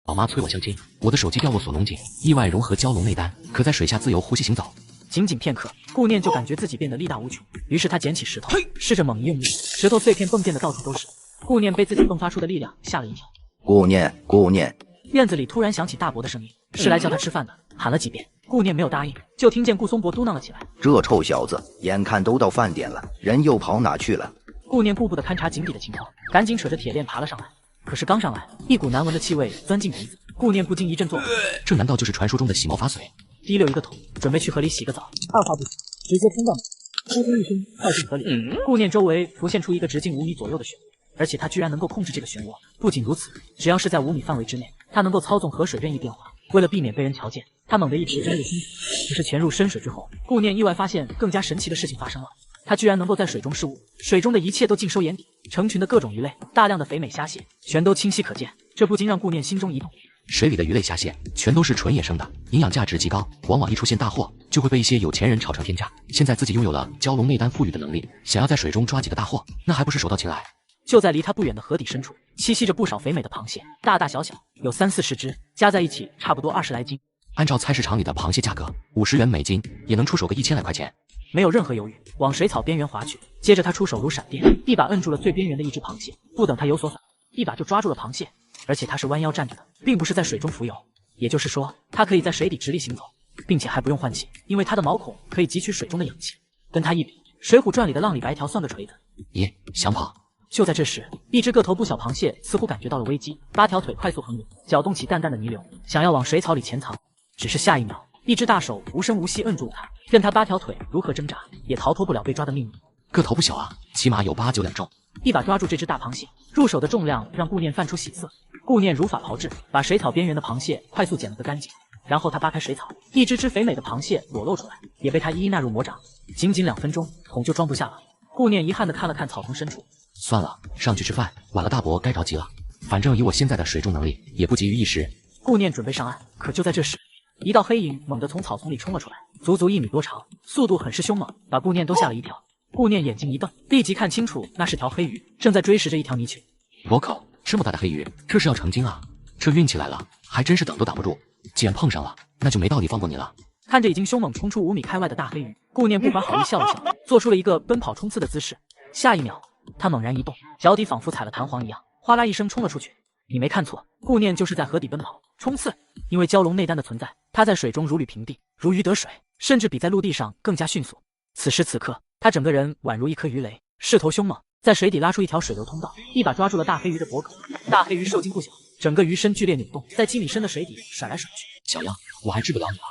老妈催我相亲，我的手机掉落锁龙井，意外融合蛟龙内丹，可在水下自由呼吸行走。仅仅片刻，顾念就感觉自己变得力大无穷，于是他捡起石头，试着猛一用力，石头碎片迸溅的到处都是。顾念被自己迸发出的力量吓了一跳。顾念，院子里突然响起大伯的声音，是来叫他吃饭的，喊了几遍，顾念没有答应，就听见顾松伯嘟囔了起来：“这臭小子，眼看都到饭点了，人又跑哪去了？”顾念步步的勘察井底的情况，赶紧扯着铁链爬了上来。可是刚上来，一股难闻的气味钻进鼻子，顾念不禁一阵作呕。这难道就是传说中的洗毛法水？滴溜一个头，准备去河里洗个澡，二话不说，直接冲到门，扑通一声跳进河里。顾念周围浮现出一个直径5米左右的漩涡，而且他居然能够控制这个漩涡。不仅如此，只要是在5米范围之内，他能够操纵河水任意变化。为了避免被人瞧见，他猛地一直钻入深水。可是潜入深水之后，顾念意外发现更加神奇的事情发生了。他居然能够在水中视物，水中的一切都尽收眼底，成群的各种鱼类，大量的肥美虾蟹，全都清晰可见。这不禁让顾念心中一动。水里的鱼类虾蟹全都是纯野生的，营养价值极高，往往一出现大祸，就会被一些有钱人炒成天价。现在自己拥有了蛟龙内丹赋予的能力，想要在水中抓几个大货，那还不是手到擒来？就在离他不远的河底深处，栖息着不少肥美的螃蟹，大大小小，有30-40只，加在一起差不多20来斤。按照菜市场里的螃蟹价格，50元每斤，也能出手个1000来块钱。没有任何犹豫，往水草边缘划去。接着他出手如闪电，一把摁住了最边缘的一只螃蟹，不等他有所反应，一把就抓住了螃蟹。而且他是弯腰站着的，并不是在水中浮游，也就是说，他可以在水底直立行走，并且还不用换气，因为他的毛孔可以汲取水中的氧气。跟他一比，《水浒传》里的浪里白条算个锤子。咦，想跑？就在这时，一只个头不小螃蟹似乎感觉到了危机，8条腿快速横流，搅动起淡淡的泥流，想要往水草里潜藏。只是下一秒，一只大手无声无息摁住了他，任他8条腿如何挣扎，也逃脱不了被抓的命运。个头不小啊，起码有8、9两重。一把抓住这只大螃蟹，入手的重量让顾念泛出喜色。顾念如法炮制，把水草边缘的螃蟹快速捡了个干净。然后他扒开水草，一只只肥美的螃蟹裸露出来，也被他一一纳入魔掌。仅仅2分钟，桶就装不下了。顾念遗憾地看了看草丛深处，算了，上去吃饭，晚了大伯该着急了。反正以我现在的水中能力，也不急于一时。顾念准备上岸，可就在这时，一道黑影猛地从草丛里冲了出来，足足1米多长，速度很是凶猛，把顾念都吓了一跳。顾念眼睛一瞪，立即看清楚，那是条黑鱼，正在追食着一条泥鳅。我靠，这么大的黑鱼，这是要成精啊！这运气来了，还真是挡都挡不住。既然碰上了，那就没道理放过你了。看着已经凶猛冲出5米开外的大黑鱼，顾念不怀好意笑了笑，做出了一个奔跑冲刺的姿势。下一秒，他猛然一动，脚底仿佛踩了弹簧一样，哗啦一声冲了出去。你没看错，顾念就是在河底奔跑冲刺。因为蛟龙内丹的存在，他在水中如履平地，如鱼得水，甚至比在陆地上更加迅速。此时此刻，他整个人宛如一颗鱼雷，势头凶猛，在水底拉出一条水流通道，一把抓住了大黑鱼的脖颈。大黑鱼受惊不小，整个鱼身剧烈扭动，在几米深的水底甩来甩去。小样，我还治不了你了。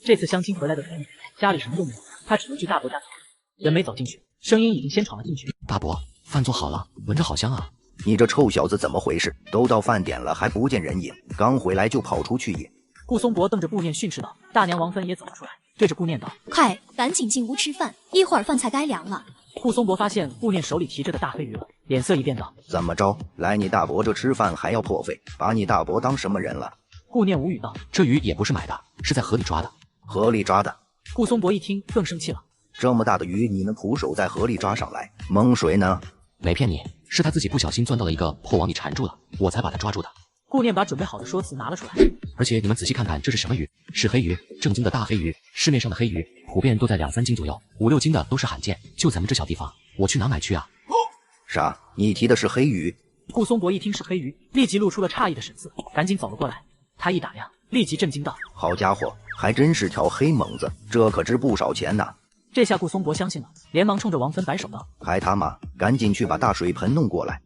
这次相亲回来的黑女，家里什么都没有，他只能去大伯家走。人没走进去，声音已经先闯了进去。大伯，饭做好了，闻着好香啊。你这臭小子怎么回事？都到饭点了还不见人影，刚回来就跑出去饮。顾松伯瞪着顾念训斥道，大娘王芬也走了出来，对着顾念道：“快，赶紧进屋吃饭，一会儿饭菜该凉了。”顾松伯发现顾念手里提着的大黑鱼了，脸色一变道：“怎么着？来你大伯这吃饭还要破费？把你大伯当什么人了？”顾念无语道：“这鱼也不是买的，是在河里抓的。”河里抓的？顾松伯一听更生气了，这么大的鱼你能徒手在河里抓上来？蒙谁呢？没骗你，是他自己不小心钻到了一个破网里缠住了，我才把他抓住的。顾念把准备好的说辞拿了出来，而且你们仔细看看，这是什么鱼？是黑鱼，正宗的大黑鱼。市面上的黑鱼普遍都在2、3斤左右，5、6斤的都是罕见。就咱们这小地方，我去哪买去啊？啥？你提的是黑鱼？顾松伯一听是黑鱼，立即露出了诧异的神色，赶紧走了过来。他一打量，立即震惊道：“好家伙，还真是条黑猛子，这可值不少钱呢。”这下顾松伯相信了，连忙冲着王芬摆手道：“还他妈，赶紧去把大水盆弄过来！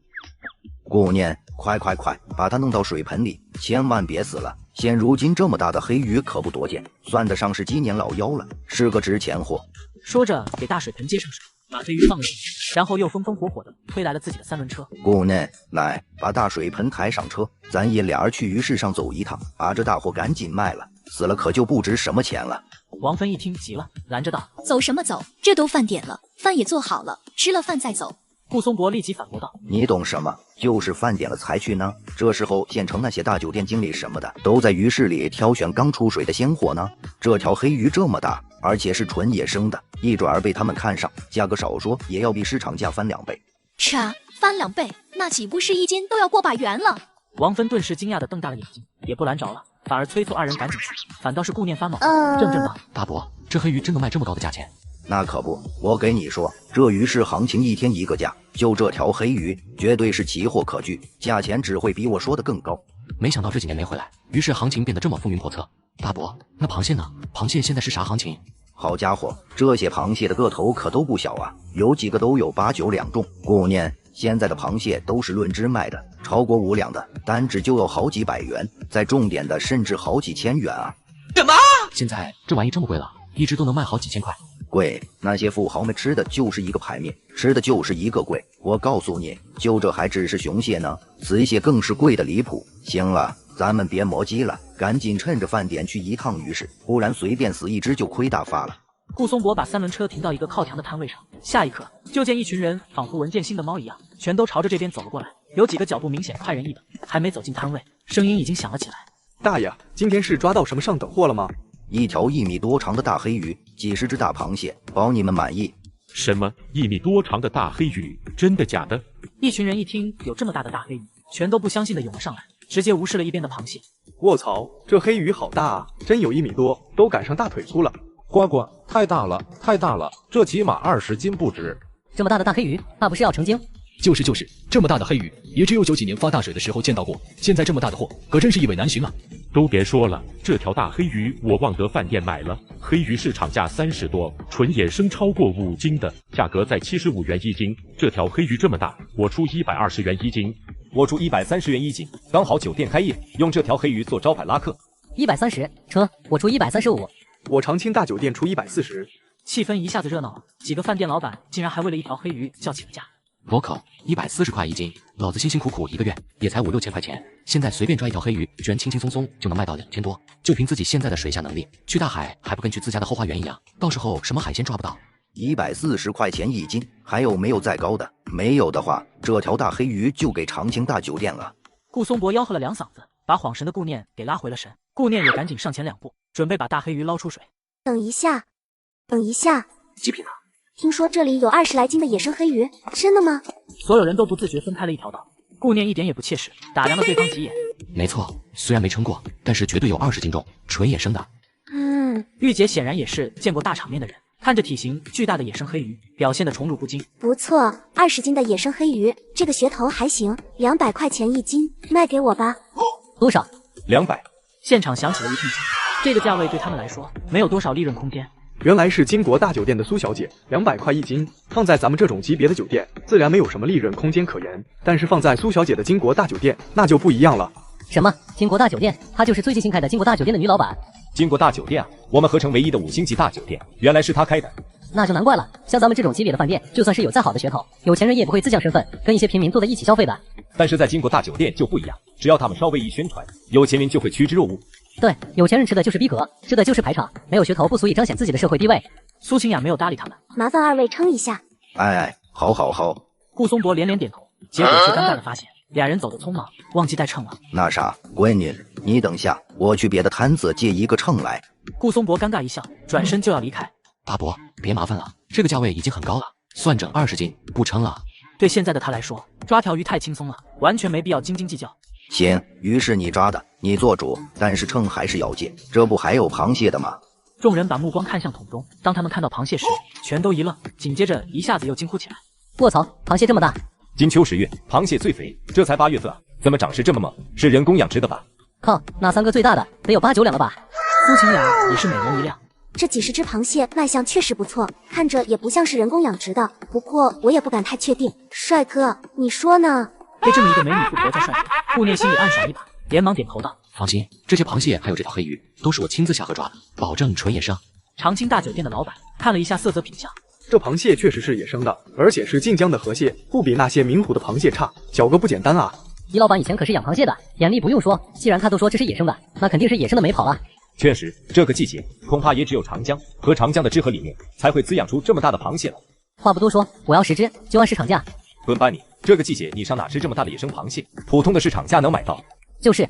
顾念，快，把它弄到水盆里，千万别死了。现如今这么大的黑鱼可不多见，算得上是鸡年老妖了，是个值钱货。”说着给大水盆接上水，把黑鱼放了进去，然后又风风火火地推来了自己的3轮车。顾念，来，把大水盆抬上车，咱爷俩去鱼市上走一趟，把这大货赶紧卖了，死了可就不值什么钱了。王芬一听急了，拦着道：“走什么走？这都饭点了，饭也做好了，吃了饭再走。”顾松伯立即反驳道：“你懂什么？就是饭点了才去呢。这时候县城那些大酒店经理什么的，都在鱼市里挑选刚出水的鲜货呢。这条黑鱼这么大，而且是纯野生的，一转而被他们看上，价格少说也要比市场价翻2倍。”啥？翻2倍？那岂不是1斤都要过百元了？王芬顿时惊讶地瞪大了眼睛，也不拦着了，反而催促二人赶紧去。反倒是顾念发懵，怔怔道：“大伯，这黑鱼真能卖这么高的价钱？”那可不，我给你说，这鱼市行情一天一个价，就这条黑鱼绝对是奇货可居，价钱只会比我说的更高。没想到这几年没回来，鱼市行情变得这么风云叵测。大伯，那螃蟹呢？螃蟹现在是啥行情？好家伙，这些螃蟹的个头可都不小啊，有几个都有8、9两重。顾念，现在的螃蟹都是论只卖的，超过5两的单只就要好几百元，再重点的甚至好几千元啊！什么？现在这玩意这么贵了，一只都能卖好几千块。贵，那些富豪们吃的就是一个排面，吃的就是一个贵。我告诉你，就这还只是雄蟹呢，雌蟹更是贵的离谱。行了，咱们别磨叽了，赶紧趁着饭点去一趟鱼市，不然随便死一只就亏大发了。顾松柏把3轮车停到一个靠墙的摊位上，下一刻就见一群人仿佛闻见新的猫一样，全都朝着这边走了过来。有几个脚步明显快人一等，还没走进摊位，声音已经响了起来：“大爷，今天是抓到什么上等货了吗？一条1米多长的大黑鱼，几十只大螃蟹，保你们满意。”什么1米多长的大黑鱼？真的假的？一群人一听有这么大的大黑鱼，全都不相信的涌了上来，直接无视了一边的螃蟹。卧槽，这黑鱼好大啊，真有1米多，都赶上大腿粗了。呱呱，太大了，太大了，这起码20斤不止。这么大的大黑鱼，那不是要成精？就是，这么大的黑鱼，也只有90几年发大水的时候见到过。现在这么大的货，可真是一尾难寻啊！都别说了，这条大黑鱼我旺德饭店买了，黑鱼市场价30多，纯野生超过5斤的，价格在75元一斤。这条黑鱼这么大，我出120元一斤，我出130元一斤，刚好酒店开业，用这条黑鱼做招牌拉客。130，成，我出135。我长青大酒店出140。气氛一下子热闹了，几个饭店老板竟然还为了一条黑鱼叫起了价。我靠，140块一斤，老子辛辛苦苦1个月也才5、6千块钱，现在随便抓一条黑鱼，居然轻轻松松就能卖到2000多。就凭自己现在的水下能力，去大海还不跟去自家的后花园一样？到时候什么海鲜抓不到？140块钱一斤，还有没有再高的？没有的话，这条大黑鱼就给长青大酒店了。顾松柏吆喝了2嗓子，把晃神的顾念给拉回了神。顾念也赶紧上前2步，准备把大黑鱼捞出水。等一下，极品啊！听说这里有20来斤的野生黑鱼，真的吗？所有人都不自觉分开了一条道。顾念一点也不怯势，打量了对方几眼。没错，虽然没称过，但是绝对有20斤重，纯野生的。玉姐显然也是见过大场面的人，看着体型巨大的野生黑鱼，表现得宠辱不惊。不错，20斤的野生黑鱼，这个噱头还行，200块钱一斤，卖给我吧。多少？200。现场响起了一片惊呼，这个价位对他们来说没有多少利润空间。原来是金国大酒店的苏小姐，200块一斤，放在咱们这种级别的酒店，自然没有什么利润空间可言。但是放在苏小姐的金国大酒店，那就不一样了。什么？金国大酒店？她就是最近新开的金国大酒店的女老板。金国大酒店啊，我们合成唯一的5星级大酒店，原来是她开的。那就难怪了，像咱们这种级别的饭店，就算是有再好的噱头，有钱人也不会自降身份，跟一些平民坐在一起消费的。但是在金国大酒店就不一样，只要他们稍微一宣传，有钱人就会趋之若鹜。对，有钱人吃的就是逼格，吃的就是排场，没有噱头不足以彰显自己的社会地位。苏清雅没有搭理他们，麻烦2位称一下。好。顾松柏连连点头，结果却尴尬的发现俩人走得匆忙，忘记带秤了。那啥，闺女，你等下，我去别的摊子借一个秤来。顾松柏尴尬一笑，转身就要离开。大伯，别麻烦了，这个价位已经很高了，算整20斤，不称了。对现在的他来说，抓条鱼太轻松了，完全没必要斤斤计较。行，鱼是你抓的，你做主，但是秤还是要借，这不还有螃蟹的吗？众人把目光看向桶中，当他们看到螃蟹时，全都一愣，紧接着一下子又惊呼起来。卧槽，螃蟹这么大！金秋10月，螃蟹最肥，这才8月份啊，怎么长势这么猛？是人工养殖的吧？靠，那3个最大的得有8、9两了吧？苏晴雅也是美眸一亮，这几十只螃蟹卖相确实不错，看着也不像是人工养殖的，不过我也不敢太确定。帅哥，你说呢？被这么一个美女富婆叫帅哥，顾念心里暗爽一把，连忙点头道：放心，这些螃蟹还有这条黑鱼，都是我亲自下河抓的，保证纯野生。长青大酒店的老板看了一下色泽品相，这螃蟹确实是野生的，而且是晋江的河蟹，不比那些明湖的螃蟹差，脚个不简单啊！李老板以前可是养螃蟹的，眼力不用说，既然他都说这是野生的，那肯定是野生的没跑了。确实，这个季节恐怕也只有长江和长江的支河里面才会滋养出这么大的螃蟹了。话不多说，我要10只，就按市场价。滚吧你！这个季节你上哪吃这么大的野生螃蟹？普通的市场价能买到。就是，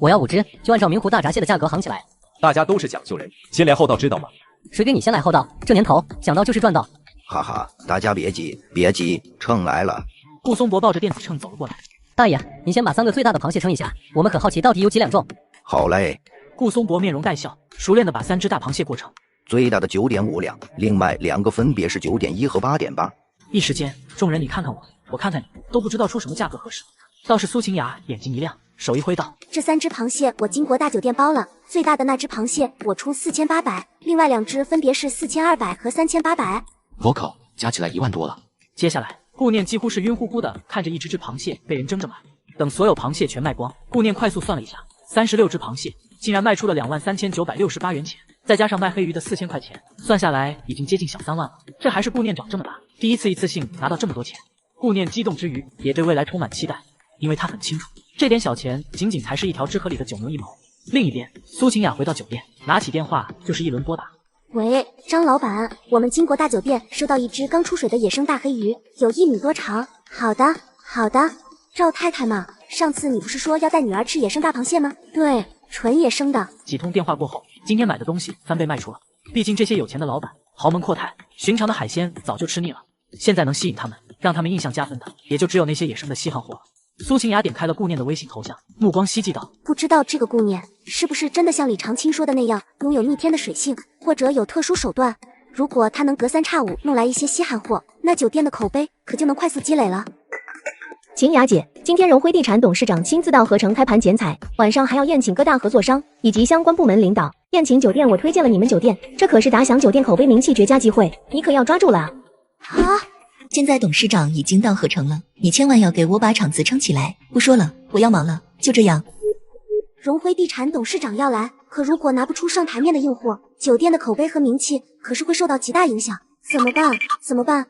我要5只，就按照明湖大闸蟹的价格行起来。大家都是讲究人，先来后到，知道吗？谁给你先来后到？这年头想到就是赚到。哈哈，大家别急，秤来了。顾松柏抱着电子秤走了过来。大爷，你先把3个最大的螃蟹称一下，我们很好奇到底有几两重。好嘞，顾松伯面容带笑，熟练的把3只大螃蟹过称。最大的9.5两，另外2个分别是9.1和8.8。一时间，众人你看看我，我看看你，都不知道出什么价格合适。倒是苏晴雅眼睛一亮，手一挥道：“这3只螃蟹我金国大酒店包了，最大的那只螃蟹我出4800，另外2只分别是4200和3800。vocal 加起来1万多了。”接下来，顾念几乎是晕乎乎的看着一只只螃蟹被人争着买。等所有螃蟹全卖光，顾念快速算了一下，36只螃蟹竟然卖出了23968元钱，再加上卖黑鱼的4000块钱，算下来已经接近小3万了。这还是顾念长这么大第一次一次性拿到这么多钱。顾念激动之余，也对未来充满期待，因为他很清楚，这点小钱仅仅才是一条汁河里的9牛1毛。另一边，苏晴雅回到酒店，拿起电话就是一轮拨打。喂，张老板，我们金国大酒店收到一只刚出水的野生大黑鱼，有1米多长。好的，好的。赵太太嘛，上次你不是说要带女儿吃野生大螃蟹吗？对，纯野生的。几通电话过后，今天买的东西翻倍卖出了。毕竟这些有钱的老板豪门阔太，寻常的海鲜早就吃腻了，现在能吸引他们，让他们印象加分的，也就只有那些野生的稀罕货了。苏晴雅点开了顾念的微信头像，目光希冀道：“不知道这个顾念是不是真的像李长青说的那样，拥有逆天的水性，或者有特殊手段？如果他能隔3差5弄来一些稀罕货，那酒店的口碑可就能快速积累了。”晴雅姐，今天荣辉地产董事长亲自到合成开盘剪彩，晚上还要宴请各大合作商以及相关部门领导。宴请酒店我推荐了你们酒店，这可是打响酒店口碑名气绝佳机会，你可要抓住了啊！现在董事长已经到合成了，你千万要给我把场子撑起来。不说了，我要忙了，就这样。荣辉地产董事长要来，可如果拿不出上台面的硬货，酒店的口碑和名气可是会受到极大影响。怎么办？怎么办？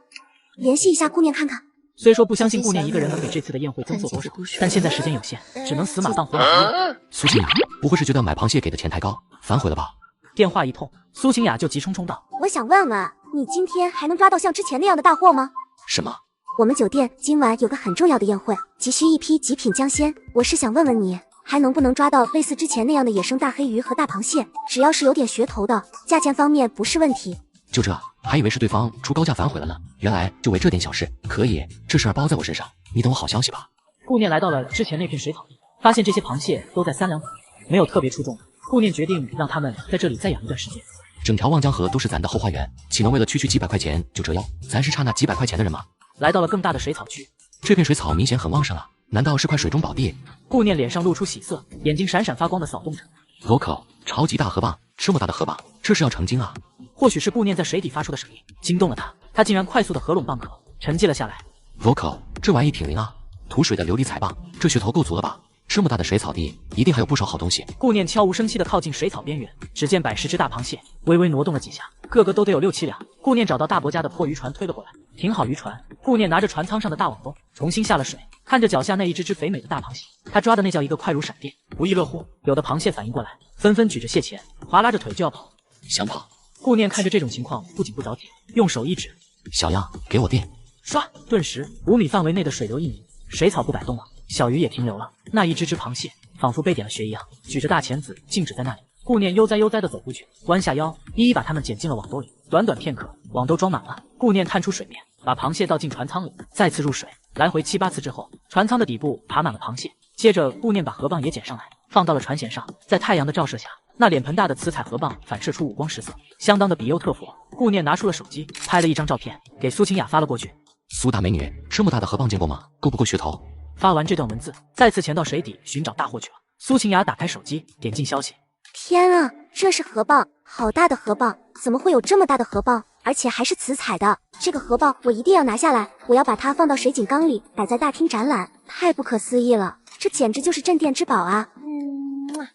联系一下顾念看看。虽说不相信顾念一个人能给这次的宴会增做多少，但现在时间有限，只能死马当活马医了。苏晴雅不会是觉得买螃蟹给的钱太高，反悔了吧？电话一通，苏晴雅就急冲冲道：“我想问问，你今天还能抓到像之前那样的大货吗？”什么？我们酒店今晚有个很重要的宴会，急需一批极品江鲜。我是想问问你，还能不能抓到类似之前那样的野生大黑鱼和大螃蟹？只要是有点噱头的，价钱方面不是问题。就这，还以为是对方出高价反悔了呢，原来就为这点小事。可以，这事儿包在我身上，你等我好消息吧。顾念来到了之前那片水草地，发现这些螃蟹都在3两左右，没有特别出众的。顾念决定让他们在这里再养一段时间。整条望江河都是咱的后花园，岂能为了区区几百块钱就折腰？咱是差那几百块钱的人吗？来到了更大的水草区，这片水草明显很旺盛啊，难道是块水中宝地？顾念脸上露出喜色，眼睛闪闪发光的扫动着。vocal 超级大河蚌，这么大的河蚌，这是要成精啊！或许是顾念在水底发出的声音惊动了他竟然快速的合拢蚌壳，沉寂了下来。vocal 这玩意挺灵啊，吐水的琉璃彩蚌，这噱头够足了吧？这么大的水草地，一定还有不少好东西。顾念悄无声息地靠近水草边缘，只见百10只大螃蟹微微挪动了几下，个个都得有6、7两。顾念找到大伯家的破渔船推了过来，停好渔船，顾念拿着船舱上的大网兜，重新下了水，看着脚下那一只肥美的大螃蟹，他抓的那叫一个快如闪电，不亦乐乎。有的螃蟹反应过来，纷纷举着蟹钳，划拉着腿就要跑。想跑？顾念看着这种情况，不仅不着急，用手一指：“小样，给我电！”唰，顿时5米范围内的水流一凝，水草不摆动了，小鱼也停留了。那一只只螃蟹仿佛被点了穴一样，举着大钳子静止在那里。顾念悠哉悠哉地走过去，弯下腰，一一把它们捡进了网兜里。短短片刻，网兜装满了。顾念探出水面，把螃蟹倒进船舱里，再次入水，来回7、8次之后，船舱的底部爬满了螃蟹。接着，顾念把河蚌也捡上来，放到了船舷上，在太阳的照射下，那脸盆大的瓷彩河蚌反射出五光十色，相当的比优特佛。顾念拿出了手机，拍了一张照片，给苏晴雅发了过去。苏大美女，这么大的河蚌见过吗？够不够噱头？发完这段文字，再次潜到水底寻找大货去了。苏晴雅打开手机，点进消息。天啊，这是河蚌，好大的河蚌！怎么会有这么大的河蚌？而且还是瓷彩的。这个河蚌我一定要拿下来，我要把它放到水井缸里，摆在大厅展览。太不可思议了，这简直就是镇店之宝啊！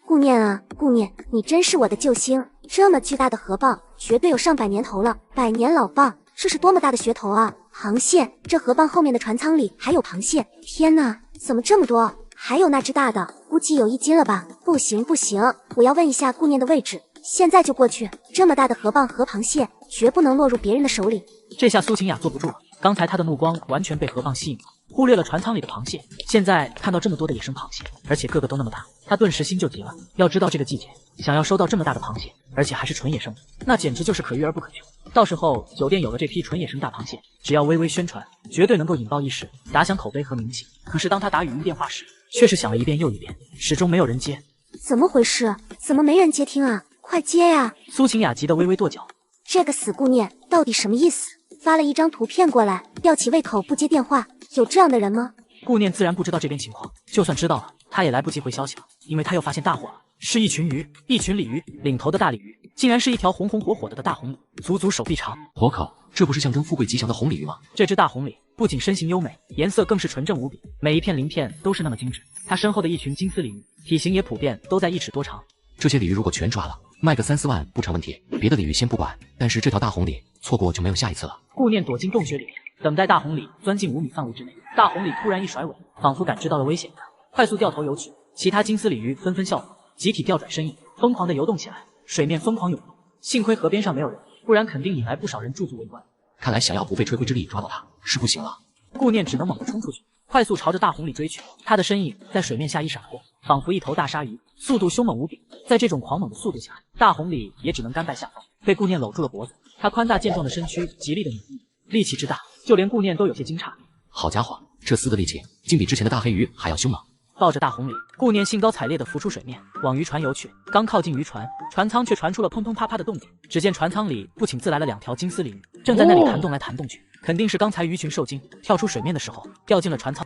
顾念啊，顾念，你真是我的救星！这么巨大的河蚌，绝对有上百年头了，100年老蚌，这是多么大的噱头啊！螃蟹，这河蚌后面的船舱里还有螃蟹，天哪，怎么这么多？还有那只大的，估计有1斤了吧？不行不行，我要问一下顾念的位置，现在就过去。这么大的河蚌和螃蟹，绝不能落入别人的手里。这下苏晴雅坐不住了，刚才她的目光完全被河蚌吸引了。忽略了船舱里的螃蟹。现在看到这么多的野生螃蟹，而且个个都那么大，他顿时心就急了。要知道这个季节，想要收到这么大的螃蟹，而且还是纯野生的，那简直就是可遇而不可求。到时候酒店有了这批纯野生大螃蟹，只要微微宣传，绝对能够引爆一时，打响口碑和名气。可是当他打语音电话时，却是响了一遍又一遍，始终没有人接。怎么回事？怎么没人接听啊？快接呀！苏晴雅急得微微跺脚，这个死顾念到底什么意思？发了一张图片过来，吊起胃口不接电话，有这样的人吗？顾念自然不知道这边情况，就算知道了，他也来不及回消息了，因为他又发现大祸了。是一群鱼，一群鲤鱼，领头的大鲤鱼竟然是一条红红火火的大红鲤，足足手臂长。我靠，这不是象征富贵吉祥的红鲤鱼吗？这只大红鲤不仅身形优美，颜色更是纯正无比，每一片鳞片都是那么精致。它身后的一群金丝鲤鱼，体型也普遍都在1尺多长。这些鲤鱼如果全抓了，卖个3、4万不成问题。别的鲤鱼先不管，但是这条大红鲤错过就没有下一次了。顾念躲进洞穴里面，等待大红鲤钻进5米范围之内。大红鲤突然一甩尾，仿佛感知到了危险一样，快速掉头游去。其他金丝鲤鱼纷纷效仿，集体调转身影，疯狂地游动起来，水面疯狂涌动。幸亏河边上没有人，不然肯定引来不少人驻足围观。看来想要不费吹灰之力抓到它是不行了。顾念只能猛地冲出去，快速朝着大红鲤追去。他的身影在水面下一闪过，仿佛一头大鲨鱼，速度凶猛无比。在这种狂猛的速度下，大红鲤也只能甘拜下风，被顾念搂住了脖子。他宽大健壮的身躯极力的努力，力气之大，就连顾念都有些惊诧。好家伙，这厮的力气竟比之前的大黑鱼还要凶猛。抱着大红鲤，顾念兴高采烈地浮出水面，往渔船游去。刚靠近渔船，船舱却传出了砰砰啪啪的动静。只见船舱里不请自来了2条金丝鲤鱼，正在那里弹动来弹动去，肯定是刚才鱼群受惊，跳出水面的时候掉进了船舱。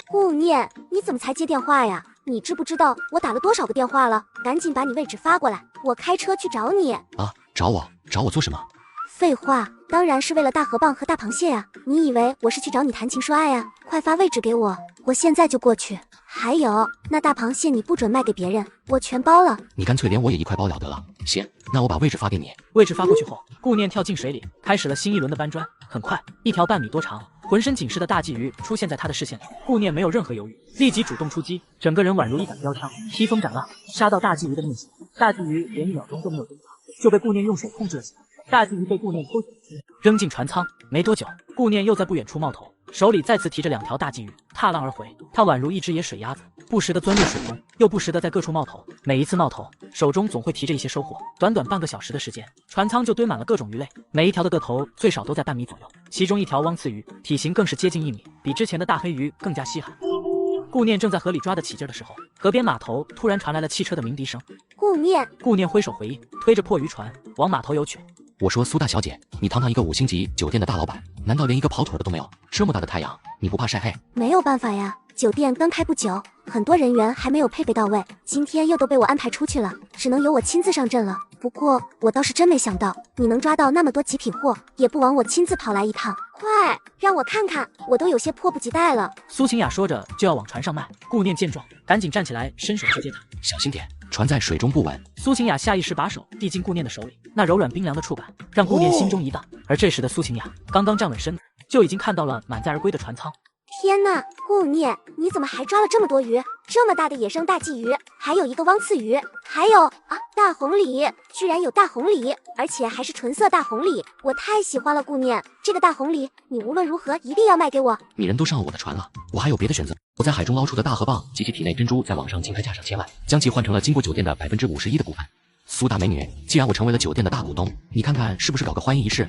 顾念，你怎么才接电话呀？你知不知道我打了多少个电话了？赶紧把你位置发过来，我开车去找你。啊，找我做什么？废话，当然是为了大河蚌和大螃蟹呀！你以为我是去找你谈情说爱呀？快发位置给我，我现在就过去。还有，那大螃蟹你不准卖给别人，我全包了。你干脆连我也一块包了得了。行，那我把位置发给你。位置发过去后，顾念跳进水里，开始了新一轮的搬砖。很快，一条半米多长、浑身紧实的大鲫鱼出现在他的视线里。顾念没有任何犹豫，立即主动出击，整个人宛如一杆标枪，披风斩浪，杀到大鲫鱼的面前。大鲫鱼连1秒钟都没有挣扎，就被顾念用手控制了起来。大鲫鱼被顾念抽起扔进船舱，没多久，顾念又在不远处冒头，手里再次提着2条大鲫鱼，踏浪而回。他宛如一只野水鸭子，不时地钻入水中，又不时地在各处冒头。每一次冒头，手中总会提着一些收获。短短半个小时的时间，船舱就堆满了各种鱼类，每一条的个头最少都在半米左右。其中一条汪刺鱼，体型更是接近1米，比之前的大黑鱼更加稀罕。顾念正在河里抓得起劲的时候，河边码头突然传来了汽车的鸣笛声。顾念挥手回应，推着破渔船往码头游去。我说苏大小姐，你堂堂一个5星级酒店的大老板，难道连一个跑腿的都没有？这么大的太阳，你不怕晒黑？没有办法呀，酒店刚开不久，很多人员还没有配备到位，今天又都被我安排出去了，只能由我亲自上阵了。不过我倒是真没想到，你能抓到那么多极品货，也不枉我亲自跑来一趟。快让我看看，我都有些迫不及待了。苏晴雅说着就要往船上迈，顾念见状，赶紧站起来，伸手去接她。小心点，船在水中不稳。苏晴雅下意识把手递进顾念的手里，那柔软冰凉的触感让顾念心中一荡。而这时的苏晴雅刚刚站稳身子，就已经看到了满载而归的船舱。天呐，顾念，你怎么还抓了这么多鱼？这么大的野生大鲫鱼，还有一个汪刺鱼，还有大红鲤，居然有大红鲤，而且还是纯色大红鲤，我太喜欢了。顾念，这个大红鲤，你无论如何一定要卖给我。你人都上我的船了，我还有别的选择。我在海中捞出的大河蚌及其体内珍珠，在网上竞拍价上千万，将其换成了经过酒店的51%的股份。苏大美女，既然我成为了酒店的大股东，你看看是不是搞个欢迎仪式？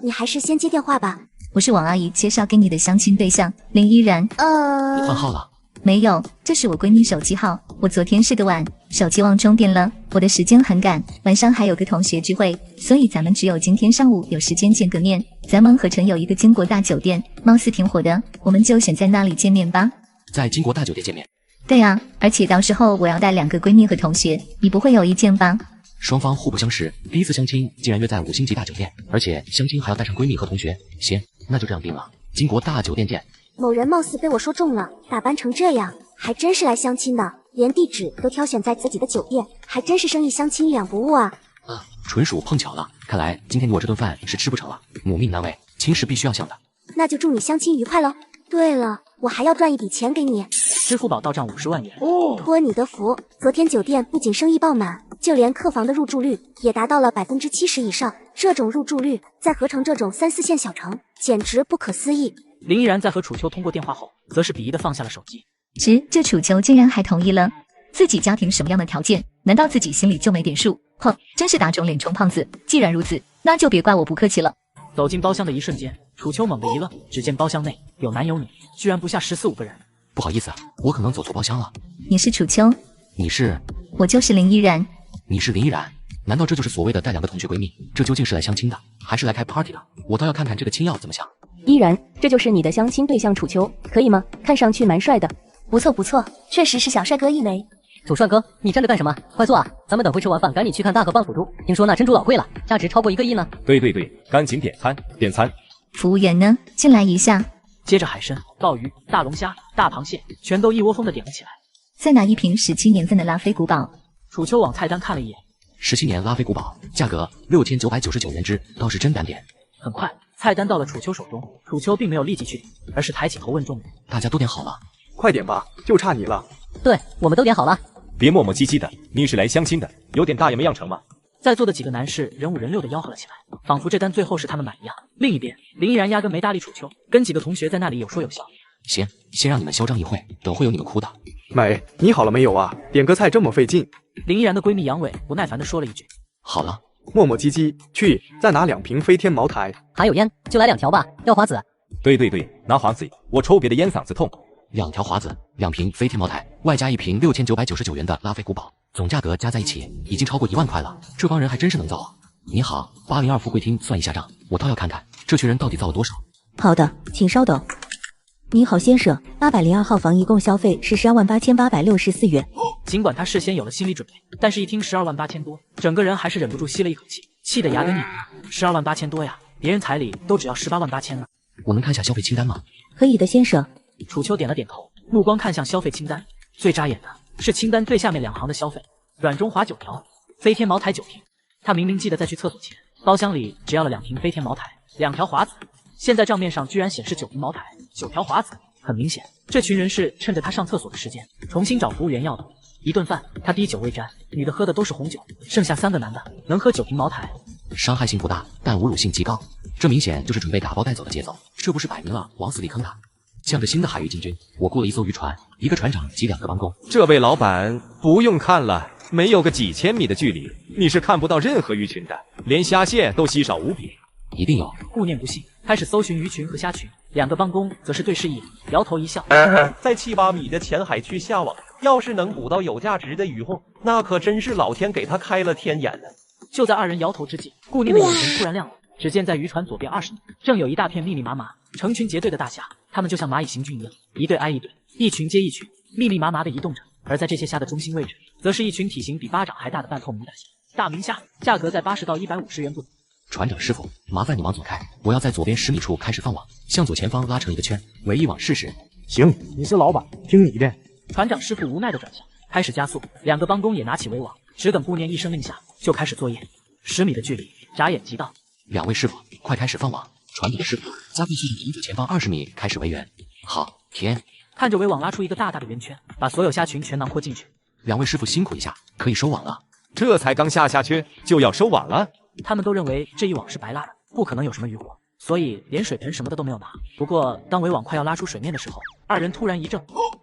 你还是先接电话吧。我是王阿姨介绍给你的相亲对象林依然。你换号了？没有，这是我闺蜜手机号。我昨天睡得晚，手机忘充电了。我的时间很赶，晚上还有个同学聚会，所以咱们只有今天上午有时间见个面。咱们合成有一个金国大酒店，貌似挺火的，我们就选在那里见面吧。在金国大酒店见面？对啊，而且到时候我要带2个闺蜜和同学，你不会有意见吧？双方互不相识，第一次相亲竟然约在5星级大酒店，而且相亲还要带上闺蜜和同学。行，那就这样定了，金国大酒店见。某人貌似被我说中了，打扮成这样，还真是来相亲的，连地址都挑选在自己的酒店，还真是生意相亲2不误啊！纯属碰巧了，看来今天你我这顿饭是吃不成了，母命难违，亲事必须要向的。那就祝你相亲愉快喽。对了，我还要赚一笔钱给你，支付宝到账50万元。托你的福，昨天酒店不仅生意爆满，就连客房的入住率也达到了70%以上。这种入住率在合成这种3、4线小城简直不可思议。林依然在和楚秋通过电话后，则是鄙夷的放下了手机。这楚秋竟然还同意了。自己家庭什么样的条件，难道自己心里就没点数？哼，真是打肿脸充胖子。既然如此，那就别怪我不客气了。走进包厢的一瞬间，楚秋猛地一愣，只见包厢内有男有女，居然不下14、15个人。不好意思，我可能走错包厢了。你是楚秋？你是？我就是林依然。你是林依然？难道这就是所谓的带2个同学闺蜜？这究竟是来相亲的，还是来开 party 的？我倒要看看这个青耀怎么想。依然，这就是你的相亲对象楚秋，可以吗？看上去蛮帅的。不错不错，确实是小帅哥一枚。楚帅哥，你站着干什么？快坐啊！咱们等会吃完饭，赶紧去看大河蚌腐猪。听说那珍珠老贵了，价值超过1个亿呢。对，赶紧点餐，点餐。服务员呢？进来一下。接着海参、鲍鱼、大龙虾、大螃蟹全都一窝蜂的点了起来。再拿1瓶17年份的拉菲古堡。楚秋往菜单看了一眼，17年拉菲古堡，价格6999元只，倒是真敢点。很快，菜单到了楚秋手中，楚秋并没有立即去点，而是抬起头问众人：“大家都点好了？快点吧，就差你了。”对，我们都点好了。别磨磨唧唧的，你是来相亲的，有点大爷没养成吗？在座的几个男士人五人六的吆喝了起来，仿佛这单最后是他们买一样。另一边，林依然压根没搭理楚秋，跟几个同学在那里有说有笑。行，先让你们嚣张一会，等会有你们哭的。美，你好了没有啊？点个菜这么费劲。林依然的闺蜜杨伟不耐烦地说了一句：“好了。”磨磨唧唧，去，再拿2瓶飞天茅台。还有烟，就来2条吧。要华子？对，拿华子，我抽别的烟嗓子痛。2条华子，2瓶飞天茅台，外加1瓶6999元的拉菲古堡，总价格加在一起已经超过1万块了。这帮人还真是能造啊！你好，802富贵厅，算一下账，我倒要看看这群人到底造了多少。好的，请稍等。你好，先生，802号房一共消费是128864元。尽管他事先有了心理准备，但是一听128000多，整个人还是忍不住吸了一口气，气得牙根硬。128000多呀，别人彩礼都只要188000呢。我能看下消费清单吗？可以的，先生。楚秋点了点头，目光看向消费清单，最扎眼的是清单最下面2行的消费：软中华9条，飞天茅台9瓶。他明明记得在去厕所前，包厢里只要了2瓶飞天茅台，2条华子，现在账面上居然显示9瓶茅台，9条华子。很明显，这群人是趁着他上厕所的时间，重新找服务员要的。一顿饭，他滴酒未沾，女的喝的都是红酒，剩下3个男的能喝9瓶茅台。伤害性不大，但侮辱性极高，这明显就是准备打包带走的节奏，这不是摆明了往死里坑他？向着新的海域进军，我雇了一艘渔船，1个船长及2个帮工。这位老板不用看了，没有个几千米的距离，你是看不到任何鱼群的，连虾蟹都稀少无比。一定有。顾念不信，开始搜寻鱼群和虾群。2个帮工则是对视一眼，摇头一笑。在7、8米的浅海区下网，要是能捕到有价值的鱼货，那可真是老天给他开了天眼了。就在2人摇头之际，顾念的眼神突然亮了。只见在渔船左边20米，正有一大片密密麻麻、成群结队的大虾，它们就像蚂蚁行军一样，一队挨一队，一群接一群，密密麻麻地移动着。而在这些虾的中心位置，则是一群体型比巴掌还大的半透明大虾，大明虾，价格在80到150元不等。船长师傅，麻烦你往左开，我要在左边10米处开始放网，向左前方拉成一个圈，围一网试试。行，你是老板，听你的。船长师傅无奈的转向，开始加速。2个帮工也拿起围网，只等顾念一声令下，就开始作业。10米的距离，眨眼即到。2位师傅，快开始放网！船长师傅，加快速度，从左前方20米开始围圆。好，天！看着围网拉出一个大大的圆圈，把所有虾群全囊括进去。2位师傅辛苦一下，可以收网了。这才刚下圈就要收网了？他们都认为这一网是白拉的，不可能有什么渔获，所以连水盆什么的都没有拿。不过当围网快要拉出水面的时候，2人突然一怔，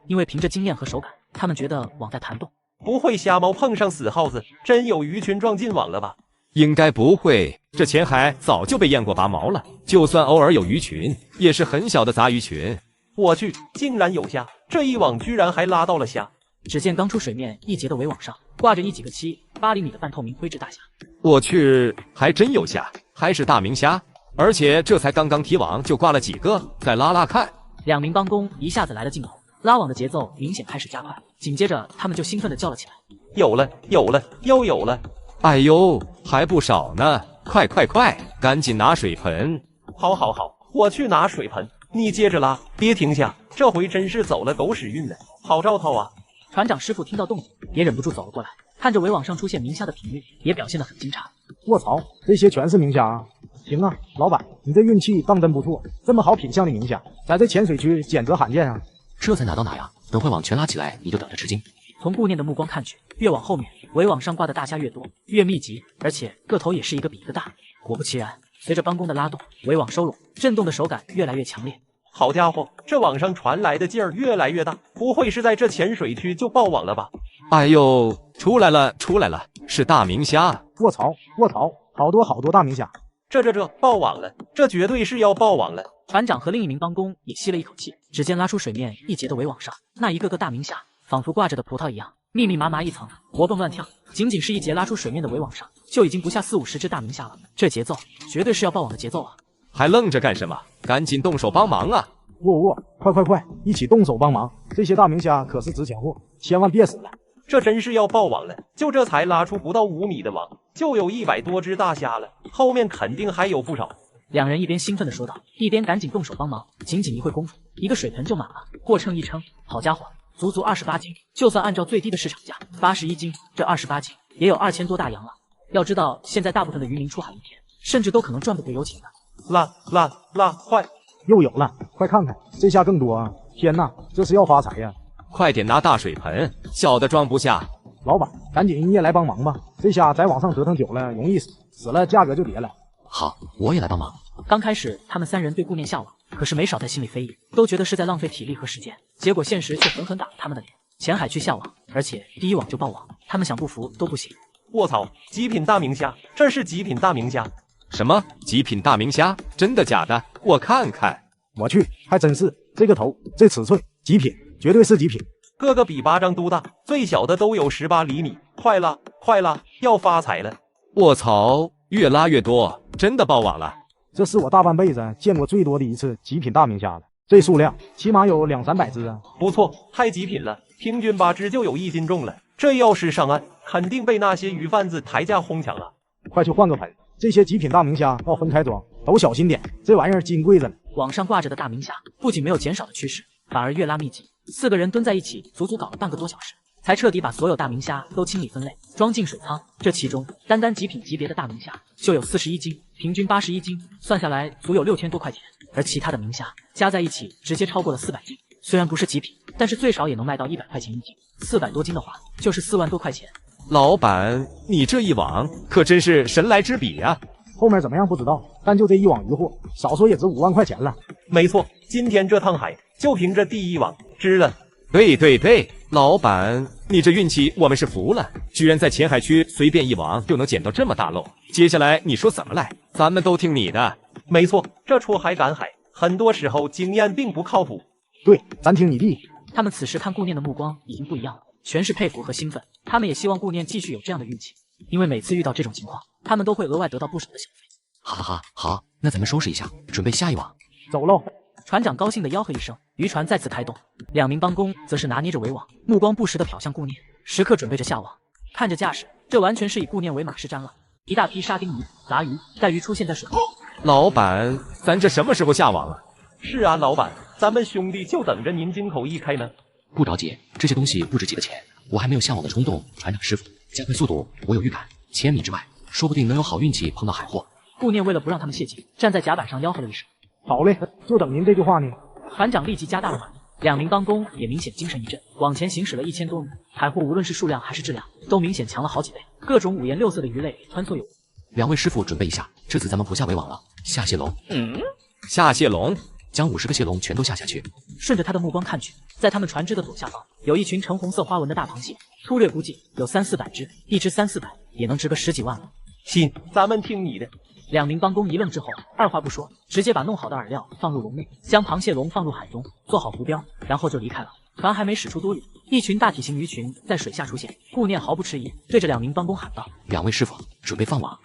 因为凭着经验和手感，他们觉得网在弹动。不会瞎猫碰上死耗子，真有鱼群撞进网了吧？应该不会，这浅海早就被验过拔毛了，就算偶尔有鱼群，也是很小的杂鱼群。我去，竟然有虾！这一网居然还拉到了虾！只见刚出水面一截的围网上挂着几个7、8厘米的半透明灰质大虾。我去，还真有虾，还是大明虾，而且这才刚刚提网就挂了几个，再拉拉看。2名帮工一下子来了劲头，拉网的节奏明显开始加快，紧接着他们就兴奋地叫了起来：有了，有了，又有了！哎呦，还不少呢！快，赶紧拿水盆！好，我去拿水盆，你接着拉，别停下，这回真是走了狗屎运了，好兆头啊！船长师傅听到动静，也忍不住走了过来，看着围网上出现明虾的频率，也表现得很惊诧。卧槽，这些全是明虾啊！行啊，老板，你这运气当真不错，这么好品相的明虾，在这浅水区简直罕见啊！这才哪到哪呀？等会网全拉起来，你就等着吃惊。从顾念的目光看去，越往后面，围网上挂的大虾越多，越密集，而且个头也是一个比一个大。果不其然，随着帮工的拉动，围网收拢，震动的手感越来越强烈。好家伙，这网上传来的劲儿越来越大，不会是在这浅水区就爆网了吧？哎呦，出来了，是大明虾！卧槽，好多大明虾！这爆网了，这绝对是要爆网了！船长和另一名帮工也吸了一口气，只见拉出水面一截的围网上，那一个个大明虾仿佛挂着的葡萄一样，密密麻麻一层，活蹦乱跳。仅仅是一截拉出水面的围网上，就已经不下40-50只大明虾了。这节奏绝对是要爆网的节奏啊！还愣着干什么？赶紧动手帮忙啊！快，一起动手帮忙！这些大明虾可是值钱货，千万别死了！这真是要爆网了！就这才拉出不到5米的网，就有100多只大虾了，后面肯定还有不少。两人一边兴奋地说道，一边赶紧动手帮忙。仅仅一会功夫，一个水盆就满了。过秤一称，好家伙，足28斤！就算按照最低的市场价81斤，这28斤也有2000多大洋了。要知道，现在大部分的渔民出海一天，甚至都可能赚不回油钱的。拉，快！又有了，快看看，这下更多啊！天哪，这是要发财呀！快点拿大水盆，小的装不下。老板，赶紧你也来帮忙吧，这虾在网上折腾久了容易死，死了价格就跌了。好，我也来帮忙。刚开始他们3人对顾念下网，可是没少在心里非议，都觉得是在浪费体力和时间。结果现实却狠狠打了他们的脸，浅海区下网，而且第一网就爆网，他们想不服都不行。卧槽，极品大明虾，这是极品大明虾！什么极品大明虾？真的假的？我看看。我去，还真是，这个头，这尺寸，极品，绝对是极品。个个比巴掌都大，最小的都有18厘米。快拉，要发财了！卧槽，越拉越多，真的爆网了！这是我大半辈子见过最多的一次极品大明虾了，这数量起码有200-300只啊！不错，太极品了，平均8只就有1斤重了。这要是上岸，肯定被那些鱼贩子抬价哄抢啊！快去换个盆，这些极品大明虾要分开装，都小心点，这玩意儿金贵着呢。网上挂着的大明虾不仅没有减少的趋势，反而越拉密集。4个人蹲在一起，足足搞了半个多小时，才彻底把所有大明虾都清理分类，装进水仓。这其中，单单极品级别的大明虾就有41斤，平均81斤，算下来足有6000多块钱。而其他的明虾加在一起，直接超过了400斤。虽然不是极品，但是最少也能卖到100块钱一斤，400多斤的话，就是4万多块钱。老板，你这一网可真是神来之笔呀！后面怎么样不知道，但就这一网渔获，少说也值5万块钱了。没错，今天这趟海就凭这第一网值了。对，老板，你这运气我们是服了，居然在浅海区随便一网就能捡到这么大漏。接下来你说怎么来，咱们都听你的。没错，这出海赶海，很多时候经验并不靠谱。对，咱听你的。他们此时看顾念的目光已经不一样了，全是佩服和兴奋。他们也希望顾念继续有这样的运气，因为每次遇到这种情况，他们都会额外得到不少的小费。好，那咱们收拾一下，准备下一网。走喽！船长高兴地吆喝一声，渔船再次开动。2名帮工则是拿捏着围网，目光不时地瞟向顾念，时刻准备着下网。看着架势，这完全是以顾念为马施瞻了。一大批沙丁鱼、杂鱼、带鱼出现在水面。老板，咱这什么时候下网啊？是啊，老板，咱们兄弟就等着您金口一开呢。不着急，这些东西不值几个钱，我还没有下网的冲动。船长师傅，加快速度，我有预感，1000米之外，说不定能有好运气碰到海货。顾念为了不让他们泄气，站在甲板上吆喝了一声。好嘞，就等您这句话呢。船长立即加大了马力，2名帮工也明显精神一振，往前行驶了1000多米，海货无论是数量还是质量，都明显强了好几倍，各种五颜六色的鱼类穿梭有。2位师傅准备一下，这次咱们不下围网了，下蟹笼。下蟹笼，将50个蟹笼全都下下去。顺着他的目光看去，在他们船只的左下方，有一群橙红色花纹的大螃蟹，粗略估计有300-400只，一只300-400也能值个10几万了。行，咱们听你的。2名帮工一愣之后，二话不说，直接把弄好的饵料放入笼内，将螃蟹笼放入海中，做好浮标，然后就离开了。船还没驶出多远，一群大体型鱼群在水下出现。顾念毫不迟疑，对着2名帮工喊道：“2位师傅，准备放网。”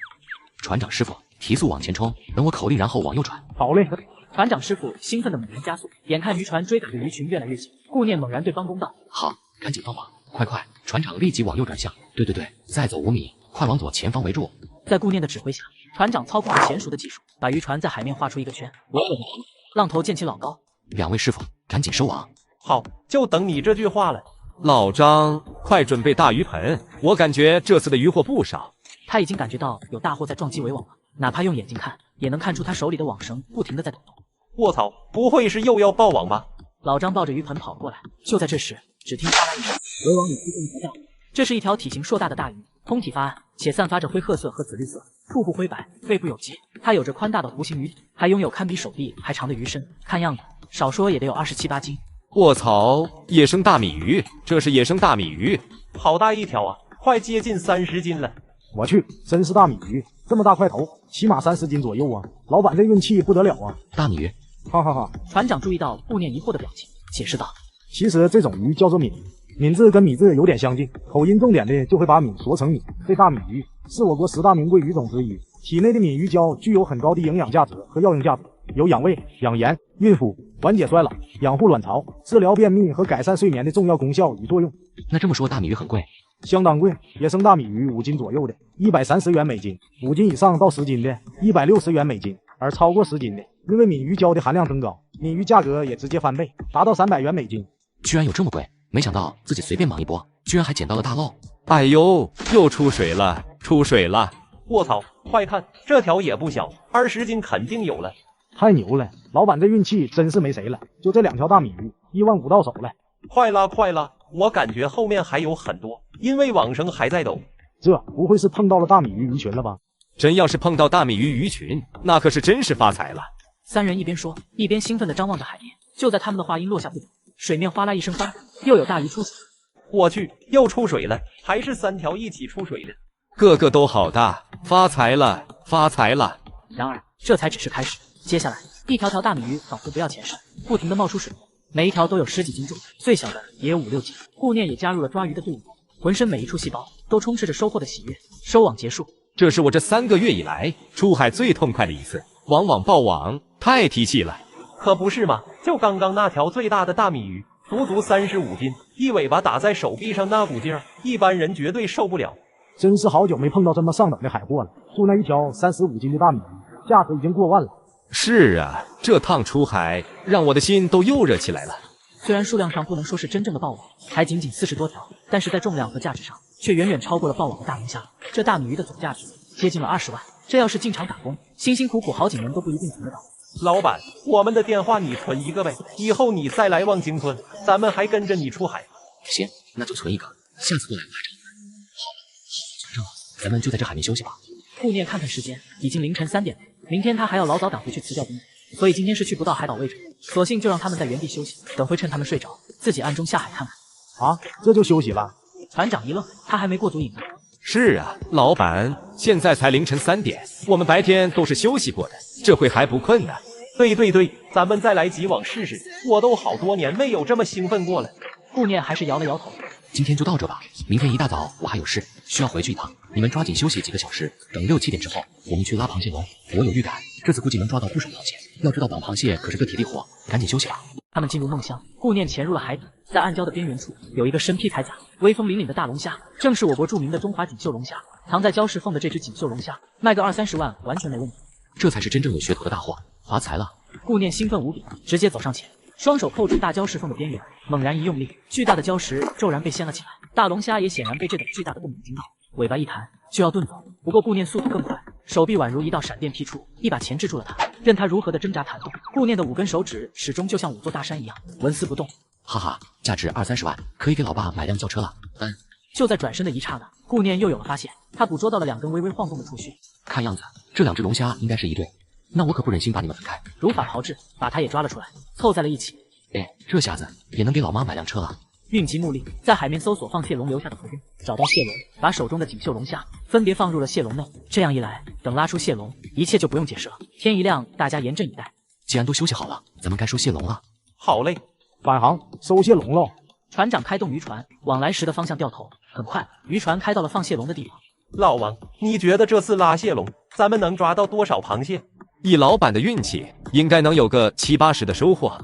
船长师傅提速往前冲，等我口令，然后往右转。好嘞！船长师傅兴奋的猛然加速，眼看渔船追赶的鱼群越来越近，顾念猛然对帮工道：“好，赶紧放网，快！”船长立即往右转向。对，再走5米，快往左前方围住。在顾念的指挥下，船长操控着娴熟的技术，把渔船在海面画出一个圈，稳稳的停，浪头溅起老高。2位师傅，赶紧收网。好，就等你这句话了。老张，快准备大鱼盆，我感觉这次的渔获不少。他已经感觉到有大货在撞击围网了，哪怕用眼睛看，也能看出他手里的网绳不停的在抖动。卧槽，不会是又要爆网吧？老张抱着鱼盆跑过来，就在这时，只听啪啦一声，围网里出现一条大鱼。这是一条体型硕大的大鱼，通体发暗，且散发着灰褐色和紫绿色，腹部灰白，背部有鳍。它有着宽大的弧形鱼体，还拥有堪比手臂还长的鱼身，看样子少说也得有27、8斤。卧槽，野生大米鱼，这是野生大米鱼，好大一条啊，快接近30斤了。我去，真是大米鱼，这么大块头，起码30斤左右啊！老板这运气不得了啊！大米鱼，哈哈哈！船长注意到顾念疑惑的表情，解释道：“其实这种鱼叫做闽鱼，闽字跟米字有点相近，口音重点的就会把米说成米。这大米鱼是我国10大名贵鱼种之一，体内的闽鱼胶具有很高的营养价值和药用价值，有养胃、养颜、孕妇、缓解衰老、养护卵巢、治疗便秘和改善睡眠的重要功效与作用。那这么说，大米鱼很贵？相当贵，野生大米鱼5斤左右的130元每斤，5斤以上到10斤的160元每斤，而超过10斤的，因为闽鱼胶的含量增高，闽鱼价格也直接翻倍，达到300元每斤。居然有这么贵！没想到自己随便忙一波，居然还捡到了大漏。哎呦，又出水了，出水了！卧槽，快看，这条也不小，20斤肯定有了。太牛了，老板这运气真是没谁了，就这2条大米鱼，15000到手了。快拉快拉，我感觉后面还有很多，因为网绳还在抖。这不会是碰到了大米鱼鱼群了吧？真要是碰到大米鱼鱼群，那可是真是发财了。3人一边说，一边兴奋地张望着海面。就在他们的话音落下不久，水面哗啦一声翻，又有大鱼出水。我去，又出水了，还是3条一起出水的，个个都好大，发财了，发财了。然而这才只是开始，接下来一条条大米鱼仿佛不要钱似的，不停地冒出水面，每一条都有10几斤重，最小的也有5、6斤。顾念也加入了抓鱼的队伍，浑身每一处细胞都充斥着收获的喜悦。收网结束，这是我这3个月以来出海最痛快的一次，网网爆网，太提气了。可不是嘛，就刚刚那条最大的大米鱼，足足35斤，一尾巴打在手臂上那股劲儿，一般人绝对受不了。真是好久没碰到这么上等的海货了，就那一条35斤的大米鱼，价值已经过万了。是啊，这趟出海让我的心都又热起来了。虽然数量上不能说是真正的爆网，还仅仅40多条，但是在重量和价值上却远远超过了爆网的大龙虾。这大米鱼的总价值接近了20万，这要是进厂打工，辛辛苦苦好几年都不一定存得到。老板，我们的电话你存一个呗，以后你再来望京村，咱们还跟着你出海。行，那就存一个，下次过来我还找你。好了，存上了，咱们就在这海面休息吧。顾念看看时间，已经凌晨3点了，明天他还要老早赶回去辞掉兵，所以今天是去不到海岛位置，索性就让他们在原地休息，等会趁他们睡着，自己暗中下海看看。啊，这就休息了？船长一愣，他还没过足瘾呢。是啊，老板，现在才凌晨3点，我们白天都是休息过的，这回还不困呢。对，咱们再来几网试试，我都好多年没有这么兴奋过了。顾念还是摇了摇头。今天就到这吧，明天一大早我还有事需要回去一趟，你们抓紧休息几个小时，等6、7点之后我们去拉螃蟹笼。我有预感，这次估计能抓到不少螃蟹。要知道绑螃蟹可是个体力活，赶紧休息吧。他们进入梦乡，顾念潜入了海底，在暗礁的边缘处有一个身披铠甲、威风凛凛的大龙虾，正是我国著名的中华锦绣龙虾。藏在礁石缝的这只锦绣龙虾，卖个20-30万完全没问题。这才是真正有噱头的大货，发财了！顾念兴奋无比，直接走上前，双手扣住大礁石缝的边缘，猛然一用力，巨大的礁石骤然被掀了起来。大龙虾也显然被这等巨大的动静惊到，尾巴一弹就要遁走。不过顾念速度更快，手臂宛如一道闪电劈出，一把钳制住了他。任他如何的挣扎弹动，顾念的5根手指始终就像5座大山一样纹丝不动。哈哈，价值20-30万，可以给老爸买辆轿车了。就在转身的一刹那，顾念又有了发现，他捕捉到了2根微微晃动的触须。看样子这2只龙虾应该是一对，那我可不忍心把你们分开。如法炮制，把他也抓了出来，凑在了一起。哎，这下子也能给老妈买辆车了。运极目力，在海面搜索放蟹笼留下的图片，找到蟹笼，把手中的锦绣龙虾分别放入了蟹笼内。这样一来，等拉出蟹笼，一切就不用解释了。天一亮，大家严阵以待。既然都休息好了，咱们该收蟹笼了。好嘞，返航收蟹笼喽！船长开动渔船，往来时的方向掉头。很快，渔船开到了放蟹笼的地方。老王，你觉得这次拉蟹笼，咱们能抓到多少螃蟹？以老板的运气，应该能有个70-80的收获。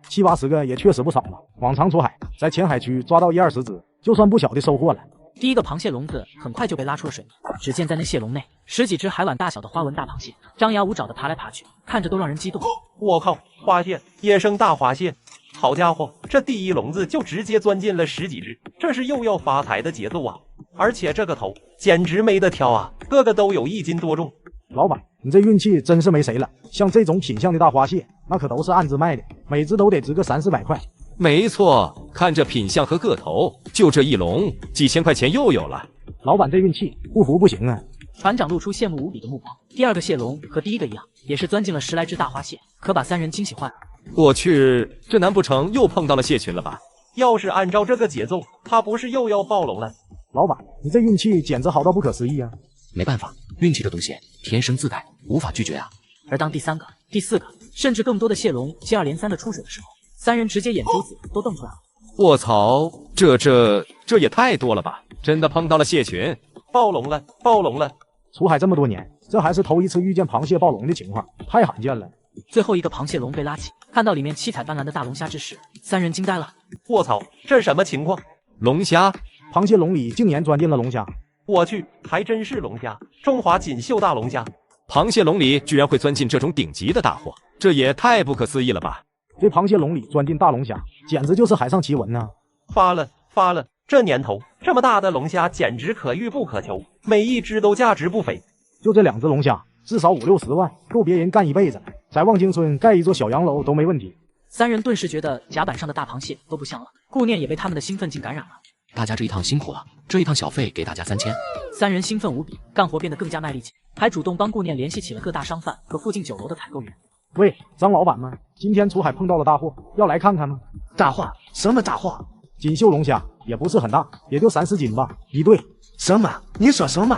70-80个也确实不少了。往常出海，在前海区抓到1-20只，就算不小的收获了。第一个螃蟹笼子很快就被拉出了水面，只见在那蟹笼内，10几只海碗大小的花纹大螃蟹，张牙舞爪的爬来爬去，看着都让人激动。我靠，花蟹，野生大花蟹！好家伙，这第一笼子就直接钻进了10几只，这是又要发财的节奏啊！而且这个头简直没得挑啊，个个都有1斤多重。老板，你这运气真是没谁了。像这种品相的大花蟹，那可都是按只卖的，每只都得值个300-400块。没错，看这品相和个头，就这一笼，几千块钱又有了。老板这运气，不服不行啊！船长露出羡慕无比的目光。第2个蟹笼和第一个一样，也是钻进了10来只大花蟹，可把3人惊喜坏了。我去，这难不成又碰到了蟹群了吧？要是按照这个节奏，他不是又要暴龙了？老板，你这运气简直好到不可思议啊！没办法，运气这东西天生自带，无法拒绝啊。而当第3个、第4个，甚至更多的蟹龙接二连三的出水的时候，三人直接眼珠子都瞪出来了。卧槽，这也太多了吧！真的碰到了蟹群，暴龙了，暴龙了！出海这么多年，这还是头一次遇见螃蟹暴龙的情况，太罕见了。最后一个螃蟹龙被拉起，看到里面七彩斑斓的大龙虾之时，三人惊呆了。卧槽，这什么情况？龙虾，螃蟹笼里竟然钻进了龙虾！我去，还真是龙虾，中华锦绣大龙虾！螃蟹笼里居然会钻进这种顶级的大货，这也太不可思议了吧！这螃蟹笼里钻进大龙虾，简直就是海上奇闻呐！发了！这年头这么大的龙虾简直可遇不可求，每一只都价值不菲。就这2只龙虾，至少50-60万，够别人干一辈子。在望京村盖一座小洋楼都没问题。三人顿时觉得甲板上的大螃蟹都不像了，顾念也被他们的兴奋劲感染了。大家这一趟辛苦了，这一趟小费给大家3000。三人兴奋无比，干活变得更加卖力气，还主动帮顾念联系起了各大商贩和附近酒楼的采购员。喂，张老板们，今天出海碰到了大货，要来看看吗？大货？什么大货？锦绣龙虾，也不是很大，也就3-4斤吧，一对。什么？你说什么？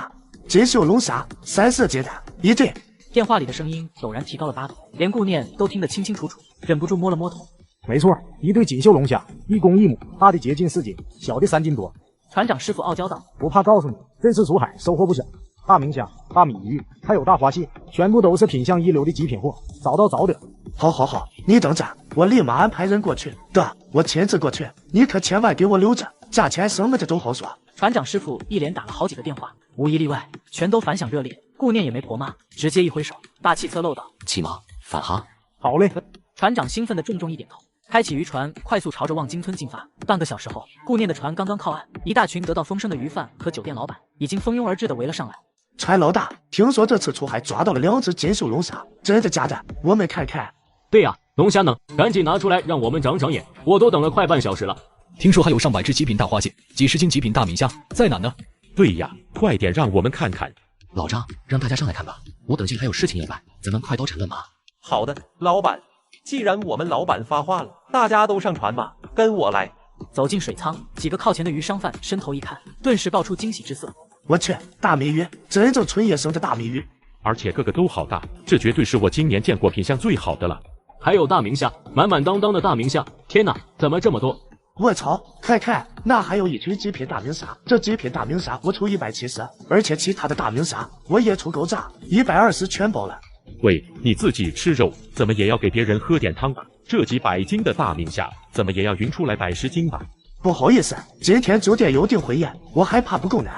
锦绣龙虾3-4斤的一对？电话里的声音陡然提高了8度，连顾念都听得清清楚楚，忍不住摸了摸头。没错，一对锦绣龙虾，一公一母，大的接近4斤，小的3斤多。船长师傅傲娇道：“不怕告诉你，这次出海收获不小，大明虾、大米鱼，还有大花蟹，全部都是品相一流的极品货，早到早得。”好，你等着，我立马安排人过去。对，我亲自过去，你可千万给我留着，价钱什么的都好说。船长师傅一连打了好几个电话，无一例外，全都反响热烈。顾念也没婆骂，直接一挥手，霸气侧漏道：“起锚，返航。”好嘞！船长兴奋地重重一点头，开启渔船，快速朝着望京村进发。半个小时后，顾念的船刚刚靠岸，一大群得到风声的鱼贩和酒店老板已经蜂拥而至地围了上来。船老大，听说这次出海抓到了2只锦绣龙虾，真的假的？我们看看。对呀，龙虾呢？赶紧拿出来，让我们长长眼！我都等了快半小时了。听说还有上百只极品大花蟹，几十斤极品大明虾，在哪呢？对呀，快点让我们看看。老张，让大家上来看吧，我等下还有事情要办，咱们快刀斩乱麻。好的，老板。既然我们老板发话了，大家都上船吧，跟我来。走进水舱，几个靠前的鱼商贩伸头一看，顿时爆出惊喜之色。我去，大米鱼，真正纯野生的大米鱼，而且个个都好大，这绝对是我今年见过品相最好的了。还有大明虾，满满当当的大明虾，天哪，怎么这么多？我操，看，那还有一群极品大明虾，这极品大明虾我出170，而且其他的大明虾我也出够炸，120全包了。喂，你自己吃肉，怎么也要给别人喝点汤吧？这几百斤的大明虾，怎么也要匀出来110斤吧？不好意思，今天酒店有订婚宴，我还怕不够呢。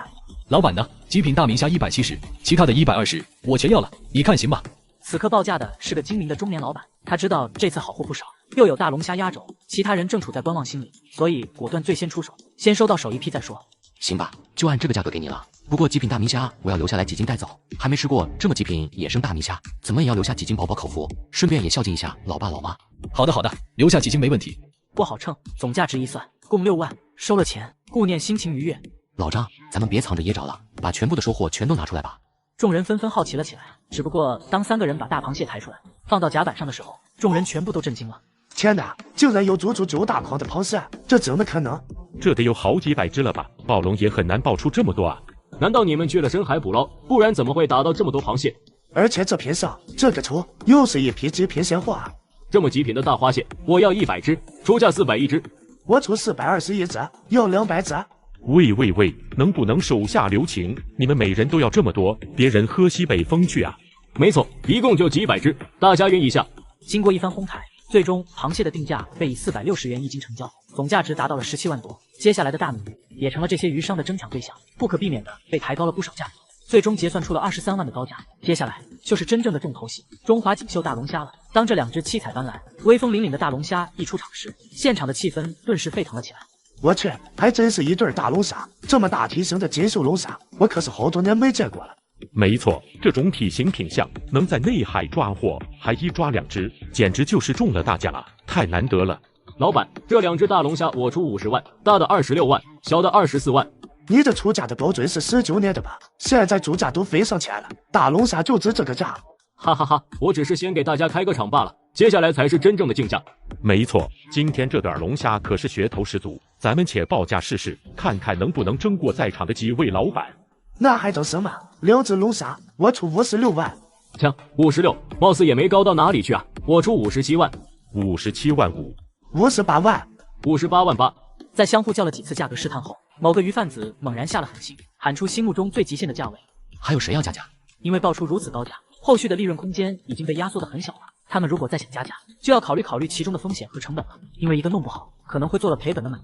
老板呢？极品大明虾170，其他的120，我全要了，你看行吗？此刻报价的是个精明的中年老板，他知道这次好货不少，又有大龙虾压轴，其他人正处在观望心理，所以果断最先出手，先收到手一批再说。行吧，就按这个价格给你了。不过极品大明虾我要留下来几斤带走，还没吃过这么极品野生大明虾，怎么也要留下几斤饱饱口福，顺便也孝敬一下老爸老妈。好的，留下几斤没问题。不好称，总价值一算，共6万。收了钱，顾念心情愉悦。老张，咱们别藏着掖着了，把全部的收获全都拿出来吧。众人纷纷好奇了起来。只不过当3个人把大螃蟹抬出来，放到甲板上的时候，众人全部都震惊了。天哪，竟然有足足9大筐的螃蟹，这怎么可能？这得有好几百只了吧？暴龙也很难爆出这么多啊！难道你们去了深海捕捞？不然怎么会打到这么多螃蟹？而且这品相，这个出又是一批极品鲜货啊！这么极品的大花蟹，我要100只，出价400一只。我出421只，要200只。喂，能不能手下留情？你们每人都要这么多，别人喝西北风去啊！没错，一共就几百只，大家愿意下？经过一番哄抬，最终螃蟹的定价被以460元一斤成交，总价值达到了17万多。接下来的大米鱼也成了这些鱼商的争抢对象，不可避免的被抬高了不少价格，最终结算出了23万的高价。接下来就是真正的重头戏——中华锦绣大龙虾了。当这2只七彩斑斓、威风凛凛的大龙虾一出场时，现场的气氛顿时沸腾了起来。我去，还真是一对大龙虾，这么大体型的锦绣龙虾，我可是好多年没见过了。没错，这种体型品相能在内海抓获，还一抓2只，简直就是中了大奖啊！太难得了。老板，这2只大龙虾我出50万，大的26万，小的24万。你这出价的标准是19年的吧？现在猪价都飞上天了，大龙虾就值这个价。哈，我只是先给大家开个场罢了，接下来才是真正的竞价。没错，今天这点龙虾可是噱头十足，咱们且报价试试，看看能不能争过在场的几位老板。那还等什么？2只龙虾，我出56万。切，56，貌似也没高到哪里去啊。我出57万，57万5。58万，58万8。在相互叫了几次价格试探后，某个鱼贩子猛然下了狠心，喊出心目中最极限的价位。还有谁要加价？因为报出如此高价，后续的利润空间已经被压缩得很小了。他们如果再想加价，就要考虑其中的风险和成本了，因为一个弄不好，可能会做了赔本的买卖。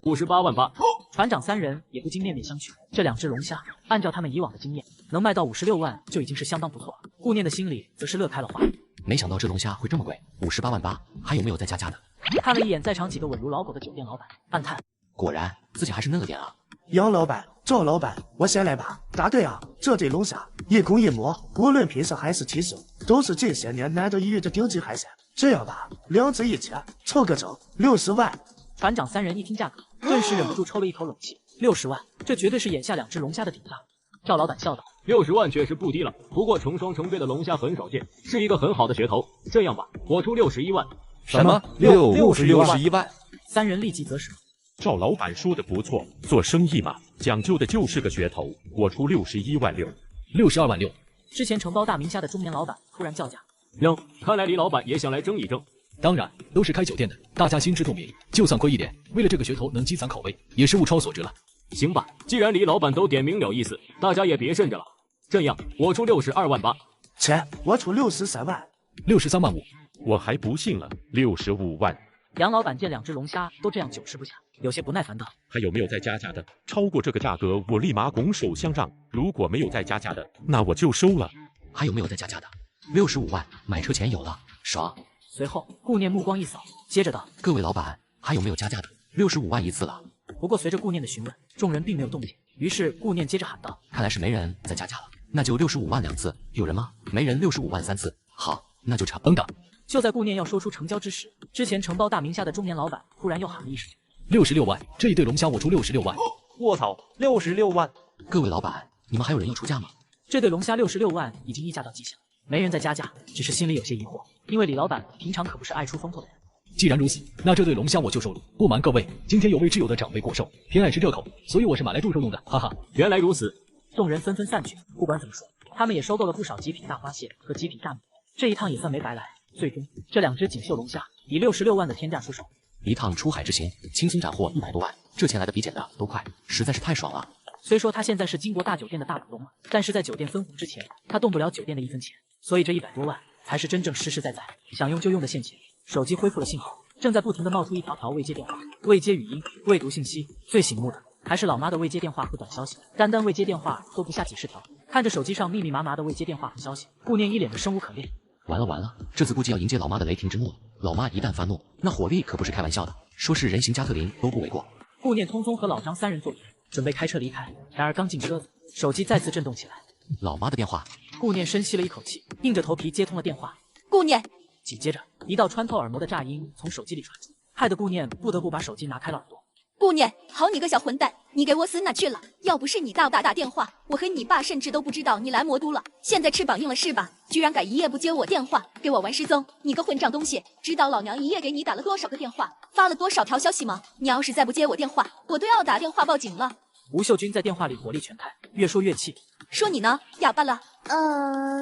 58万8。船长3人也不禁面面相觑，这2只龙虾，按照他们以往的经验，能卖到56万就已经是相当不错了。顾念的心里则是乐开了花。没想到这龙虾会这么贵，58万8，还有没有再加价的？看了一眼在场几个稳如老狗的酒店老板，暗叹：果然自己还是那个点啊。杨老板、赵老板，我先来吧。答对啊，这对龙虾一公一母，无论品色还是体型，都是这些年难得一遇的顶级海鲜。这样吧，2只1000，凑个整，60万。船长3人一听价格，顿时忍不住抽了一口冷气。60万，这绝对是眼下2只龙虾的底价。赵老板笑道：“60万确实不低了，不过成双成对的龙虾很少见，是一个很好的噱头。这样吧，我出61万。”什么？61万？3人立即啧舌。赵老板说的不错，做生意嘛，讲究的就是个噱头。我出61万6，62万6。之前承包大明虾的中年老板突然叫价。哟，看来李老板也想来争一争。当然，都是开酒店的，大家心知肚明，就算亏一点，为了这个噱头能积攒口碑，也是物超所值了。行吧，既然李老板都点明了意思，大家也别慎着了。这样，我出62万8。切，我出63万，63万5。我还不信了，65万。杨老板见2只龙虾都这样久吃不下，有些不耐烦道：“还有没有再加价的？超过这个价格，我立马拱手相让。如果没有再加价的，那我就收了。还有没有再加价的？65万，买车钱有了，爽。”随后，顾念目光一扫，接着道：“各位老板，还有没有加价的？65万一次了。”不过随着顾念的询问，众人并没有动静。于是顾念接着喊道：“看来是没人再加价了，那就65万2次，有人吗？没人65万3次，好，那就成。”等。就在顾念要说出成交之时，之前承包大明虾的中年老板突然又喊了一声：“66万！这一对龙虾我出66万！”卧槽，66万！各位老板，你们还有人要出价吗？这对龙虾66万已经溢价到极限，没人再加价，只是心里有些疑惑，因为李老板平常可不是爱出风头的人。既然如此，那这对龙虾我就收了。不瞒各位，今天有位挚友的长辈过寿，偏爱吃这口，所以我是买来祝寿用的，哈哈。原来如此，众人纷纷散去。不管怎么说，他们也收购了不少极品大花蟹和极品大米，这一趟也算没白来。最终，这2只锦绣龙虾以66万的天价出手。一趟出海之行，轻松斩获100多万，这钱来的比捡的都快，实在是太爽了。虽说他现在是金国大酒店的大股东了，但是在酒店分红之前，他动不了酒店的1分钱，所以这100多万才是真正实实在在想用就用的现钱。手机恢复了信号，正在不停地冒出一条条未接电话、未接语音、未读信息。最醒目的还是老妈的未接电话和短消息，单未接电话都不下几10条。看着手机上密密麻麻的未接电话和消息，顾念一脸的生无可恋。完了，这次估计要迎接老妈的雷霆之怒了。老妈一旦发怒，那火力可不是开玩笑的，说是人形加特林都不为过。顾念匆匆和老张3人作别，准备开车离开。然而刚进车子，手机再次震动起来。老妈的电话。顾念深吸了一口气，硬着头皮接通了电话。顾念。紧接着，一道穿透耳膜的炸音从手机里传出，害得顾念不得不把手机拿开了耳朵。顾念，好你个小混蛋，你给我死哪去了？要不是你大打电话，我和你爸甚至都不知道你来魔都了。现在翅膀硬了是吧？居然敢一夜不接我电话，给我玩失踪！你个混账东西，知道老娘一夜给你打了多少个电话，发了多少条消息吗？你要是再不接我电话，我都要打电话报警了。吴秀君在电话里火力全开，越说越气。说你呢，哑巴了。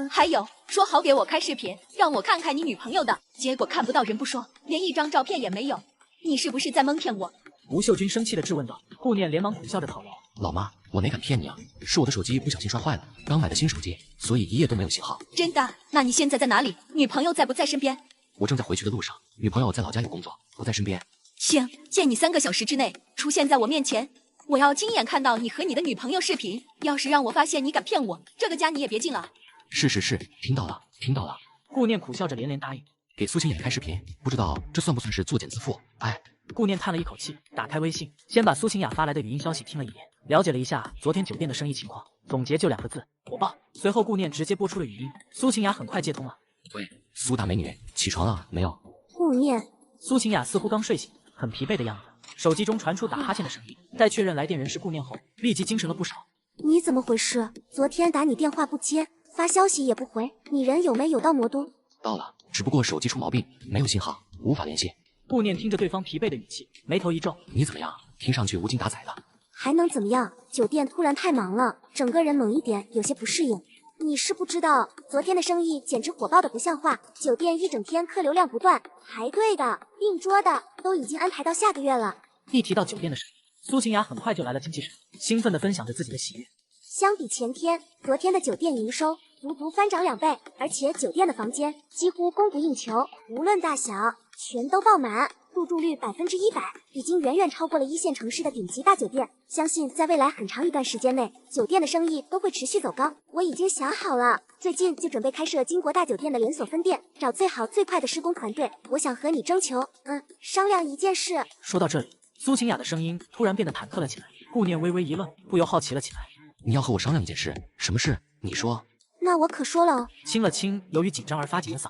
还有，说好给我开视频，让我看看你女朋友的，结果看不到人不说，连一张照片也没有。你是不是在蒙骗我？吴秀君生气地质问道。顾念连忙苦笑着讨饶：“老妈，我哪敢骗你啊？是我的手机不小心摔坏了，刚买的新手机，所以一夜都没有信号。”真的？那你现在在哪里？女朋友在不在身边？我正在回去的路上，女朋友在老家有工作，不在身边。行，限你3个小时之内出现在我面前，我要亲眼看到你和你的女朋友视频。要是让我发现你敢骗我，这个家你也别进了。是，听到了。顾念苦笑着连连答应。给苏晴雅开视频，不知道这算不算是作茧自缚？哎。顾念叹了一口气，打开微信，先把苏晴雅发来的语音消息听了一遍，了解了一下昨天酒店的生意情况，总结就2个字：火爆。随后顾念直接播出了语音，苏晴雅很快接通了。喂，苏大美女，起床了没有？顾念。苏晴雅似乎刚睡醒，很疲惫的样子。手机中传出打哈欠的声音，待确认来电人是顾念后，立即精神了不少。你怎么回事？昨天打你电话不接，发消息也不回，你人有没有到魔都？到了，只不过手机出毛病，没有信号，无法联系。顾念听着对方疲惫的语气，眉头一皱：“你怎么样？听上去无精打采的。”还能怎么样？酒店突然太忙了，整个人猛一点，有些不适应。你是不知道，昨天的生意简直火爆的不像话，酒店一整天客流量不断，排队的、订桌的都已经安排到下个月了。一提到酒店的事，苏晴雅很快就来了精气神，兴奋地分享着自己的喜悦。相比前天，昨天的酒店营收足足翻涨2倍，而且酒店的房间几乎供不应求，无论大小全都爆满，入住率100%，已经远远超过了1线城市的顶级大酒店。相信在未来很长一段时间内，酒店的生意都会持续走高。我已经想好了，最近就准备开设金国大酒店的连锁分店，找最好最快的施工团队。我想和你征求，商量一件事。说到这里，苏晴雅的声音突然变得忐忑了起来。顾念微微一愣，不由好奇了起来。你要和我商量一件事，什么事？你说。那我可说了哦。清了清由于紧张而发紧的嗓。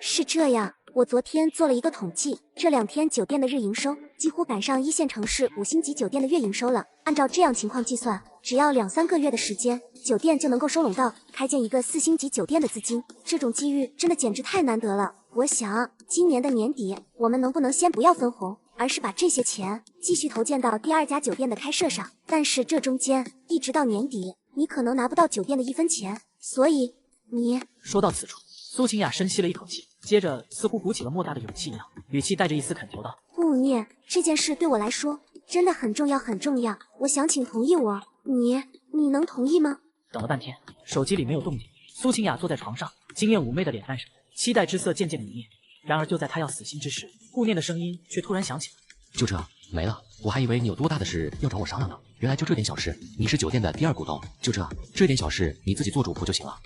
是这样，我昨天做了一个统计，这2天酒店的日营收几乎赶上1线城市5星级酒店的月营收了。按照这样情况计算，只要2-3个月的时间，酒店就能够收拢到开建一个4星级酒店的资金。这种机遇真的简直太难得了。我想今年的年底，我们能不能先不要分红，而是把这些钱继续投建到第2家酒店的开设上？但是这中间一直到年底，你可能拿不到酒店的1分钱，所以你……说到此处，苏晴雅深吸了一口气，接着似乎鼓起了莫大的勇气一样，语气带着一丝恳求道：“顾念，这件事对我来说真的很重要，很重要。我想请同意我，你能同意吗？”等了半天，手机里没有动静。苏晴雅坐在床上，惊艳妩媚的脸蛋上，期待之色渐渐的泯灭。然而就在她要死心之时，顾念的声音却突然响起了：“就这没了？我还以为你有多大的事要找我商量呢。原来就这点小事。你是酒店的第2股东，就这点小事，你自己做主仆就行了。”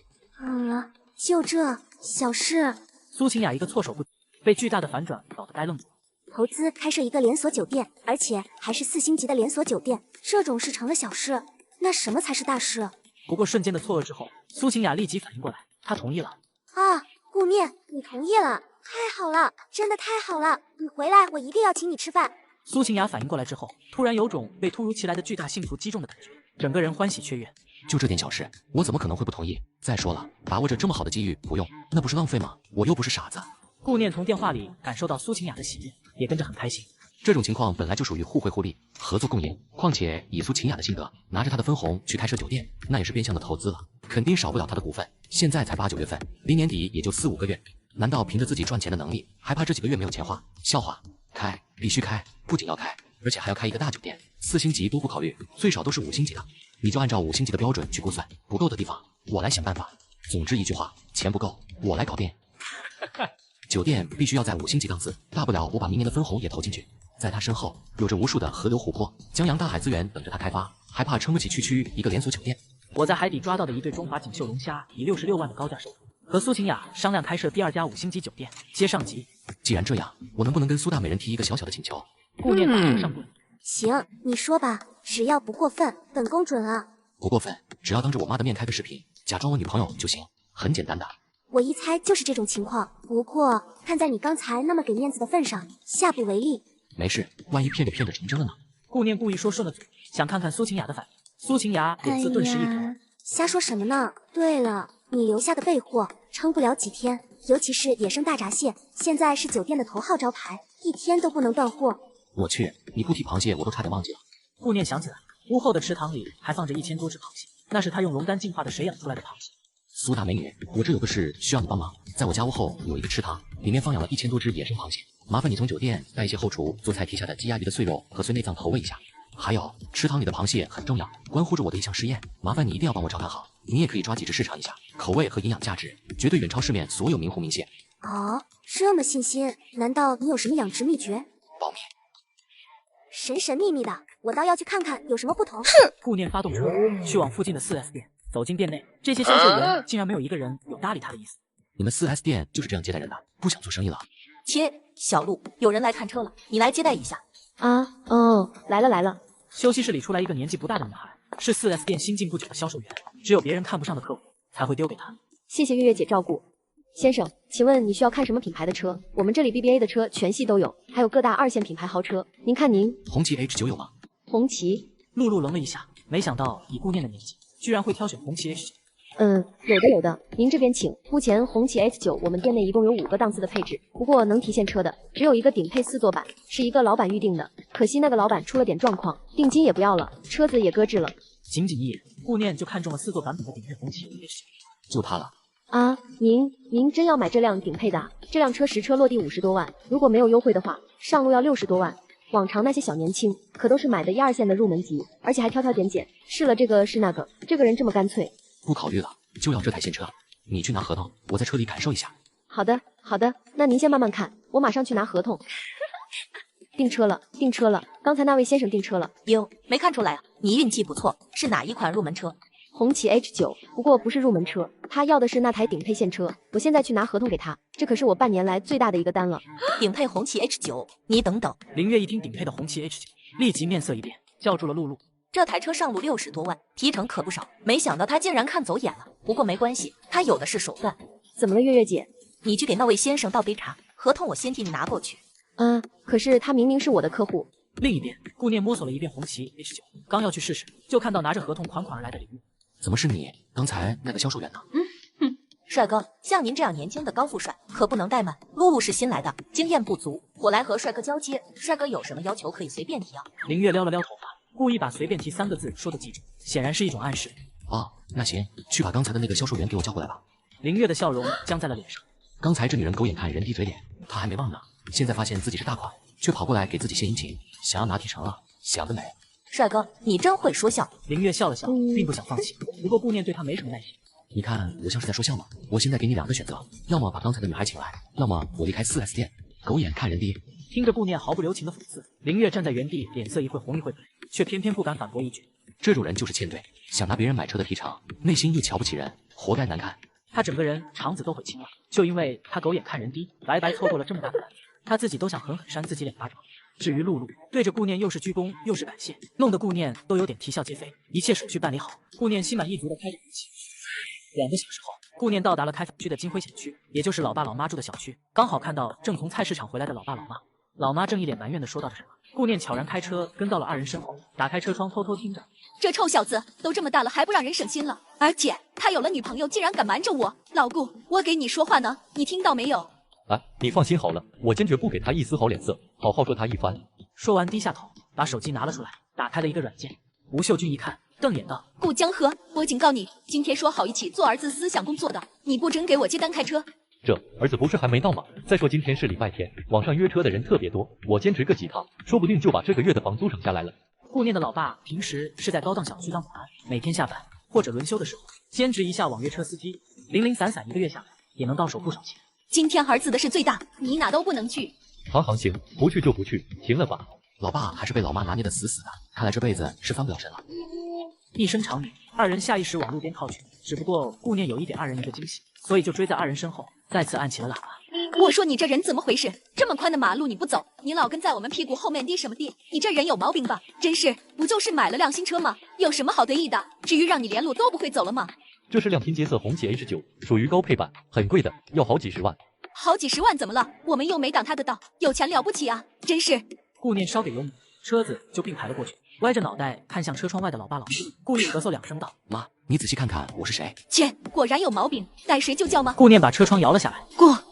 就这小事。苏晴雅一个措手不及，被巨大的反转搞得呆愣住。投资开设一个连锁酒店，而且还是4星级的连锁酒店，这种事成了小事，那什么才是大事？不过瞬间的错愕之后，苏晴雅立即反应过来，她同意了。顾念，你同意了，太好了，真的太好了！你回来，我一定要请你吃饭。苏晴雅反应过来之后，突然有种被突如其来的巨大幸福击中的感觉，整个人欢喜雀跃。就这点小事，我怎么可能会不同意？再说了，把握着这么好的机遇不用，那不是浪费吗？我又不是傻子。顾念从电话里感受到苏晴雅的喜悦，也跟着很开心。这种情况本来就属于互惠互利、合作共赢。况且以苏晴雅的性格，拿着她的分红去开设酒店，那也是变相的投资了，肯定少不了她的股份。现在才8、9月份，离年底也就4、5个月，难道凭着自己赚钱的能力，还怕这几个月没有钱花？笑话！开，必须开，不仅要开，而且还要开一个大酒店，4星级都不考虑，最少都是5星级的。你就按照5星级的标准去估算，不够的地方我来想办法。总之一句话，钱不够我来搞定。酒店必须要在5星级档次，大不了我把明年的分红也投进去。在它身后有着无数的河流湖泊、江洋大海资源等着它开发，还怕撑不起区一个连锁酒店？我在海底抓到的一对中华锦绣龙虾，以66万的高价收服，和苏晴雅商量开设第2家5星级酒店，接上级。既然这样，我能不能跟苏大美人提一个小小的请求？顾念打头上棍。行，你说吧，只要不过分，本宫准了。不过分，只要当着我妈的面开个视频，假装我女朋友就行，很简单的。我一猜就是这种情况，不过看在你刚才那么给面子的份上，下不为例。没事，万一骗着成真了呢？顾念故意说顺了嘴，想看看苏晴雅的反应。苏晴雅脸色顿时一红。瞎说什么呢？对了，你留下的备货撑不了几天，尤其是野生大闸蟹，现在是酒店的头号招牌，一天都不能断货。我去，你不提螃蟹我都差点忘记了。顾念想起来，屋后的池塘里还放着1000多只螃蟹，那是他用龙丹进化的水养出来的螃蟹。苏大美女，我这有个事需要你帮忙。在我家屋后有一个池塘，里面放养了1000多只野生螃蟹，麻烦你从酒店带一些后厨做菜提下的鸡鸭鱼的碎肉和碎内脏投喂一下。还有，池塘里的螃蟹很重要，关乎着我的一项试验，麻烦你一定要帮我照看好。你也可以抓几只试尝一下，口味和营养价值绝对远超市面所有名湖名蟹。哦，这么信心？难道你有什么养殖秘诀？保密。神秘密的，我倒要去看看有什么不同。顾念发动车去往附近的4S店，走进店内，这些销售员竟然没有一个人有搭理他的意思。你们4S店就是这样接待人的？不想做生意了？切，小陆，有人来看车了，你来接待一下。来了。休息室里出来一个年纪不大的女孩，是4S店新进不久的销售员，只有别人看不上的客户才会丢给她。谢谢月月姐照顾。先生，请问你需要看什么品牌的车？我们这里 BBA 的车全系都有，还有各大2线品牌豪车。您看您。红旗 H9 有吗？红旗。露露愣了一下，没想到以顾念的年纪，居然会挑选红旗 H9。有的，您这边请。目前红旗 H9 我们店内一共有5个档次的配置，不过能提现车的只有一个顶配4座版，是一个老板预定的，可惜那个老板出了点状况，定金也不要了，车子也搁置了。仅仅一眼，顾念就看中了4座版本的顶配红旗 H9， 就它了。啊，您真要买这辆顶配的？这辆车实车落地50多万，如果没有优惠的话，上路要60多万。往常那些小年轻可都是买的1、2线的入门级，而且还挑挑拣拣，试了这个是那个，这个人这么干脆。不考虑了，就要这台现车。你去拿合同，我在车里感受一下。好的，那您先慢慢看，我马上去拿合同。订车了，刚才那位先生订车了。哟，没看出来啊，你运气不错。是哪一款入门车？红旗 H9，不过不是入门车，他要的是那台顶配现车。我现在去拿合同给他，这可是我半年来最大的一个单了。顶配红旗 H9，你等等。林月一听顶配的红旗 H9，立即面色一变，叫住了露露。这台车上路60多万，提成可不少，没想到他竟然看走眼了。不过没关系，他有的是手段。怎么了，月月姐？你去给那位先生倒杯茶，合同我先替你拿过去。可是他明明是我的客户。另一边，顾念摸索了一遍红旗 H9，刚要去试试，就看到拿着合同款款而来的林月。怎么是你？刚才那个销售员呢？帅哥，像您这样年轻的高富帅，可不能怠慢。露露是新来的，经验不足，我来和帅哥交接。帅哥有什么要求可以随便提啊。林月撩了撩头发，故意把随便提3个字说得极准，显然是一种暗示。哦，那行，去把刚才的那个销售员给我叫过来吧。林月的笑容僵在了脸上。刚才这女人狗眼看人低嘴脸，她还没忘呢。现在发现自己是大款，却跑过来给自己献殷勤，想要拿提成了，想得美。帅哥，你真会说笑。林月笑了笑，并不想放弃，不过顾念对他没什么耐心。你看我像是在说笑吗？我现在给你2个选择，要么把刚才的女孩请来，要么我离开 4S 店。狗眼看人低。听着顾念毫不留情的讽刺，林月站在原地，脸色一会红一会白，却偏偏不敢反驳一句。这种人就是欠怼，想拿别人买车的提成，内心又瞧不起人，活该难看。他整个人肠子都悔青了，就因为他狗眼看人低，白白错过了这么大的单子，他自己都想狠狠扇自己2巴掌。至于露露，对着顾念又是鞠躬又是感谢，弄得顾念都有点啼笑皆非。一切手续办理好，顾念心满意足的开着机。2个小时后，顾念到达了开发区的金辉险区，也就是老爸老妈住的小区，刚好看到正从菜市场回来的老爸老妈。老妈正一脸埋怨的说道着什么，顾念悄然开车跟到了2人身后，打开车窗偷偷听着。这臭小子都这么大了还不让人省心了，而且他有了女朋友竟然敢瞒着我。老顾，我给你说话呢，你听到没有？你放心好了，我坚决不给他一丝好脸色，好好说他一番。说完低下头，把手机拿了出来，打开了一个软件。吴秀君一看，瞪眼道：顾江河，我警告你，今天说好一起做儿子思想工作的，你不准给我接单开车。这儿子不是还没到吗？再说今天是礼拜天，网上约车的人特别多，我兼职个几趟，说不定就把这个月的房租省下来了。顾念的老爸平时是在高档小区当保安，每天下班或者轮休的时候兼职一下网约车司机，零零散散1个月下来也能到手不少钱。今天儿子的事最大，你哪都不能去。行，不去就不去，行了吧？老爸还是被老妈拿捏得死死的，看来这辈子是翻不了身了。一声长鸣，2人下意识往路边靠去，只不过顾念有一点2人一个惊喜，所以就追在2人身后，再次按起了喇叭。我说你这人怎么回事？这么宽的马路你不走，你老跟在我们屁股后面滴什么滴？你这人有毛病吧？真是，不就是买了辆新车吗？有什么好得意的？至于让你连路都不会走了吗？这是辆拼接色红旗 H9，属于高配版，很贵的，要好几十万。好几十万怎么了？我们又没挡他的道，有钱了不起啊！真是。顾念稍给油门，车子就并排了过去，歪着脑袋看向车窗外的老爸老妈，故意咳嗽2声道：妈，你仔细看看我是谁？切，果然有毛病，逮谁就叫吗？顾念把车窗摇了下来。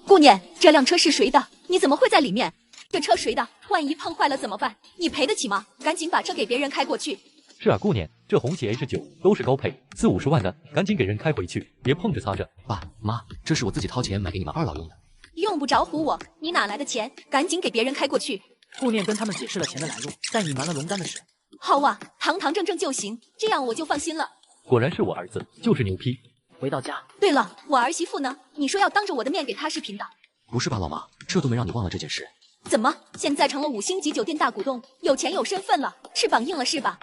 顾念，这辆车是谁的？你怎么会在里面？这车谁的？万一碰坏了怎么办？你赔得起吗？赶紧把车给别人开过去。是啊，顾念，这红旗 H9都是高配，40-50万的，赶紧给人开回去，别碰着擦着。爸妈，这是我自己掏钱买给你们2老用的。用不着唬我，你哪来的钱？赶紧给别人开过去。顾念跟他们解释了钱的来路，但隐瞒了龙丹的事。好啊，堂堂正正就行，这样我就放心了。果然是我儿子，就是牛批。回到家，对了，我儿媳妇呢？你说要当着我的面给她视频的。不是吧，老妈，这都没让你忘了这件事。怎么，现在成了5星级酒店大股东，有钱有身份了，翅膀硬了是吧？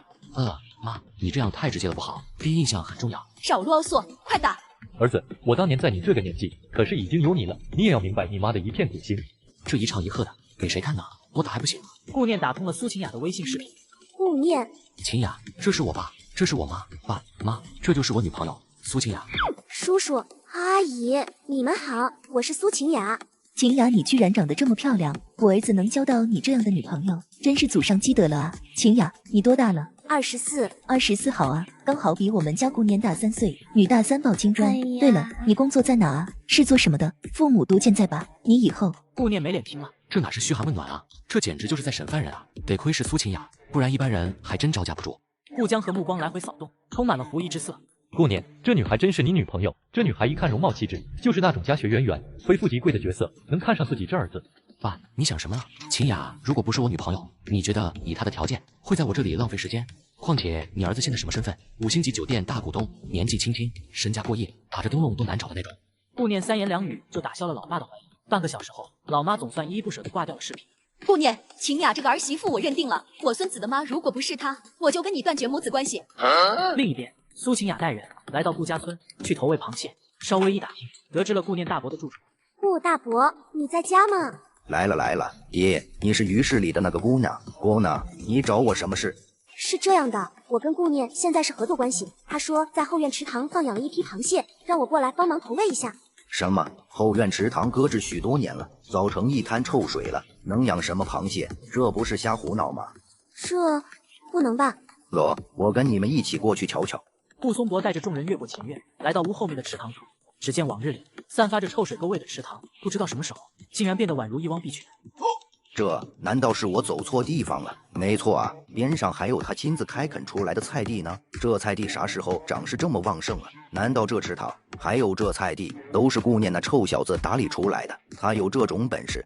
妈，你这样太直接了不好，第一印象很重要。少啰嗦，快打！儿子，我当年在你这个年纪，可是已经有你了，你也要明白你妈的一片苦心。这一唱一和的，给谁看呢？我打还不行？顾念打通了苏晴雅的微信视频。顾念，晴雅，这是我爸，这是我妈，爸妈，这就是我女朋友苏晴雅。叔叔阿姨，你们好，我是苏晴雅。晴雅，你居然长得这么漂亮，我儿子能交到你这样的女朋友，真是祖上积德了啊！晴雅，你多大了？ 24好啊，刚好比我们家姑娘大3岁，女大3抱金砖。对了，你工作在哪啊？是做什么的？父母都健在吧？你以后……顾念没脸听了，这哪是嘘寒问暖啊，这简直就是在审犯人啊！得亏是苏晴雅，不然一般人还真招架不住。顾江和目光来回扫动，充满了狐疑之色。顾念，这女孩真是你女朋友？这女孩一看容貌气质，就是那种家学渊源、非富即贵的角色，能看上自己这儿子。爸，你想什么？晴雅如果不是我女朋友，你觉得以她的条件会在我这里浪费时间？况且你儿子现在什么身份？5星级酒店大股东，年纪轻轻，身家过亿，打着灯笼都难找的那种。顾念3言2语就打消了老爸的怀疑。半个小时后，老妈总算依依不舍地挂掉了视频。顾念，晴雅这个儿媳妇我认定了，我孙子的妈如果不是她，我就跟你断绝母子关系。另一边，苏晴雅带人来到顾家村去投喂螃蟹，稍微一打听，得知了顾念大伯的住处。顾大伯，你在家吗？来了，爹，你是鱼市里的那个姑娘，姑娘，你找我什么事？是这样的，我跟顾念现在是合作关系，他说在后院池塘放养了一批螃蟹，让我过来帮忙投喂一下。什么？后院池塘搁置许多年了，早成一滩臭水了，能养什么螃蟹？这不是瞎胡闹吗？这不能吧？我跟你们一起过去瞧瞧。顾松伯带着众人越过前院，来到屋后面的池塘处。只见往日里散发着臭水沟味的池塘，不知道什么时候竟然变得宛如一汪碧泉。这难道是我走错地方了？没错啊，边上还有他亲自开垦出来的菜地呢。这菜地啥时候长势这么旺盛了？难道这池塘还有这菜地都是顾念那臭小子打理出来的？他有这种本事？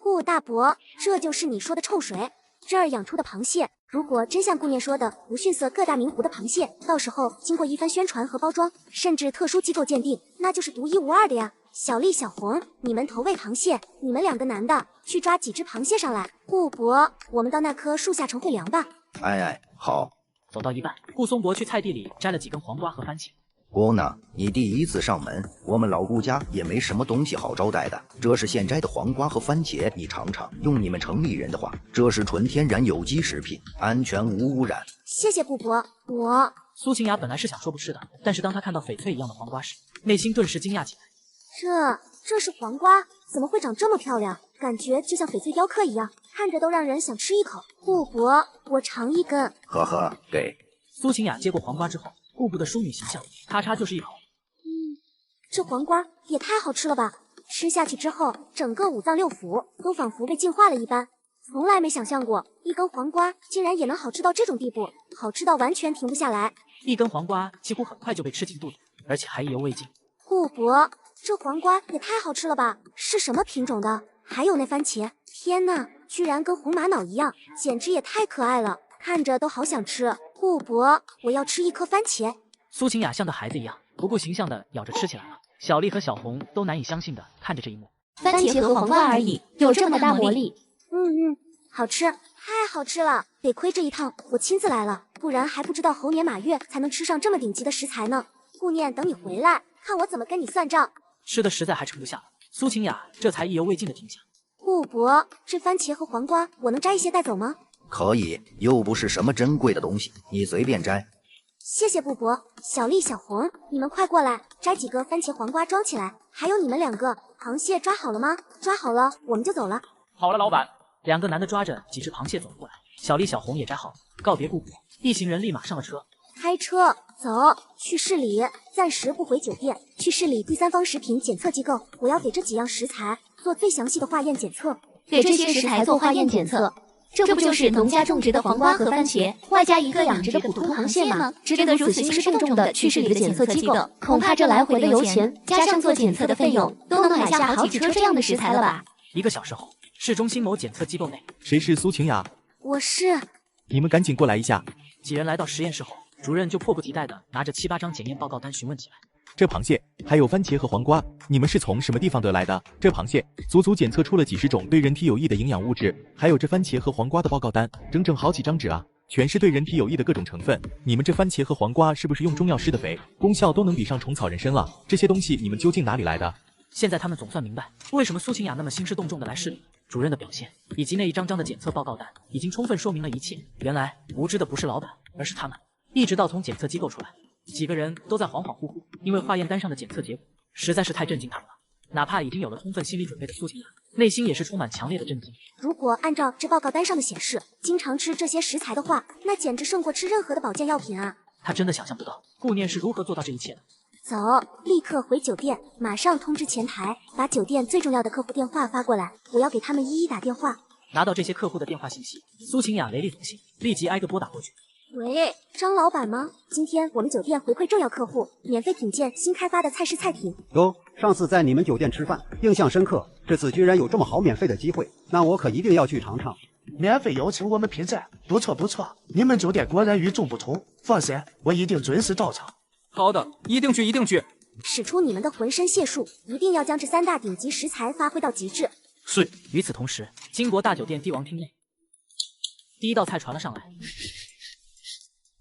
顾大伯，这就是你说的臭水？这儿养出的螃蟹，如果真像顾念说的不逊色各大名湖的螃蟹，到时候经过一番宣传和包装，甚至特殊机构鉴定，那就是独一无二的呀。小丽、小红，你们投喂螃蟹，你们2个男的去抓几只螃蟹上来。顾伯，我们到那棵树下盛会粮吧。哎，好。走到一半，顾松伯去菜地里摘了几根黄瓜和番茄。姑娘，你第一次上门，我们老顾家也没什么东西好招待的。这是现摘的黄瓜和番茄，你尝尝。用你们城里人的话，这是纯天然有机食品，安全无污染。谢谢顾伯。苏晴雅本来是想说不是的，但是当她看到翡翠一样的黄瓜时，内心顿时惊讶起来。这是黄瓜，怎么会长这么漂亮？感觉就像翡翠雕刻一样，看着都让人想吃一口。顾伯，我尝一根。呵呵，给。苏晴雅接过黄瓜之后，顾不得淑女形象，咔嚓就是一口。这黄瓜也太好吃了吧！吃下去之后，整个5脏6腑都仿佛被净化了一般。从来没想象过，一根黄瓜竟然也能好吃到这种地步，好吃到完全停不下来。一根黄瓜几乎很快就被吃进肚子，而且还意犹未尽。顾伯，这黄瓜也太好吃了吧！是什么品种的？还有那番茄，天呐，居然跟红玛瑙一样，简直也太可爱了，看着都好想吃。顾伯，我要吃一颗番茄。苏晴雅像个孩子一样，不顾形象的咬着吃起来了。小丽和小红都难以相信的看着这一幕。番茄和黄瓜而已，有这么大魔力？好吃，太好吃了！得亏这一趟我亲自来了，不然还不知道猴年马月才能吃上这么顶级的食材呢。顾念，等你回来，看我怎么跟你算账。吃的实在还盛不下了，苏晴雅这才意犹未尽的停下。顾伯，这番茄和黄瓜我能摘一些带走吗？可以，又不是什么珍贵的东西，你随便摘。谢谢顾伯。小丽、小红，你们快过来，摘几个番茄黄瓜装起来。还有你们2个，螃蟹抓好了吗？抓好了，我们就走了。好了，老板。2个男的抓着几只螃蟹走了过来，小丽、小红也摘好了，告别顾伯，一行人立马上了车。开车走，去市里，暂时不回酒店，去市里第三方食品检测机构，我要给这几样食材做最详细的化验检测。给这些食材做化验检测，这不就是农家种植的黄瓜和番茄，外加一个养殖的普通螃蟹吗？值得如此兴师动众的去市里的检测机构，恐怕这来回的油钱，加上做检测的费用，都能买下好几车这样的食材了吧？1个小时后，市中心某检测机构内，谁是苏晴雅？我是。你们赶紧过来一下。几人来到实验室后，主任就迫不及待地拿着7、8张检验报告单询问起来。这螃蟹还有番茄和黄瓜，你们是从什么地方得来的？这螃蟹足足检测出了几十种对人体有益的营养物质，还有这番茄和黄瓜的报告单，整整好几张纸啊，全是对人体有益的各种成分。你们这番茄和黄瓜是不是用中药施的肥，功效都能比上虫草人参了？这些东西你们究竟哪里来的？现在他们总算明白，为什么苏晴雅那么兴师动众的来市里。主任的表现以及那一张张的检测报告单，已经充分说明了一切。原来无知的不是老板，而是他们。一直到从检测机构出来，几个人都在恍恍惚惚，因为化验单上的检测结果实在是太震惊他们了。哪怕已经有了充分心理准备的苏晴雅，内心也是充满强烈的震惊。如果按照这报告单上的显示，经常吃这些食材的话，那简直胜过吃任何的保健药品啊！他真的想象不到顾念是如何做到这一切的。走，立刻回酒店，马上通知前台，把酒店最重要的客户电话发过来，我要给他们一一打电话。拿到这些客户的电话信息，苏晴雅雷厉风行，立即挨个拨打过去。喂，张老板吗？今天我们酒店回馈重要客户，免费品鉴新开发的菜式菜品。哟，上次在你们酒店吃饭，印象深刻，这次居然有这么好免费的机会，那我可一定要去尝尝。免费邀请我们品鉴，不错不错，你们酒店果然与众不同，放心，我一定准时到场。好的，一定去，一定去。使出你们的浑身解数，一定要将这3大顶级食材发挥到极致。是。与此同时，金国大酒店帝王厅内，第一道菜传了上来。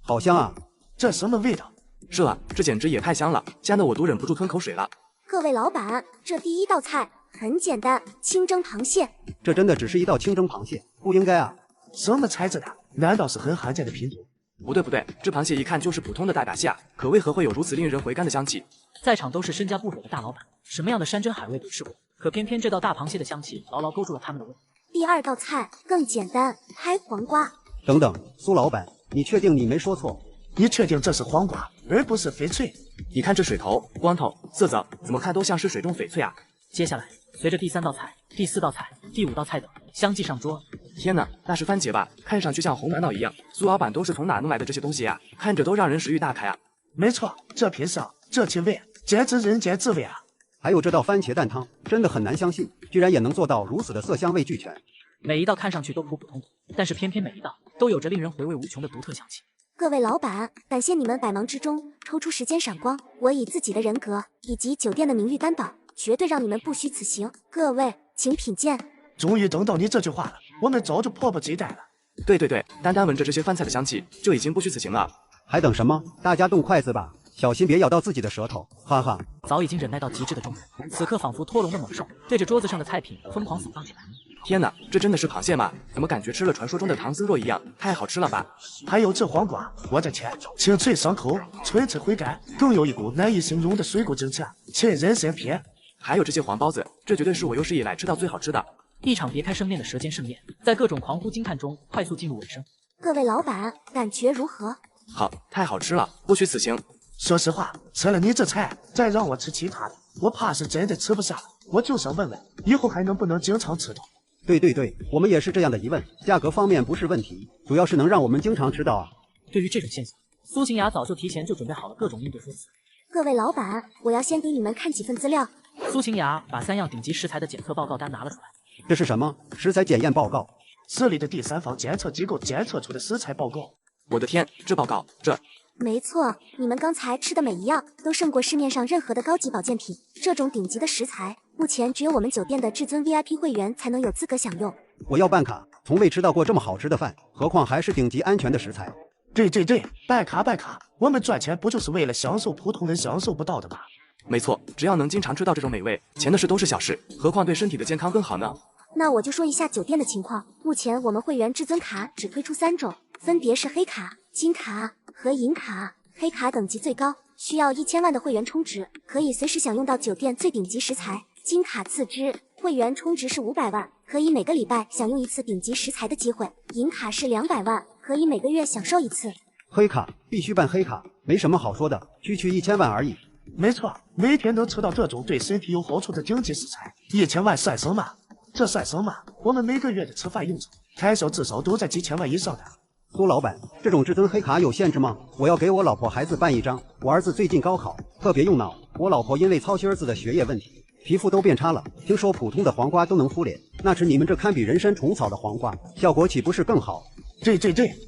好香啊！这什么味道？是啊，这简直也太香了，香得我都忍不住吞口水了。各位老板，这第一道菜很简单，清蒸螃蟹。这真的只是一道清蒸螃蟹，不应该啊！什么材质的？难道是很罕见的品种？不对，这螃蟹一看就是普通的大闸蟹啊，可为何会有如此令人回甘的香气？在场都是身家不菲的大老板，什么样的山珍海味都吃过，可偏偏这道大螃蟹的香气牢牢勾住了他们的胃。第二道菜更简单，拍黄瓜。等等，苏老板，你确定你没说错？你确定这是黄瓜，而不是翡翠？你看这水头、光头、色泽，怎么看都像是水中翡翠啊！接下来，随着第3道菜、第4道菜、第5道菜等相继上桌。天哪，那是番茄吧？看上去像红玛瑙一样。苏老板都是从哪弄来的这些东西啊？看着都让人食欲大开啊！没错，这品相，这气味，简直人间滋味啊！还有这道番茄蛋汤，真的很难相信，居然也能做到如此的色香味俱全。每一道看上去都普普通通，但是偏偏每一道都有着令人回味无穷的独特香气。各位老板，感谢你们百忙之中抽出时间闪光，我以自己的人格以及酒店的名誉担保，绝对让你们不虚此行。各位，请品鉴。终于等到你这句话了，我们早就迫不及待了。对，单单闻着这些饭菜的香气，就已经不虚此行了。还等什么？大家动筷子吧，小心别咬到自己的舌头，哈哈。早已经忍耐到极致的众人，此刻仿佛脱笼的猛兽，对着桌子上的菜品疯狂扫荡起来。天哪，这真的是螃蟹吗？怎么感觉吃了传说中的唐僧肉一样？太好吃了吧！还有这黄瓜，我的天，清脆爽口，纯脆回甘，更有一股难以形容的水果精气，沁人心脾。还有这些黄包子，这绝对是我有史以来吃到最好吃的。一场别开生面的舌尖盛宴，在各种狂呼惊叹中快速进入尾声。各位老板，感觉如何？好，太好吃了，不虚此行。说实话，吃了你这菜，再让我吃其他的，我怕是真的吃不下了。我就想问问，以后还能不能经常吃到？对，我们也是这样的疑问，价格方面不是问题，主要是能让我们经常吃到啊。对于这种现象，苏晴雅早就提前就准备好了各种应对说辞。各位老板，我要先给你们看几份资料。苏晴雅把3样顶级食材的检测报告单拿了出来。这是什么？食材检验报告？市里的第3方检测机构检测出的食材报告。我的天，这报告，这……没错，你们刚才吃的每一样都胜过市面上任何的高级保健品。这种顶级的食材，目前只有我们酒店的至尊 VIP 会员才能有资格享用。我要办卡，从未吃到过这么好吃的饭，何况还是顶级安全的食材。对，办卡，我们赚钱不就是为了享受普通人享受不到的吗？没错，只要能经常吃到这种美味，钱的事都是小事，何况对身体的健康更好呢？那我就说一下酒店的情况。目前我们会员至尊卡只推出3种，分别是黑卡、金卡和银卡。黑卡等级最高，需要1000万的会员充值，可以随时享用到酒店最顶级食材。金卡次之，会员充值是500万，可以每个礼拜享用1次顶级食材的机会。银卡是200万，可以每个月享受1次。黑卡必须办黑卡，没什么好说的，区1000万而已。没错，每天能吃到这种对身体有好处的顶级食材，1000万算什么？这算什么？我们每个月的吃饭用处开销至少都在几千万以上的。苏老板，这种至尊黑卡有限制吗？我要给我老婆孩子办一张，我儿子最近高考，特别用脑，我老婆因为操心儿子的学业问题，皮肤都变差了。听说普通的黄瓜都能敷脸，那吃你们这堪比人参虫草的黄瓜，效果岂不是更好？对，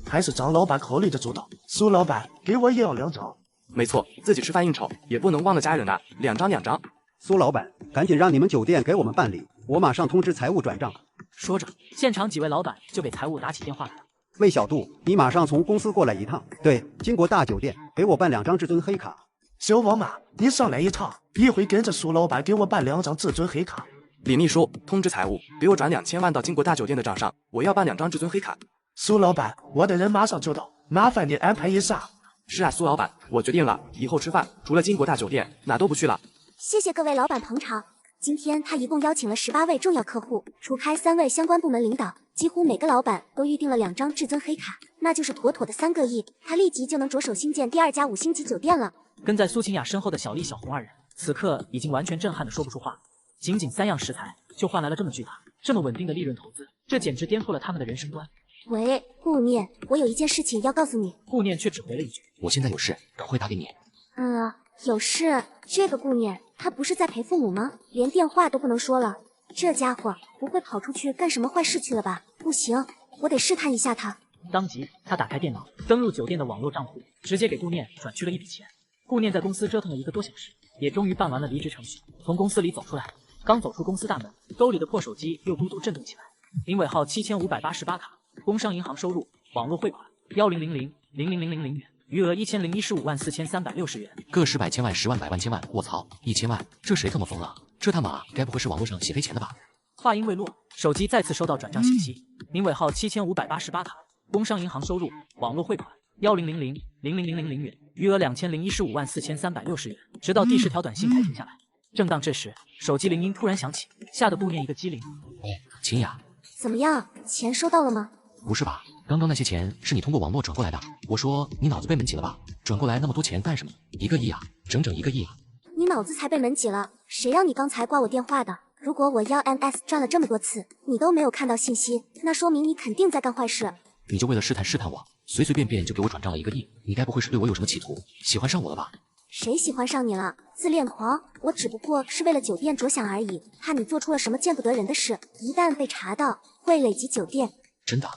还是张老板考虑的周到。苏老板，给我也要2张。没错，自己吃饭应酬也不能忘了家人啊，2张。苏老板，赶紧让你们酒店给我们办理，我马上通知财务转账。说着，现场几位老板就给财务打起电话来了。魏小杜，你马上从公司过来一趟。对，金国大酒店，给我办2张至尊黑卡。小王嘛，你上来一趟，一会跟着苏老板给我办2张至尊黑卡。李秘书，通知财务，给我转2000万到金国大酒店的账上，我要办2张至尊黑卡。苏老板，我的人马上就到，麻烦你安排一下。是啊，苏老板，我决定了，以后吃饭除了金国大酒店哪都不去了。谢谢各位老板捧场。今天他一共邀请了18位重要客户，除开3位相关部门领导，几乎每个老板都预定了2张至尊黑卡，那就是妥妥的3个亿，他立即就能着手新建第2家5星级酒店了。跟在苏晴雅身后的小丽、小红二人，此刻已经完全震撼的说不出话。仅仅3样食材，就换来了这么巨大、这么稳定的利润投资，这简直颠覆了他们的人生观。喂，顾念，我有一件事情要告诉你。顾念却只回了一句：“我现在有事，等会打给你。”有事？这个顾念，他不是在陪父母吗？连电话都不能说了，这家伙不会跑出去干什么坏事去了吧？不行，我得试探一下他。当即，他打开电脑，登录酒店的网络账户，直接给顾念转去了一笔钱。顾念在公司折腾了1个多小时，也终于办完了离职程序，从公司里走出来。刚走出公司大门，兜里的破手机又嘟嘟震动起来。临尾号7588卡，工商银行收入，网络汇款1000000000元。余额10154360元，个10百千万10万百万千万，卧槽，1000万，这谁这么疯了？这他妈该不会是网络上洗黑钱的吧？话音未落，手机再次收到转账信息，临尾号7588卡，工商银行收入，网络汇款10000000元，余额20154360元。直到第10条短信才停下来。正当这时，手机铃音突然响起，吓得顾念一个机灵。喂，晴雅，怎么样？钱收到了吗？不是吧？刚刚那些钱是你通过网络转过来的？我说你脑子被门挤了吧？转过来那么多钱干什么？1个亿啊，整整1个亿啊！你脑子才被门挤了，谁让你刚才挂我电话的？如果我要 MS 转了这么多次，你都没有看到信息，那说明你肯定在干坏事。你就为了试探我，随随便便就给我转账了1个亿，你该不会是对我有什么企图，喜欢上我了吧？谁喜欢上你了？自恋狂！我只不过是为了酒店着想而已，怕你做出了什么见不得人的事，一旦被查到，会累及酒店。真的？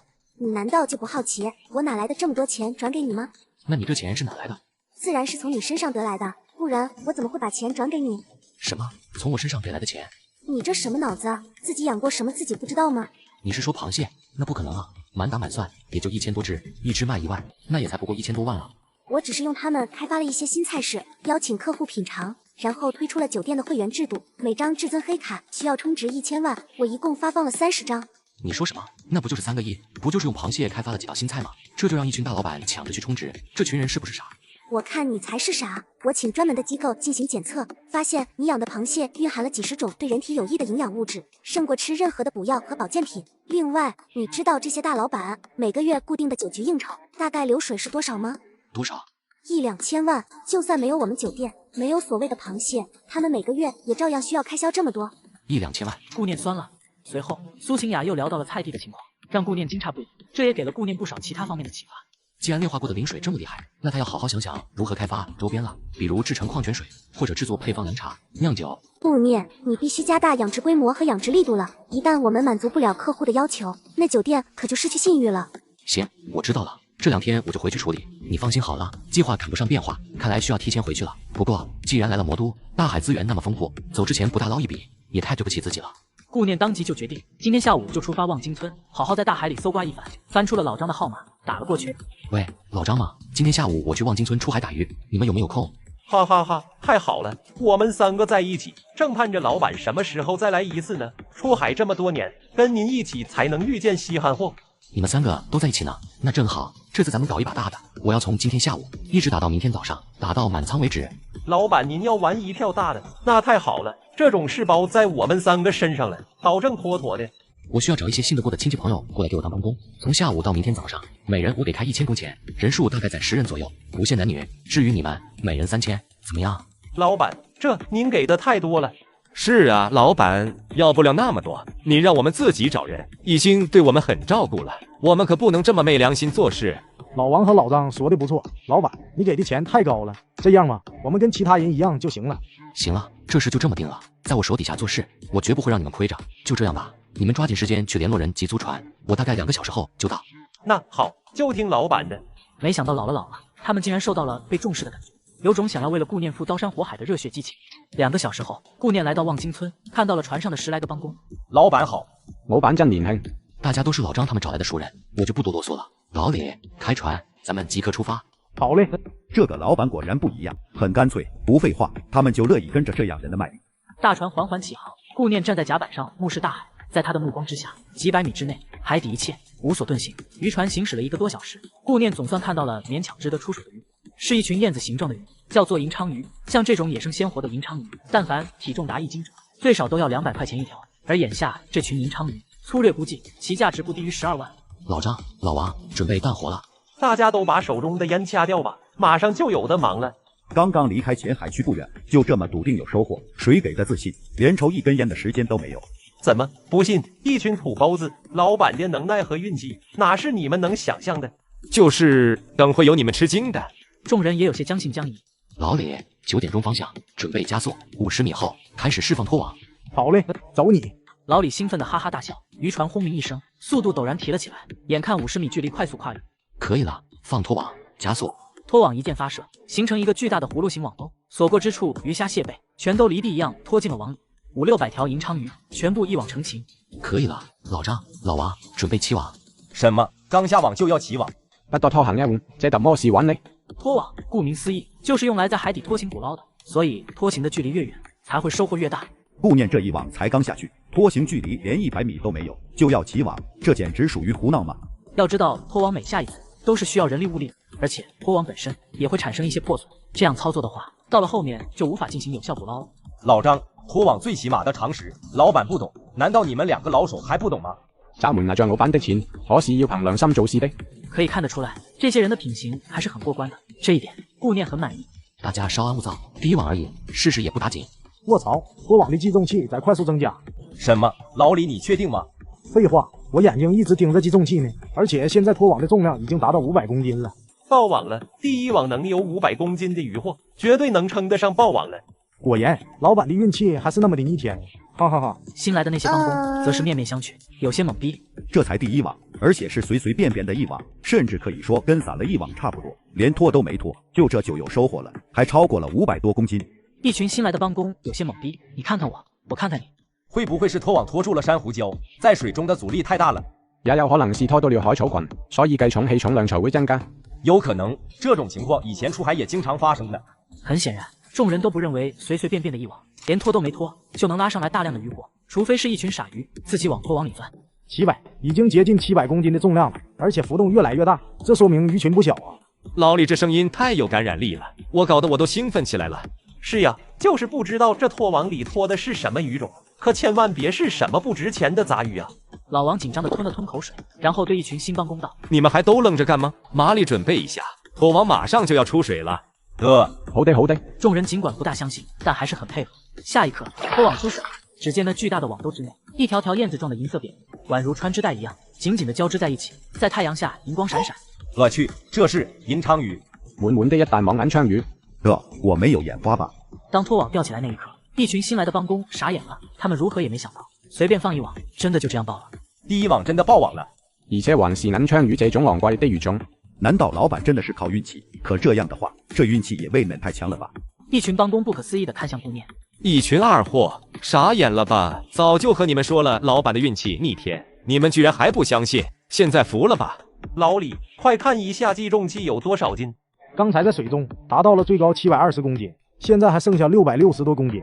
你难道就不好奇我哪来的这么多钱转给你吗？那你这钱是哪来的？自然是从你身上得来的，不然我怎么会把钱转给你？什么？从我身上得来的钱？你这什么脑子？自己养过什么自己不知道吗？你是说螃蟹？那不可能啊，满打满算也就1000多只，一只卖1万，那也才不过1000多万啊。我只是用它们开发了一些新菜式，邀请客户品尝，然后推出了酒店的会员制度，每张至尊黑卡需要充值1000万，我一共发放了30张。你说什么？那不就是3个亿？不就是用螃蟹开发了几道新菜吗？这就让一群大老板抢着去充值，这群人是不是傻？我看你才是傻。我请专门的机构进行检测，发现你养的螃蟹蕴含了几10种对人体有益的营养物质，胜过吃任何的补药和保健品。另外，你知道这些大老板每个月固定的酒局应酬大概流水是多少吗？多少？1、2千万。就算没有我们酒店，没有所谓的螃蟹，他们每个月也照样需要开销这么多。1、2千万，顾念酸了。随后，苏晴雅又聊到了菜地的情况，让顾念惊诧不已，这也给了顾念不少其他方面的启发。既然炼化过的灵水这么厉害，那他要好好想想如何开发周边了，比如制成矿泉水，或者制作配方凉茶、酿酒。顾念，你必须加大养殖规模和养殖力度了。一旦我们满足不了客户的要求，那酒店可就失去信誉了。行，我知道了，这2天我就回去处理。你放心好了，计划赶不上变化，看来需要提前回去了。不过，既然来了魔都，大海资源那么丰富，走之前不大捞一笔，也太对不起自己了。顾念当即就决定，今天下午就出发望京村，好好在大海里搜刮一番。翻出了老张的号码，打了过去。喂，老张吗？今天下午我去望京村出海打鱼，你们有没有空？哈哈哈，太好了，我们3个在一起，正盼着老板什么时候再来一次呢？出海这么多年，跟您一起才能遇见稀罕货。你们3个都在一起呢，那正好，这次咱们搞一把大的，我要从今天下午一直打到明天早上，打到满仓为止。老板，您要玩一票大的，那太好了，这种事包在我们3个身上了，保证妥妥的。我需要找一些信得过的亲戚朋友过来给我当帮工，从下午到明天早上，每人我给开1000工钱，人数大概在10人左右，不限男女。至于你们，每人3000，怎么样？老板，这您给的太多了。是啊，老板，要不了那么多，你让我们自己找人，已经对我们很照顾了，我们可不能这么没良心做事。老王和老张说的不错，老板，你给的钱太高了，这样吧，我们跟其他人一样就行了。行了，这事就这么定了，在我手底下做事，我绝不会让你们亏着。就这样吧，你们抓紧时间去联络人及租船，我大概2个小时后就到。那好，就听老板的。没想到老了，他们竟然受到了被重视的感觉，有种想要为了顾念赴刀山火海的热血激情。2个小时后，顾念来到望京村，看到了船上的10来个帮工。老板好，老板真年轻。大家都是老张他们找来的熟人，我就不多啰嗦了。老李，开船，咱们即刻出发。好嘞。这个老板果然不一样，很干脆，不废话，他们就乐意跟着这样人的脉。大船缓缓起航，顾念站在甲板上目视大海，在他的目光之下，几百米之内，海底一切无所遁形。渔船行驶了1个多小时，顾念总算看到了勉强值得出水的鱼，是一群燕子形状的鱼，叫做银鲳鱼。像这种野生鲜活的银鲳鱼，但凡体重达1斤者，最少都要200块钱一条。而眼下这群银鲳鱼，粗略估计其价值不低于12万。老张、老王准备干活了，大家都把手中的烟掐掉吧，马上就有的忙了。刚刚离开前海区不远，就这么笃定有收获，谁给的自信？连抽一根烟的时间都没有。怎么不信？一群土包子，老板的能耐和运气哪是你们能想象的？就是等会有你们吃惊的。众人也有些将信将疑。老李，9点钟方向准备加速，50米后开始释放拖网。好嘞，走你！老李兴奋的哈哈大笑，渔船轰鸣一声，速度陡然提了起来，眼看50米距离快速跨越。可以了，放拖网，加速。拖网一箭发射，形成一个巨大的葫芦形网兜，所过之处，鱼虾蟹贝全都离地一样拖进了网里。500-600条银鲳鱼全部一网成擒。可以了，老张、老王准备起网。什么？刚下网就要起网？不多拖行一碗，這特麼事揾你？拖網顧名思義，就是用來在海底拖行捕撈的，所以拖行的距離越遠，才會收穫越大。顾念这一网才刚下去，拖行距离连100米都没有，就要起网，这简直属于胡闹嘛！要知道，拖网每下一次都是需要人力物力的，而且拖网本身也会产生一些破损，这样操作的话，到了后面就无法进行有效捕捞了。老张，拖网最起码的常识，老板不懂，难道你们2个老手還不懂嗎？咱們拿着老闆的錢，可是要憑良心做事的。可以看得出來，這些人的品行還是很過關的，這一點顧念很滿意。大家稍安勿躁，第一網而已，試試也不打緊。卧槽，拖网的计重器在快速增加。什么？老李，你确定吗？废话，我眼睛一直盯着计重器呢，而且现在拖网的重量已经达到500公斤了。爆网了，第一网能有500公斤的渔获，绝对能称得上爆网了。果然，老板的运气还是那么的逆天，哈哈哈。新来的那些帮工则是面面相觑，有些懵逼。这才第一网，而且是随随便便的一网，甚至可以说跟撒了一网差不多，连拖都没拖，就这就有收获了，还超过了500多公斤。一群新来的帮工有些懵逼，你看看我，我看看你，会不会是拖网拖住了珊瑚礁，在水中的阻力太大了？也有可能是拖到了海草群，所以計重器重量才會增加。有可能，这种情况以前出海也经常发生的。很显然，众人都不认为随随便便的一网，连拖都没拖就能拉上来大量的渔获，除非是一群傻鱼自己往拖网里钻。700，已经接近700公斤的重量了，而且浮动越来越大，这说明鱼群不小啊！老李这声音太有感染力了，我搞得我都兴奋起来了。是呀，就是不知道这拖网里拖的是什么鱼种，可千万别是什么不值钱的杂鱼啊！老王紧张地吞了吞口水，然后对一群新帮工道：“你们还都愣着干嘛？麻利准备一下，拖网马上就要出水了。”好的好的。众人尽管不大相信，但还是很配合。下一刻，拖网出水，只见那巨大的网兜之内，一条条燕子状的银色扁鱼，宛如穿织带一样，紧紧地交织在一起，在太阳下银光闪闪。我去，这是银鲳鱼，满满的一大网银鲳魚。我没有眼花吧？当拖网吊起来那一刻，一群新来的帮工傻眼了，他们如何也没想到，随便放一网，真的就这样爆了。第一网真的爆網了，而且還是銀鲳魚這種昂貴的魚種。難道老闆真的是靠運氣？可這樣的話，這運氣也未免太強了吧？一群幫工不可思議地看向顧念，一群二貨，傻眼了吧？早就和你們說了，老闆的運氣逆天，你們居然還不相信，現在服了吧？老李，快看一下計重器有多少斤？剛才在水中達到了最高720公斤，現在還剩下660多公斤。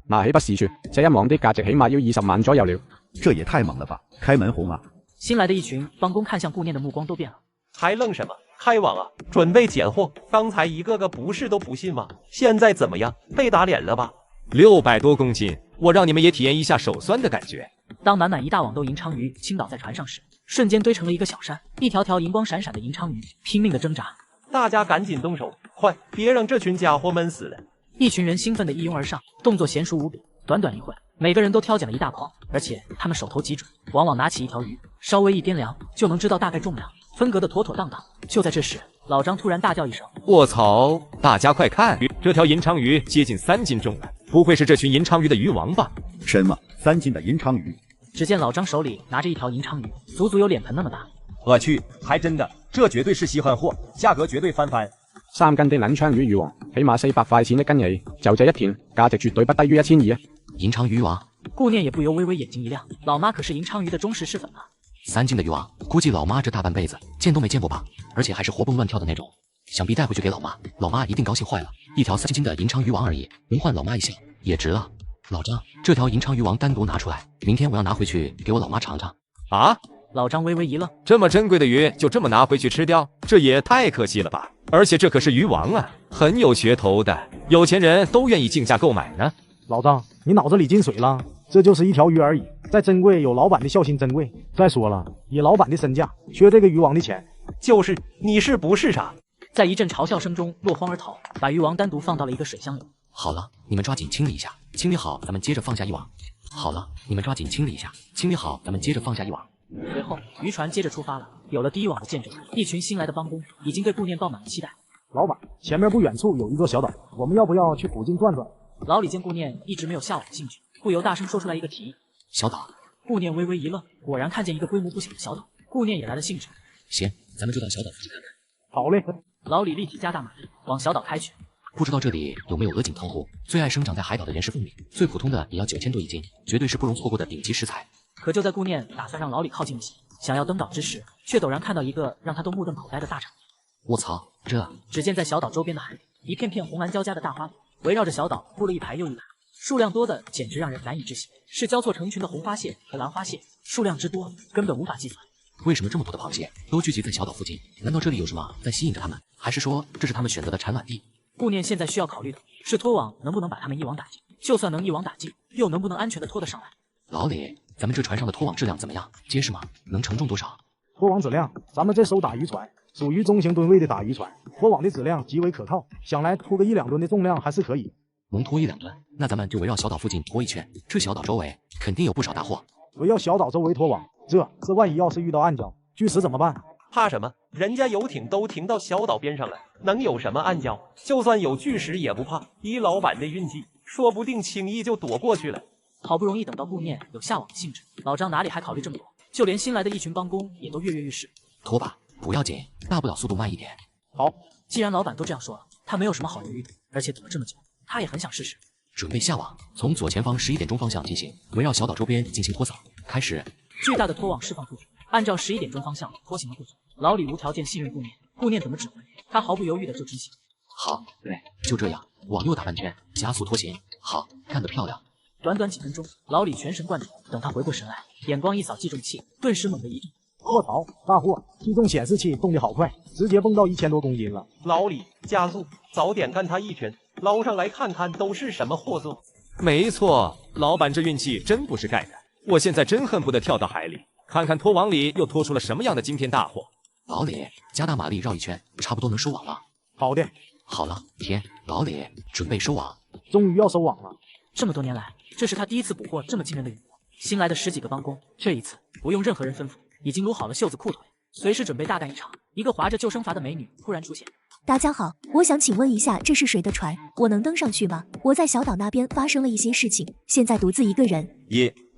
那豈不是說，這一網的價值起碼要20萬左右了？這也太猛了吧！開門紅啊！新來的一群幫工看向顧念的目光都變了。還愣什麼？開網啊！準備揀貨！剛才一個個不是都不信嗎？現在怎麼樣？被打臉了吧？600多公斤，我讓你們也體驗一下手酸的感覺。當滿滿一大網兜銀鲳魚傾倒在船上時，瞬間堆成了一個小山，一條條銀光閃閃的銀鲳魚拼命的掙扎。大家趕緊動手，快，別讓這群家伙悶死了！一群人興奮地一擁而上，動作嫻熟無比。短短一會，每個人都挑揀了一大筐，而且他們手頭極準，往往拿起一條魚，稍微一掂量就能知道大概重量，分隔得妥妥當當。就在這時，老張突然大叫一聲：“卧槽！大家快看，這條銀鲳魚接近3斤重了，不會是這群銀鲳魚的魚王吧？”什麼3斤的銀鲳魚？只見老張手裡拿着一條銀鲳魚，足足有臉盆那麼大。我去，還真的，這絕對是稀罕貨，價格絕對翻番。3斤的銀鲳魚魚王，起碼400塊錢一斤嘢，就這一條，價值絕對不低於1200啊！銀鲳魚王，顧念也不由微微眼睛一亮，老媽可是銀鲳魚的忠實試粉啊！3斤的魚王，估計老媽這大半輩子見都沒見過吧？而且還是活蹦亂跳的那種，想必帶回去給老媽，老媽一定高興壞了。一條3斤的銀鲳魚王而已，能換老媽一笑，也值了。老張，這條銀鲳魚王單獨拿出來，明天我要拿回去給我老媽嘗嘗。啊！老張微微一愣，這麼珍貴的魚就這麼拿回去吃掉，這也太可惜了吧！而且這可是魚王啊，很有噱頭的，有錢人都願意競價購買呢。老张，你脑子里进水了？这就是一条鱼而已，再珍贵有老板的孝心珍贵。再说了，以老板的身价，缺这个渔网的钱。就是你是不是傻？在一阵嘲笑声中落荒而逃，把渔网单独放到了一个水箱里。好了，你们抓紧清理一下，清理好咱们接着放下一网。好了，你们抓紧清理一下，清理好咱们接着放下一网。随后，渔船接着出发了。有了第一网的见证，一群新来的帮工已经对顾念抱满了期待。老板，前面不远处有一座小岛，我们要不要去附近转转？老李见顾念一直没有下网的兴趣，不由大声说出来一个提议。小岛。顾念微微一愣，果然看见一个规模不小的小岛。顾念也来了兴致。行，咱们就到小岛附近看看。好嘞。老李立即加大马力往小岛开去。不知道这里有没有鹅颈汤湖，最爱生长在海岛的岩石凤梨，最普通的也要9000多一斤，绝对是不容错过的顶级食材。可就在顾念打算让老李靠近一些，想要登岛之时，却陡然看到一个让他都目瞪口呆的大场面。我操，这！只见在小岛周边的海里，一片片红蓝交加的大花朵，围绕着小岛铺了一排又一排，数量多的简直让人难以置信，是交错成群的红花蟹和蓝花蟹，数量之多根本无法计算。为什么这么多的螃蟹都聚集在小岛附近？难道这里有什么在吸引着他们，还是说这是他们选择的产卵地？顾念现在需要考虑的是拖网能不能把他们一网打尽，就算能一网打尽，又能不能安全的拖得上来？老李，咱们这船上的拖网质量怎么样？结实吗？能承重多少？拖网质量，咱们这艘打渔船属于中型吨位的打渔船，拖网的质量极为可靠，想来拖个1、2吨的重量还是可以。能拖1、2吨？那咱们就围绕小岛附近拖一圈，这小岛周围肯定有不少大货。围绕小岛周围拖网，这万一要是遇到暗礁，巨石怎么办？怕什么？人家游艇都停到小岛边上了，能有什么暗礁？就算有巨石也不怕。以老板的运气，说不定轻易就躲过去了。好不容易等到顾念有下网的兴致，老张哪里还考虑这么多？就连新来的一群帮工也都跃跃欲试。拖吧，不要紧，大不了速度慢一点。好，既然老板都这样说了，他没有什么好犹豫的，而且等了这么久，他也很想试试。准备下网，从左前方11点钟方向进行，围绕小岛周边进行拖扫。开始，巨大的拖网释放出去，按照11点钟方向拖行了过去。老李无条件信任顾念，顾念怎么指挥，他毫不犹豫的就执行。好，对，就这样，网又打半圈，加速拖行。好，干得漂亮。短短几分钟，老李全神贯注。等他回过神来，眼光一扫计重器，顿时猛地一动。卧槽，大货！计重显示器动得好快，直接蹦到1000多公斤了。老李，加速，早点干他一拳，捞上来看看都是什么货色。没错，老板这运气真不是盖的。我现在真恨不得跳到海里，看看拖网里又拖出了什么样的惊天大货。老李，加大马力绕一圈，差不多能收网了。好的。好了，天，老李，准备收网。终于要收网了。这么多年来，这是他第一次捕获这么惊人的渔获。新来的10几个帮工，这一次不用任何人吩咐，已经撸好了袖子裤腿，随时准备大干一场。一个划着救生筏的美女突然出现。大家好，我想请问一下，这是谁的船？我能登上去吗？我在小岛那边发生了一些事情，现在独自一个人。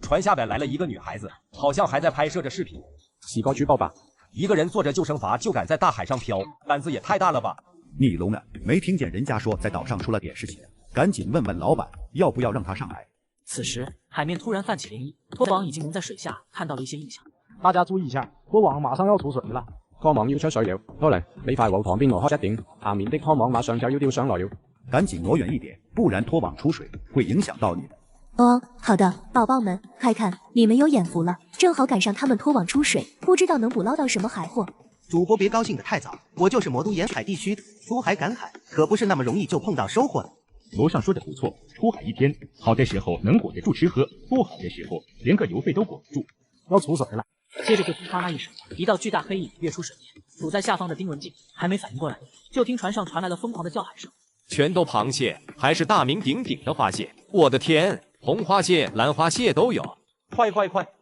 船下边来了一个女孩子，好像还在拍摄着视频。是个主播吧？一个人坐着救生筏就敢在大海上漂，胆子也太大了吧？你聋了？没听见人家说在岛上出了点事情？赶紧问问老板，要不要让他上来？此时海面突然泛起涟漪，拖网已经蒙在水下，看到了一些异象。大家注意一下，拖网马上要出水了。拖網要出水了，多嚟，你快往旁邊挪開一點，下面的拖網馬上就要釣上來了。趕緊挪遠一點，不然拖網出水會影響到你的。哦，好的，宝寶們，快看，你們有眼福了，正好趕上他們拖網出水，不知道能捕撈到什麼海貨。主播別高興得太早，我就是魔都沿海地區的，出海趕海可不是那麼容易就碰到收穫的。樓上說的不錯，出海1天，好的時候能裹得住吃喝，不好的時候連個油費都裹不住。要出水了。接着就聽哗啦一聲，一道巨大黑影躍出水面，堵在下方的丁文靜還沒反應過來，就聽船上傳來了瘋狂的叫喊聲。全都螃蟹，還是大名鼎鼎的花蟹！我的天，紅花蟹、藍花蟹都有！快，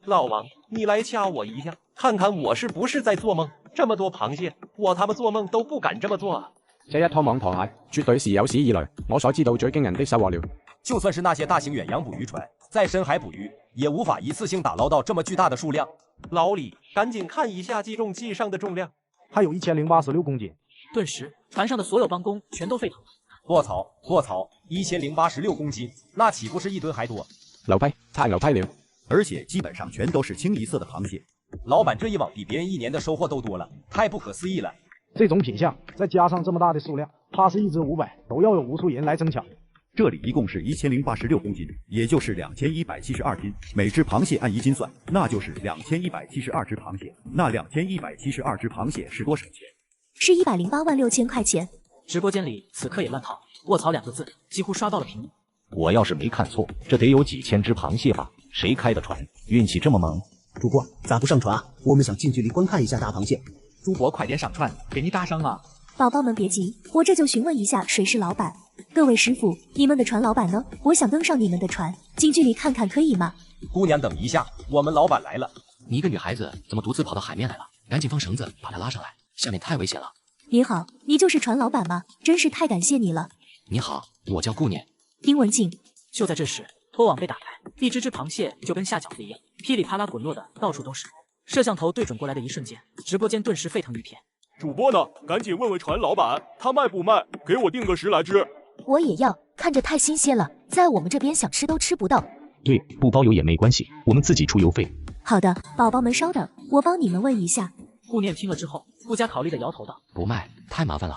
老王，你來掐我一下，看看我是不是在做夢？這麼多螃蟹，我他媽做夢都不敢這麼做啊！這一拖網拖蟹，絕對是有史以來我所知道最驚人的收穫了。就算是那些大型遠洋捕魚船，在深海捕魚，也無法一次性打撈到這麼巨大的數量。老李，趕緊看一下計重器上的重量，還有1086公斤。頓時，船上的所有幫工全都沸騰了。卧槽，1086公斤，那豈不是1噸還多？牛批，太牛批了！而且基本上全都是清一色的螃蟹。老板這一網比別人1年的收穫都多了，太不可思議了。這種品相，再加上這麼大的數量，怕是1隻500都要有無數人來爭搶。這裡一共是1086公斤，也就是2172斤。每只螃蟹按1斤算，那就是2172只螃蟹。那2172只螃蟹是多少錢？是1086000塊錢。直播間裡此刻也亂套，臥槽2個字幾乎刷爆了屏幕。我要是没看错，这得有几千只螃蟹吧？谁开的船？运气这么猛？主播咋不上船啊？我们想近距离观看一下大螃蟹。主播快点上船，给你打赏啊！宝宝们别急，我这就询问一下谁是老板。各位师傅，你们的船老板呢？我想登上你们的船，近距离看看可以吗？姑娘等一下，我们老板来了。你一个女孩子怎么独自跑到海面来了？赶紧放绳子把她拉上来，下面太危险了。你好，你就是船老板吗？真是太感谢你了。你好，我叫顾念。丁文静。就在这时，拖网被打开，一只螃蟹就跟下饺子一样，噼里啪啦滚落的到处都是。摄像头对准过来的一瞬间，直播间顿时沸腾一片。主播呢？赶紧问问船老板，他卖不卖？给我订个10来只。我也要，看着太新鲜了，在我们这边想吃都吃不到。对，不包邮也没关系，我们自己出邮费。好的，宝宝们稍等，我帮你们问一下。顾念听了之后，不加考虑的摇头道：“不卖，太麻烦了。”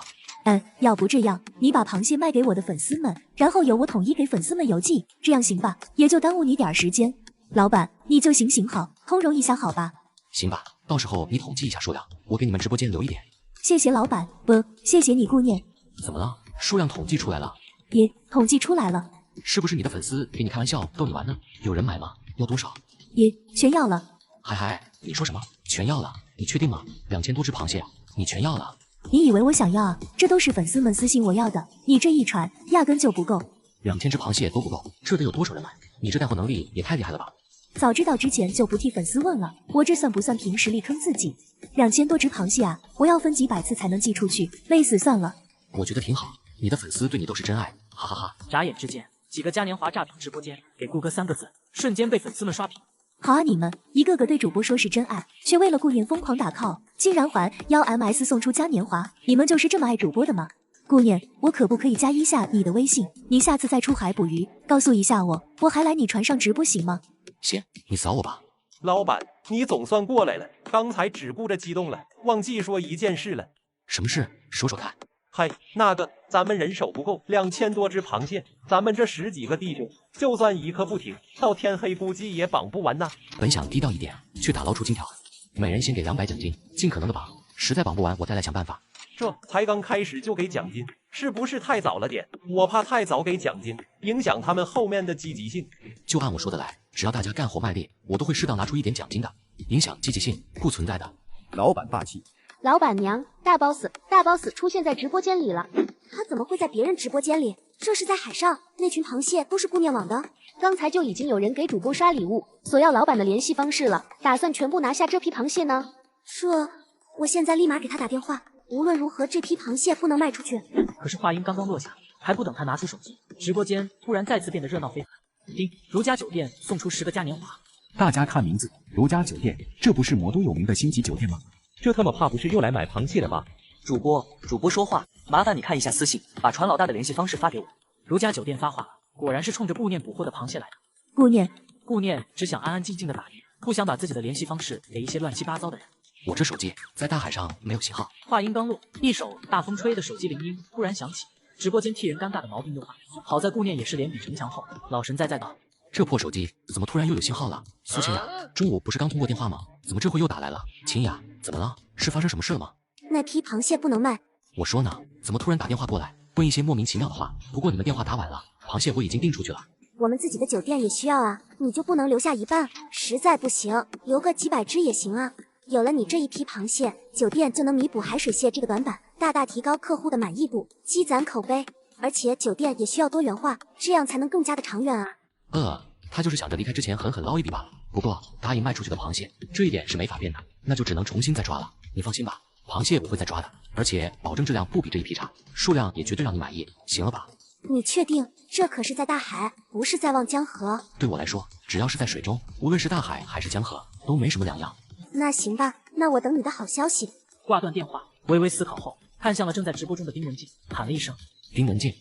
要不这样，你把螃蟹卖给我的粉丝们，然后由我统一给粉丝们邮寄，这样行吧？也就耽误你点时间。老板，你就行好，通融一下好吧？行吧，到时候你统计一下数量，我给你们直播间留一点。谢谢老板，不，谢谢你顾念。怎么了？数量统计出来了？也统计出来了。是不是你的粉丝给你开玩笑逗你玩呢？有人买吗？要多少？也全要了。嗨，你说什么？全要了？你确定吗？2000多只螃蟹，你全要了？你以为我想要啊？这都是粉丝们私信我要的，你这一传压根就不够。2000只螃蟹都不够，这得有多少人买？你这带货能力也太厉害了吧！早知道之前就不替粉丝问了，我这算不算凭实力坑自己？2000多只螃蟹啊，我要分几百次才能寄出去，累死算了。我觉得挺好，你的粉丝对你都是真爱，哈哈哈。眨眼之间，几个嘉年华炸屏直播间，给顾哥3个字，瞬间被粉丝们刷屏。好啊，你们一个个对主播说是真爱，却为了顾念疯狂打 call， 竟然还要 MS 送出嘉年华，你们就是这么爱主播的吗？顾念，我可不可以加一下你的微信？你下次再出海捕鱼，告诉一下我，我还来你船上直播行吗？行，你扫我吧。老板，你总算过来了，刚才只顾着激动了，忘记说一件事了。什么事？说说看。嗨，那个，咱们人手不够，2000多只螃蟹，咱们这10几个弟兄，就算一刻不停，到天黑估计也绑不完呐。本想低调一点，去打捞出金条，每人先给200奖金，尽可能的绑，实在绑不完我再来想办法。这才刚开始就给奖金，是不是太早了点？我怕太早给奖金，影响他们后面的积极性。就按我说的来，只要大家干活卖力，我都会适当拿出一点奖金的，影响积极性不存在的。老板霸气。老板娘，大 boss 出现在直播间里了。他怎么会在别人直播间里？这是在海上，那群螃蟹都是顾念网的。刚才就已经有人给主播刷礼物，索要老板的联系方式了，打算全部拿下这批螃蟹呢。我现在立马给他打电话。无论如何，这批螃蟹不能卖出去。可是话音刚刚落下，还不等他拿出手机，直播间突然再次变得热闹非凡。丁，如家酒店送出10个嘉年华。大家看名字，如家酒店，这不是魔都有名的星级酒店吗？这他妈怕不是又来买螃蟹的吧？主播说话，麻烦你看一下私信，把船老大的联系方式发给我。如家酒店发话了，果然是冲着顾念捕获的螃蟹来的。顾念只想安安静静的打鱼，不想把自己的联系方式给一些乱七八糟的人。我这手机在大海上没有信号。话音刚落，一首大风吹的手机铃音突然响起，直播间替人尴尬的毛病又犯。好在顾念也是脸比城墙厚，老神在在道。这破手机怎么突然又有信号了？苏清雅，中午不是刚通过电话吗？怎么这回又打来了？清雅，怎么了？是发生什么事了吗？那批螃蟹不能卖。我说呢，怎么突然打电话过来，问一些莫名其妙的话？不过你们电话打晚了，螃蟹我已经订出去了。我们自己的酒店也需要啊，你就不能留下一半？实在不行，留个几百只也行啊。有了你这一批螃蟹，酒店就能弥补海水蟹这个短板，大大提高客户的满意度，积攒口碑。而且酒店也需要多元化，这样才能更加的长远啊。他就是想着离开之前狠狠捞一笔罢了。不过答应卖出去的螃蟹，这一点是没法变的，那就只能重新再抓了。你放心吧，螃蟹我会再抓的，而且保证质量不比这一批差，数量也绝对让你满意，行了吧？你确定？这可是在大海，不是在望江河。对我来说，只要是在水中，无论是大海还是江河，都没什么两样。那行吧，那我等你的好消息。挂断电话，微微思考后，看向了正在直播中的丁文静，喊了一声：“丁文静。”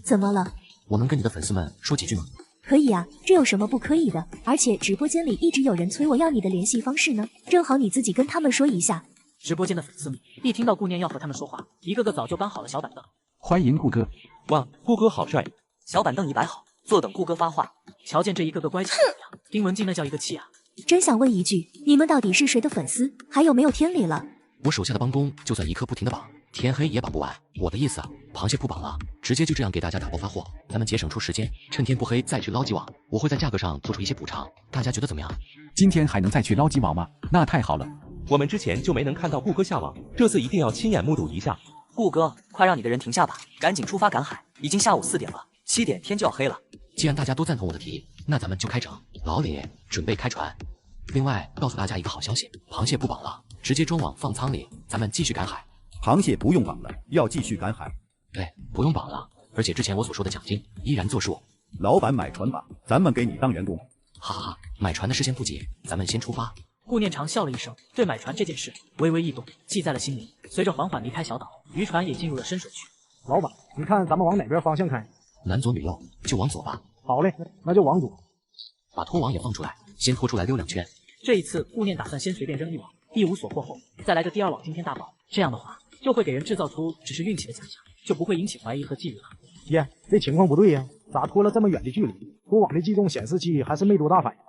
怎么了？我能跟你的粉丝们说几句吗？可以啊，这有什么不可以的？而且直播间里一直有人催我要你的联系方式呢，正好你自己跟他们说一下。直播间的粉丝们一听到顾念要和他们说话，一个个早就搬好了小板凳。欢迎顾哥！哇，顾哥好帅！小板凳已摆好，坐等顾哥发话。瞧见这一个个乖巧模样，丁文静那叫一个气啊！真想问一句，你们到底是谁的粉丝？还有没有天理了？我手下的帮工就算一刻不停的绑，天黑也绑不完。我的意思，螃蟹不绑了，直接就这样给大家打包发货，咱们节省出时间，趁天不黑再去捞鸡网。我会在价格上做出一些补偿，大家觉得怎么样？今天还能再去捞鸡网吗？那太好了。我们之前就没能看到顾哥下网，这次一定要亲眼目睹一下。顾哥，快让你的人停下吧，赶紧出发赶海，已经下午4点了，7点天就要黑了。既然大家都赞同我的提议，那咱们就开整。老李准备开船。另外告诉大家一个好消息，螃蟹不绑了，直接装网放舱里，咱们继续赶海。螃蟹不用绑了，要继续赶海。对，不用绑了，而且之前我所说的奖金依然作数。老板买船吧，咱们给你当员工。哈哈，买船的事先不急，咱们先出发。顾念长笑了一声，对买船这件事微微一动，记在了心里。随着缓缓离开小岛，渔船也进入了深水区。老板，你看咱们往哪边方向开？男左女右，就往左吧。好嘞，那就往左。把拖网也放出来，先拖出来溜2圈。这一次，顾念打算先随便扔一网，一无所获后，再来个第2网惊天大爆。这样的话，就会给人制造出只是运气的假象，就不会引起怀疑和觊觎了。耶，这情况不对呀，咋拖了这么远的距离？拖网的计重显示器还是没多大反应。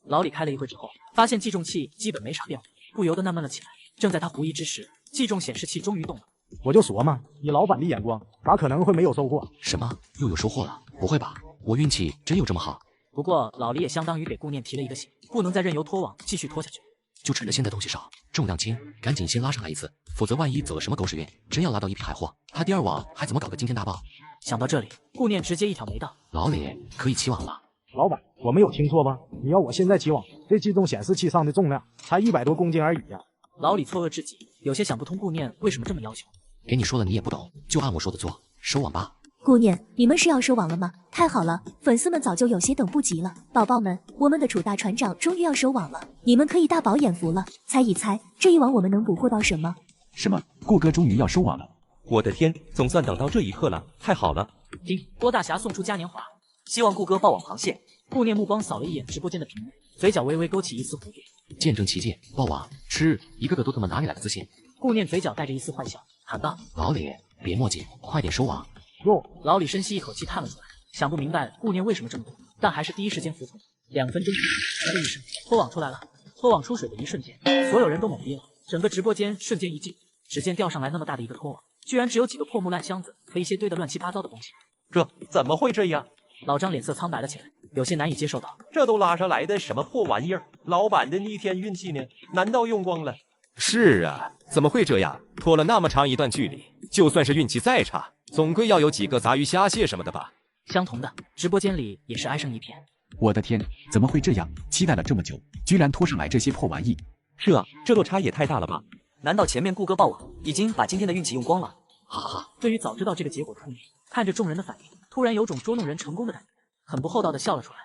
老李开了一会之后，发现计重器基本没啥变化，不由得纳闷了起来。正在他狐疑之时，计重显示器终于动了。我就说嘛，以老板的眼光，咋可能会没有收获？什么？又有收获了？不会吧？我运气真有这么好？不过老李也相当于给顾念提了一个醒，不能再任由拖网继续拖下去。就趁着现在东西少，重量轻，赶紧先拉上来一次，否则万一走了什么狗屎运，真要拉到一批海货，他第2网还怎么搞个惊天大爆？想到这里，顾念直接一挑眉道：“老李可以起网了。”老板，我没有听错吧？你要我现在起网，这计重显示器上的重量才100多公斤而已呀！老李错愕至极，有些想不通顾念为什么这么要求。给你说了你也不懂，就按我说的做，收网吧。顾念，你们是要收网了吗？太好了，粉丝们早就有些等不及了。宝宝们，我们的楚大船长终于要收网了，你们可以大饱眼福了。猜一猜，这一网我们能捕获到什么？什么？顾哥终于要收网了！我的天，总算等到这一刻了，太好了！丁，郭大侠送出嘉年华，希望顾哥爆网螃蟹。顾念目光扫了一眼直播间的屏幕，嘴角微微勾起一丝蝴蝶。见证奇迹，爆网吃，一个个都他妈哪里来的自信？顾念嘴角带着一丝坏笑，喊道：“老李，别墨迹，快点收网！”哟，老李深吸一口气，叹了出来，想不明白顾念为什么这么做，但还是第一时间服从。2分钟，啪的一声，拖网出来了。拖网出水的一瞬间，所有人都懵逼了，整个直播间瞬间一静。只见钓上来那么大的一个拖网，居然只有几个破木烂箱子和一些堆得乱七八糟的东西。这怎么会这样？老张脸色苍白了起来，有些难以接受道：“这都拉上来的什么破玩意儿？老板的逆天运气呢？难道用光了？”是啊，怎么会这样？拖了那么长一段距离，就算是运气再差，总归要有几个杂鱼虾蟹什么的吧。相同的，直播间里也是哀声一片。我的天，怎么会这样？期待了这么久，居然拖上来这些破玩意！是啊，这落差也太大了吧？难道前面顾哥爆网已经把今天的运气用光了？哈哈，对于早知道这个结果的顾念，看着众人的反应，突然有种捉弄人成功的感觉，很不厚道的笑了出来。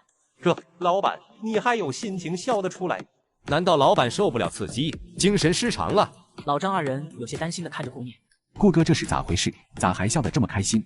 这老板，你还有心情笑得出来？难道老板受不了刺激，精神失常了？老张二人有些担心的看着顾念。顾哥这是咋回事？咋还笑得这么开心？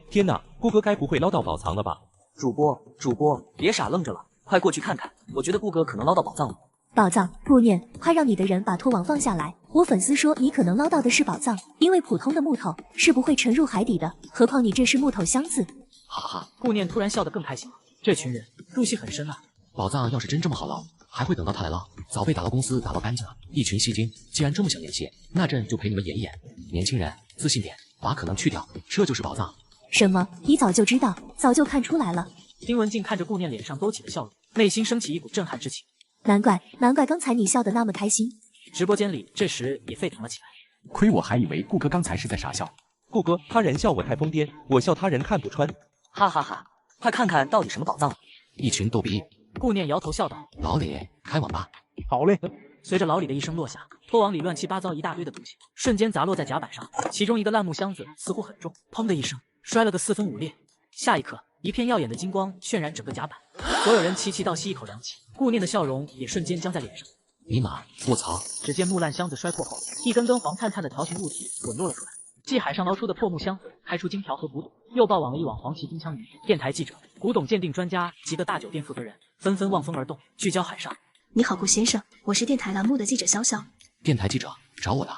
天哪，顾哥该不会捞到宝藏了吧？主播，别傻愣着了，快过去看看，我觉得顾哥可能捞到宝藏了。宝藏，顾念，快让你的人把拖网放下来。我粉丝说你可能捞到的是宝藏，因为普通的木头是不会沉入海底的，何况你这是木头箱子。哈哈，顾念突然笑得更开心了，这群人入戏很深啊。宝藏要是真这么好捞，还会等到他来捞？早被打捞公司打捞干净了，一群戏精。既然这么想演戏，那朕就陪你们演一演。年轻人，自信点，把可能去掉，这就是宝藏。什么？你早就知道，早就看出来了。丁文静看着顾念脸上勾起的笑容，内心升起一股震撼之情。难怪刚才你笑得那么开心。直播间里这时也沸腾了起来。亏我还以为顾哥刚才是在傻笑。顾哥，他人笑我太疯癫，我笑他人看不穿。哈哈哈，快看看到底什么宝藏！一群逗逼。顾念摇头笑道：“老李，开网吧。”好嘞。随着老李的一声落下，拖网里乱七八糟一大堆的东西瞬间砸落在甲板上，其中一个烂木箱子似乎很重，砰的一声摔了个4分5裂。下一刻，一片耀眼的金光渲染整个甲板，所有人齐齐倒吸一口凉气，顾念的笑容也瞬间僵在脸上。尼玛，卧槽！只见木烂箱子摔破后，一根根黄灿灿的条形物体滚落了出来，继海上捞出的破木箱子开出金条和古董，又爆网了一网黄鳍金枪鱼。电台记者、古董鉴定专家及各大酒店负责人纷纷望风而动，聚焦海上。你好，顾先生，我是电台栏目的记者潇潇。电台记者找我的。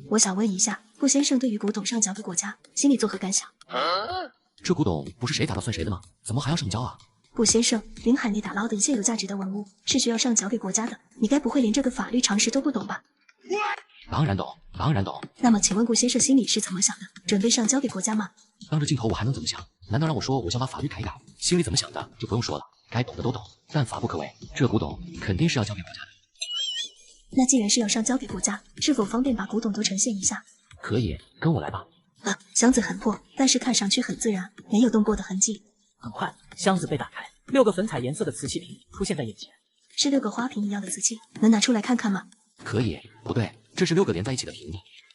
我想问一下，顾先生对于古董上交给国家，心里作何感想？这古董不是谁打到算谁的吗？怎么还要上交啊？顾先生，临海里打捞的一切有价值的文物是需要上缴给国家的，你该不会连这个法律常识都不懂吧？当然懂，当然懂。那么，请问顾先生心里是怎么想的？准备上交给国家吗？当着镜头我还能怎么想？难道让我说我想把法律改一改？心里怎么想的就不用说了，该懂的都懂，但法不可违。这古董肯定是要交给国家的。那既然是要上交给国家，是否方便把古董都呈现一下？可以，跟我来吧。箱子很破，但是看上去很自然，没有动过的痕迹。很快，箱子被打开，6个粉彩颜色的瓷器瓶出现在眼前。是6个花瓶一样的瓷器，能拿出来看看吗？可以，不对，这是6个连在一起的瓶。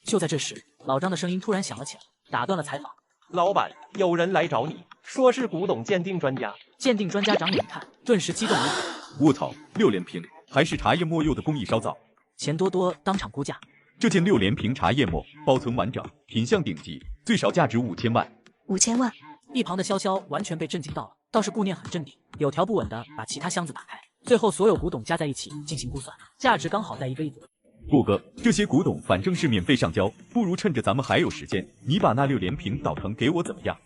就在这时，老张的声音突然响了起来，打断了采访。老板，有人来找你，说是古董鉴定专家。鉴定专家长眼一看，顿时激动无比。卧槽，6连瓶，还是茶叶末釉的工艺烧造。钱多多当场估价，这件6连瓶茶叶末保存完整，品相顶级，最少价值5000万。5000万！一旁的潇潇完全被震惊到了，倒是顾念很镇定，有条不紊地把其他箱子打开，最后所有古董加在一起进行估算，价值刚好在1个亿左右。顾哥，这些古董反正是免费上交，不如趁着咱们还有时间，你把那6连瓶倒腾给我怎么样？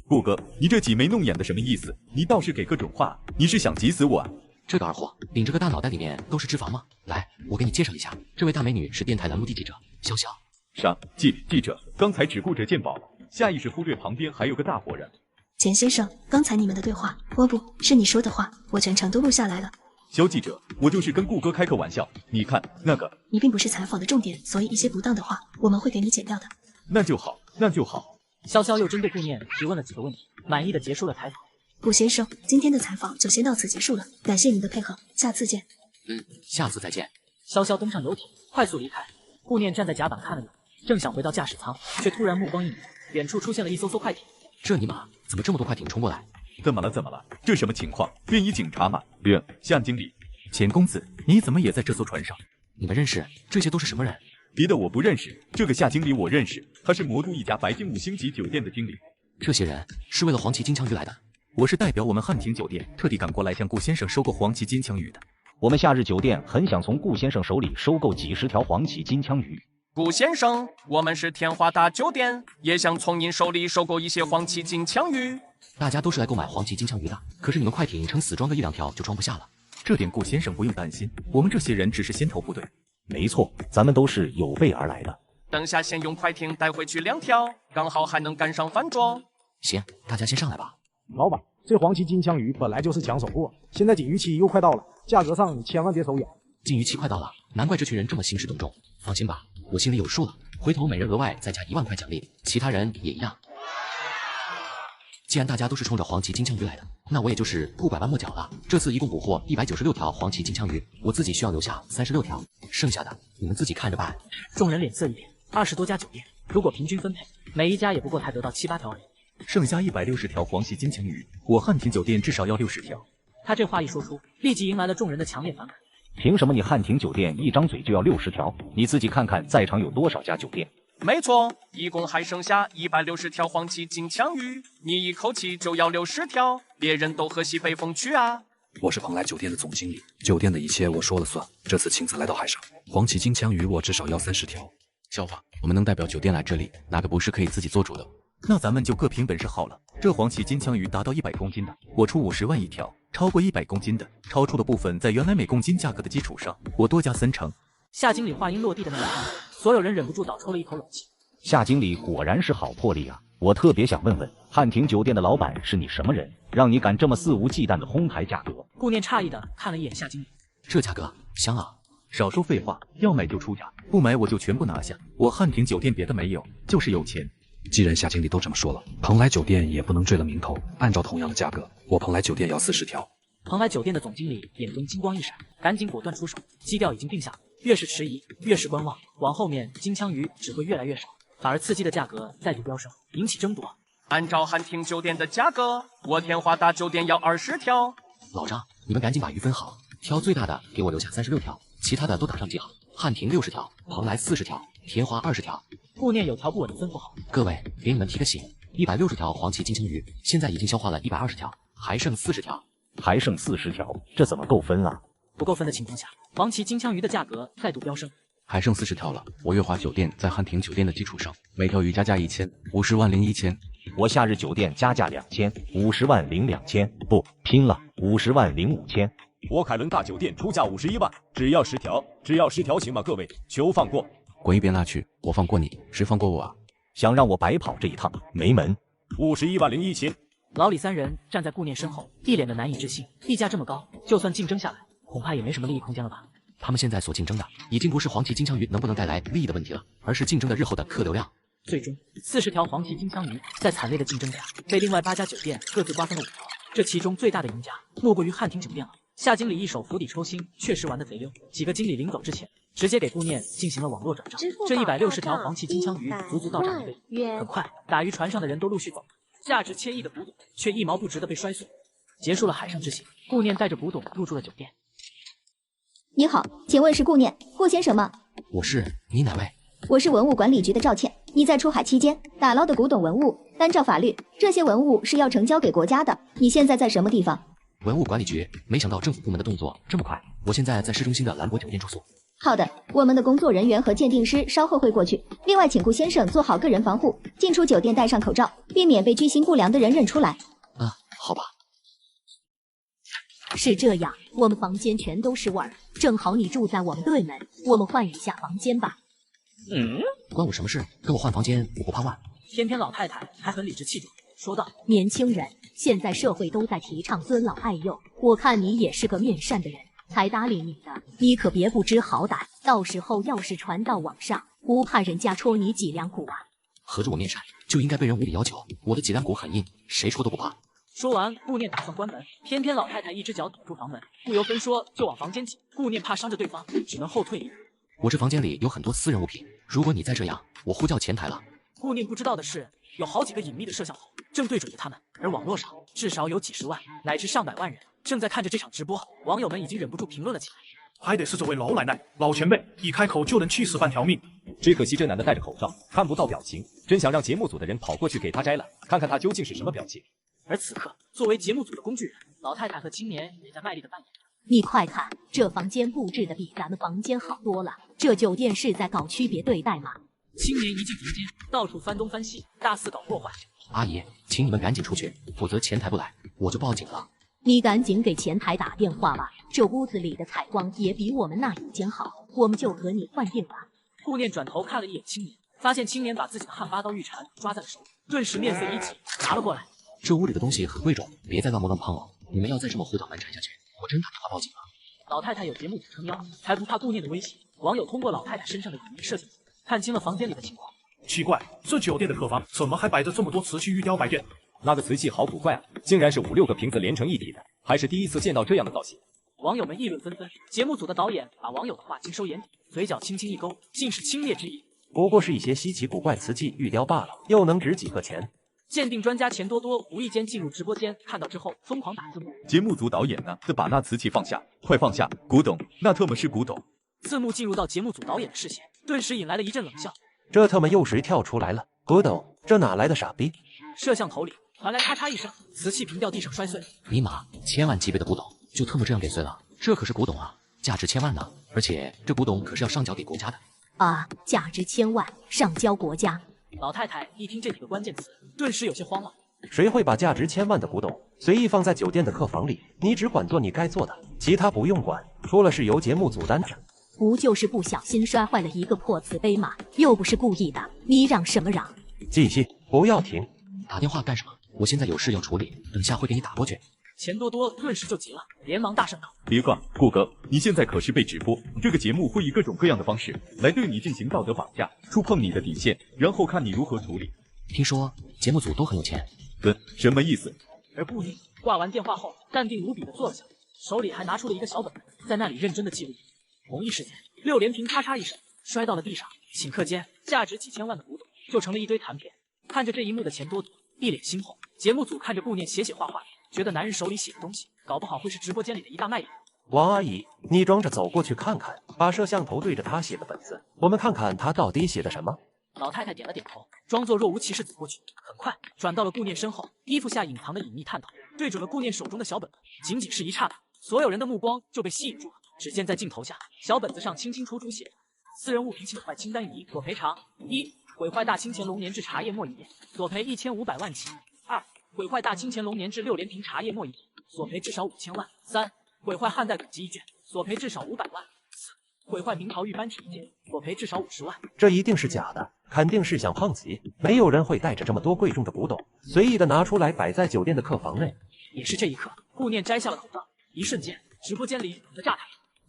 顾哥，你这挤眉弄眼的什么意思？你倒是给个准话，你是想急死我啊？这个二货顶着个大脑袋里面都是脂肪吗？来，我给你介绍一下，这位大美女是电台栏目地记者潇潇。啥？记者？刚才只顾着鉴宝，下意识忽略旁边还有个大活人。钱先生，刚才你们的对话，不是你说的话，我全程都录下来了。肖记者，我就是跟顾哥开个玩笑，你看那个，你并不是采访的重点，所以一些不当的话我们会给你剪掉的。那就好，那就好。潇潇又针对顾念提问了几个问题，满意的结束了采访。顾先生，今天的采访就先到此结束了，感谢您的配合，下次见。下次再见。潇潇登上游艇，快速离开。顾念站在甲板看了眼，正想回到驾驶舱，却突然目光一迷，远处出现了一艘快艇。这尼玛，怎么这么多快艇冲过来？怎么了？这什么情况？便衣警察吗？夏经理，钱公子，你怎么也在这艘船上？你们认识？这些都是什么人？别的我不认识，这个夏经理我认识，他是魔都一家白金5星级酒店的经理。这些人是为了黄旗金枪鱼来的。我是代表我们汉庭酒店特地赶过来向顾先生收购黄旗金枪鱼的。我们夏日酒店很想从顾先生手里收购几10条黄旗金枪鱼。顾先生，我们是天华大酒店，也想从您手里收购一些黄旗金枪鱼。大家都是来购买黄旗金枪鱼的，可是你们快艇撑死装个1-2条就装不下了。这点顾先生不用担心，我们这些人只是先头部队。没错，咱们都是有备而来的。等下先用快艇带回去2条，刚好还能赶上饭桌。行，大家先上来吧。老板，这黄旗金枪鱼本来就是抢手货，现在禁渔期又快到了，价格上你千万别手软。禁渔期快到了，难怪这群人这么兴师动众。放心吧，我心里有数了，回头每人额外再加1万块奖励，其他人也一样。既然大家都是冲着黄旗金枪鱼来的，那我也就是不拐弯抹角了。这次一共捕获196条黄旗金枪鱼，我自己需要留下36条，剩下的你们自己看着办。众人脸色一变，20多家酒店，如果平均分配，每一家也不过才得到7、8条而已。剩下160条黄旗金枪鱼，我汉庭酒店至少要60条。他这话一说出，立即迎来了众人的强烈反感。凭什么你汉庭酒店一张嘴就要60条？你自己看看在场有多少家酒店。没错，一共还剩下160条黄旗金枪鱼，你一口气就要60条，别人都喝西北风去啊！我是蓬莱酒店的总经理，酒店的一切我说了算。这次亲自来到海上，黄旗金枪鱼我至少要30条。笑话，我们能代表酒店来这里，哪个不是可以自己做主的？那咱们就各凭本事好了。这黄旗金枪鱼达到100公斤的，我出50万一条；超过100公斤的，超出的部分在原来每公斤价格的基础上，我多加3成。夏经理话音落地的那一刻，所有人忍不住倒抽了一口冷气。夏经理果然是好魄力啊！我特别想问问，汉庭酒店的老板是你什么人，让你敢这么肆无忌惮的哄抬价格？顾念诧异的看了一眼夏经理，这价格香啊！少说废话，要买就出价，不买我就全部拿下。我汉庭酒店别的没有，就是有钱。既然夏经理都这么说了，蓬莱酒店也不能坠了名头。按照同样的价格，我蓬莱酒店要40条。蓬莱酒店的总经理眼中金光一闪，赶紧果断出手，基调已经定下，越是迟疑，越是观望，往后面金枪鱼只会越来越少，反而刺激的价格再度飙升，引起争夺。按照汉庭酒店的价格，我天华大酒店要20条。老张，你们赶紧把鱼分好，挑最大的给我留下36条，其他的都打上记号。汉庭60条，蓬莱40条，天华20条。顾念有条不紊的吩咐好。各位，给你们提个醒，160条黄旗金枪鱼，现在已经消化了120条，还剩40条。还剩40条，这怎么够分啊？不够分的情况下，黄旗金枪鱼的价格再度飙升。还剩40条了，我月华酒店在汉庭酒店的基础上，每条鱼加价1000，50万零1000。我夏日酒店加价2000，50万零2000，不拼了，50万零5000。我凯伦大酒店出价51万，只要10条，只要10条行吗？各位，求放过。滚一边拉去！我放过你，谁放过我啊？想让我白跑这一趟，没门！51万01钱。老李三人站在顾念身后，一脸的难以置信。地价这么高，就算竞争下来，恐怕也没什么利益空间了吧？他们现在所竞争的，已经不是黄鳍金枪鱼能不能带来利益的问题了，而是竞争的日后的客流量。最终，40条黄鳍金枪鱼在惨烈的竞争下，被另外8家酒店各自瓜分了5条。这其中最大的赢家，莫过于汉庭酒店了。夏经理一手釜底抽薪，确实玩得贼溜。几个经理临走之前，直接给顾念进行了网络转账。这160条黄鳍金枪鱼足到涨1个亿。很快，打鱼船上的人都陆续走，价值千亿的古董却1毛不值的被摔碎。结束了海上之行，顾念带着古董入住了酒店。你好，请问是顾念顾先生吗？我是，你哪位？我是文物管理局的赵倩。你在出海期间打捞的古董文物，按照法律，这些文物是要呈交给国家的。你现在在什么地方？文物管理局，没想到政府部门的动作这么快。我现在在市中心的兰博酒店住宿。好的，我们的工作人员和鉴定师稍后会过去。另外，请顾先生做好个人防护，进出酒店戴上口罩，避免被居心不良的人认出来。啊，好吧。是这样，我们房间全都是味儿，正好你住在我们对门，我们换一下房间吧。关我什么事？跟我换房间，我不怕乱。偏偏老太太还很理直气壮说道：“年轻人，现在社会都在提倡尊老爱幼，我看你也是个面善的人，才搭理你的，你可别不知好歹，到时候要是传到网上，不怕人家戳你脊梁骨啊！”合着我面善就应该被人无理要求，我的脊梁骨很硬，谁戳都不怕。说完，顾念打算关门，偏偏老太太一只脚堵住房门，不由分说就往房间挤。顾念怕伤着对方，只能后退一步。我这房间里有很多私人物品，如果你再这样，我呼叫前台了。顾念不知道的是，有好几个隐秘的摄像头正对准着他们，而网络上至少有几十万乃至上百万人正在看着这场直播。网友们已经忍不住评论了起来。还得是这位老奶奶、老前辈，一开口就能气死半条命。只可惜这男的戴着口罩，看不到表情，真想让节目组的人跑过去给他摘了，看看他究竟是什么表情。而此刻，作为节目组的工具人，老太太和青年也在卖力的扮演。你快看，这房间布置的比咱们房间好多了，这酒店是在搞区别对待吗？青年一进房间，到处翻东翻西，大肆搞破坏。阿姨，请你们赶紧出去，否则前台不来，我就报警了。你赶紧给前台打电话吧，这屋子里的采光也比我们那一间好，我们就和你换电吧。顾念转头看了一眼青年，发现青年把自己的汉8刀玉蝉抓在了手里，顿时面色一紧，拿了过来。这屋里的东西很贵重，别再乱摸乱碰了。你们要再这么胡搅蛮缠下去，我真打电话报警了。老太太有节目组撑腰，才不怕顾念的威胁。网友通过老太太身上的隐秘摄像头，看清了房间里的情况。奇怪，这酒店的客房怎么还摆着这么多瓷器玉雕摆件？那个瓷器好古怪啊，竟然是5、6个瓶子连成一体的，还是第一次见到这样的造型。网友们议论纷纷，节目组的导演把网友的话尽收眼底，嘴角轻轻一勾，尽是轻蔑之意。不过是一些稀奇古怪瓷器玉雕罢了，又能值几个钱？鉴定专家钱多多无意间进入直播间，看到之后疯狂打字幕。节目组导演呢？把那瓷器放下，快放下！古董，那特么是古董。字幕进入到节目组导演的视线，顿时引来了一阵冷笑。这他妈又谁跳出来了？古董，这哪来的傻逼？摄像头里传来咔嚓一声，瓷器瓶掉地上摔碎。尼玛，千万级别的古董就特么这样给碎了？这可是古董啊，价值千万呢！而且这古董可是要上缴给国家的啊！价值千万，上交国家。老太太一听这几个关键词，顿时有些慌了。谁会把价值千万的古董随意放在酒店的客房里？你只管做你该做的，其他不用管，除了是由节目组担着。不就是不小心摔坏了一个破瓷杯吗？又不是故意的，你嚷什么嚷？继续，不要停。打电话干什么？我现在有事要处理，等下会给你打过去。钱多多顿时就急了，连忙大声道：“别挂，顾哥，你现在可是被直播，这个节目会以各种各样的方式来对你进行道德绑架，触碰你的底线，然后看你如何处理。”听说节目组都很有钱，什么意思？而顾念挂完电话后，淡定无比的坐了下来，手里还拿出了一个小本本，在那里认真的记录。同一时间，6连屏咔嚓一声摔到了地上，顷刻间，价值几千万的古董就成了一堆残片。看着这一幕的钱多多一脸猩红，节目组看着顾念写画画，觉得男人手里写的东西，搞不好会是直播间里的一大卖点。王阿姨，你装着走过去看看，把摄像头对着他写的本子，我们看看他到底写的什么。老太太点了点头，装作若无其事走过去，很快转到了顾念身后，衣服下隐藏的隐秘探头对准了顾念手中的小本本，仅仅是一刹那，所有人的目光就被吸引住了。只见在镜头下，小本子上清清楚楚写着：私人物品侵坏清单1，索赔偿：1、毁坏大清乾隆年制茶叶末1点，索赔1500万起；2、毁坏大清乾隆年制6连瓶茶叶末1点，索赔至少5000万；3、毁坏汉代古籍一卷，索赔至少500万；毁坏明朝玉斑体一件，索赔至少50万。这一定是假的，肯定是想碰瓷。没有人会带着这么多贵重的古董，随意的拿出来摆在酒店的客房内。也是这一刻，顾念摘下了口罩，一瞬间，直播间里的炸开。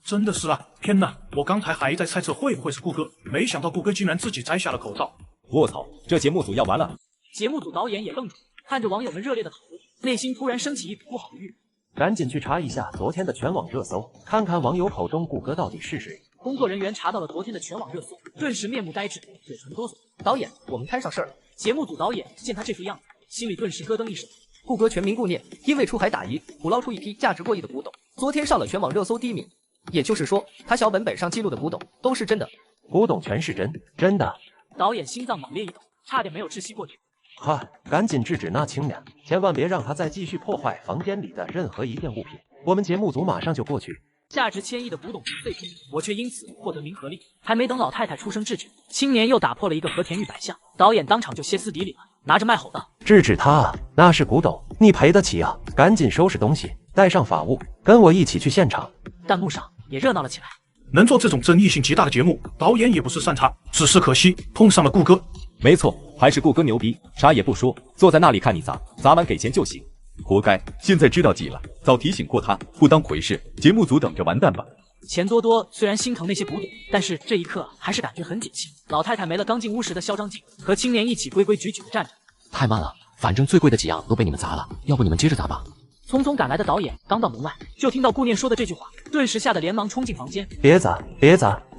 真的是啊！天哪，我刚才还在猜测会不会是顾哥，没想到顾哥竟然自己摘下了口罩。卧槽，这节目组要完了！节目组导演也愣住，看着网友们热烈的讨论，内心突然升起一股不好的预感。赶紧去查一下昨天的全网热搜，看看网友口中顾哥到底是谁。工作人员查到了昨天的全网热搜，顿时面目呆滞，嘴唇哆嗦。导演，我们摊上事儿了。节目组导演见他这副样子，心里顿时咯噔一声。顾哥全名顾念，因为出海打鱼，捕捞出一批价值过亿的古董，昨天上了全网热搜第1名。也就是说，他小本本上记录的古董都是真的。古董全是真的。导演心脏猛烈一抖，差点没有窒息过去。哈，赶紧制止那青年，千万别让他再继续破坏房间里的任何一件物品。我们节目组马上就过去。价值1000亿的古董碎片，我却因此获得名和利。还没等老太太出声制止，青年又打破了一个和田玉摆像，导演当场就歇斯底里了，拿着麦吼道：“制止他啊！那是古董，你赔得起啊！赶紧收拾东西，带上法物，跟我一起去现场。”弹幕上也热闹了起来。能做这种争议性极大的节目，导演也不是擅长，只是可惜碰上了顾哥。没错，还是顾哥牛逼，啥也不说，坐在那里看你砸，砸完给钱就行。活该，现在知道急了，早提醒过他，不当回事。节目组等着完蛋吧。钱多多虽然心疼那些古董，但是这一刻还是感觉很解气。老太太没了刚进屋时的嚣张劲，和青年一起规规矩矩的站着。太慢了，反正最贵的几样都被你们砸了，要不你们接着砸吧。匆匆赶来的导演刚到门外，就听到顾念说的这句话，顿时吓得连忙冲进房间。别砸，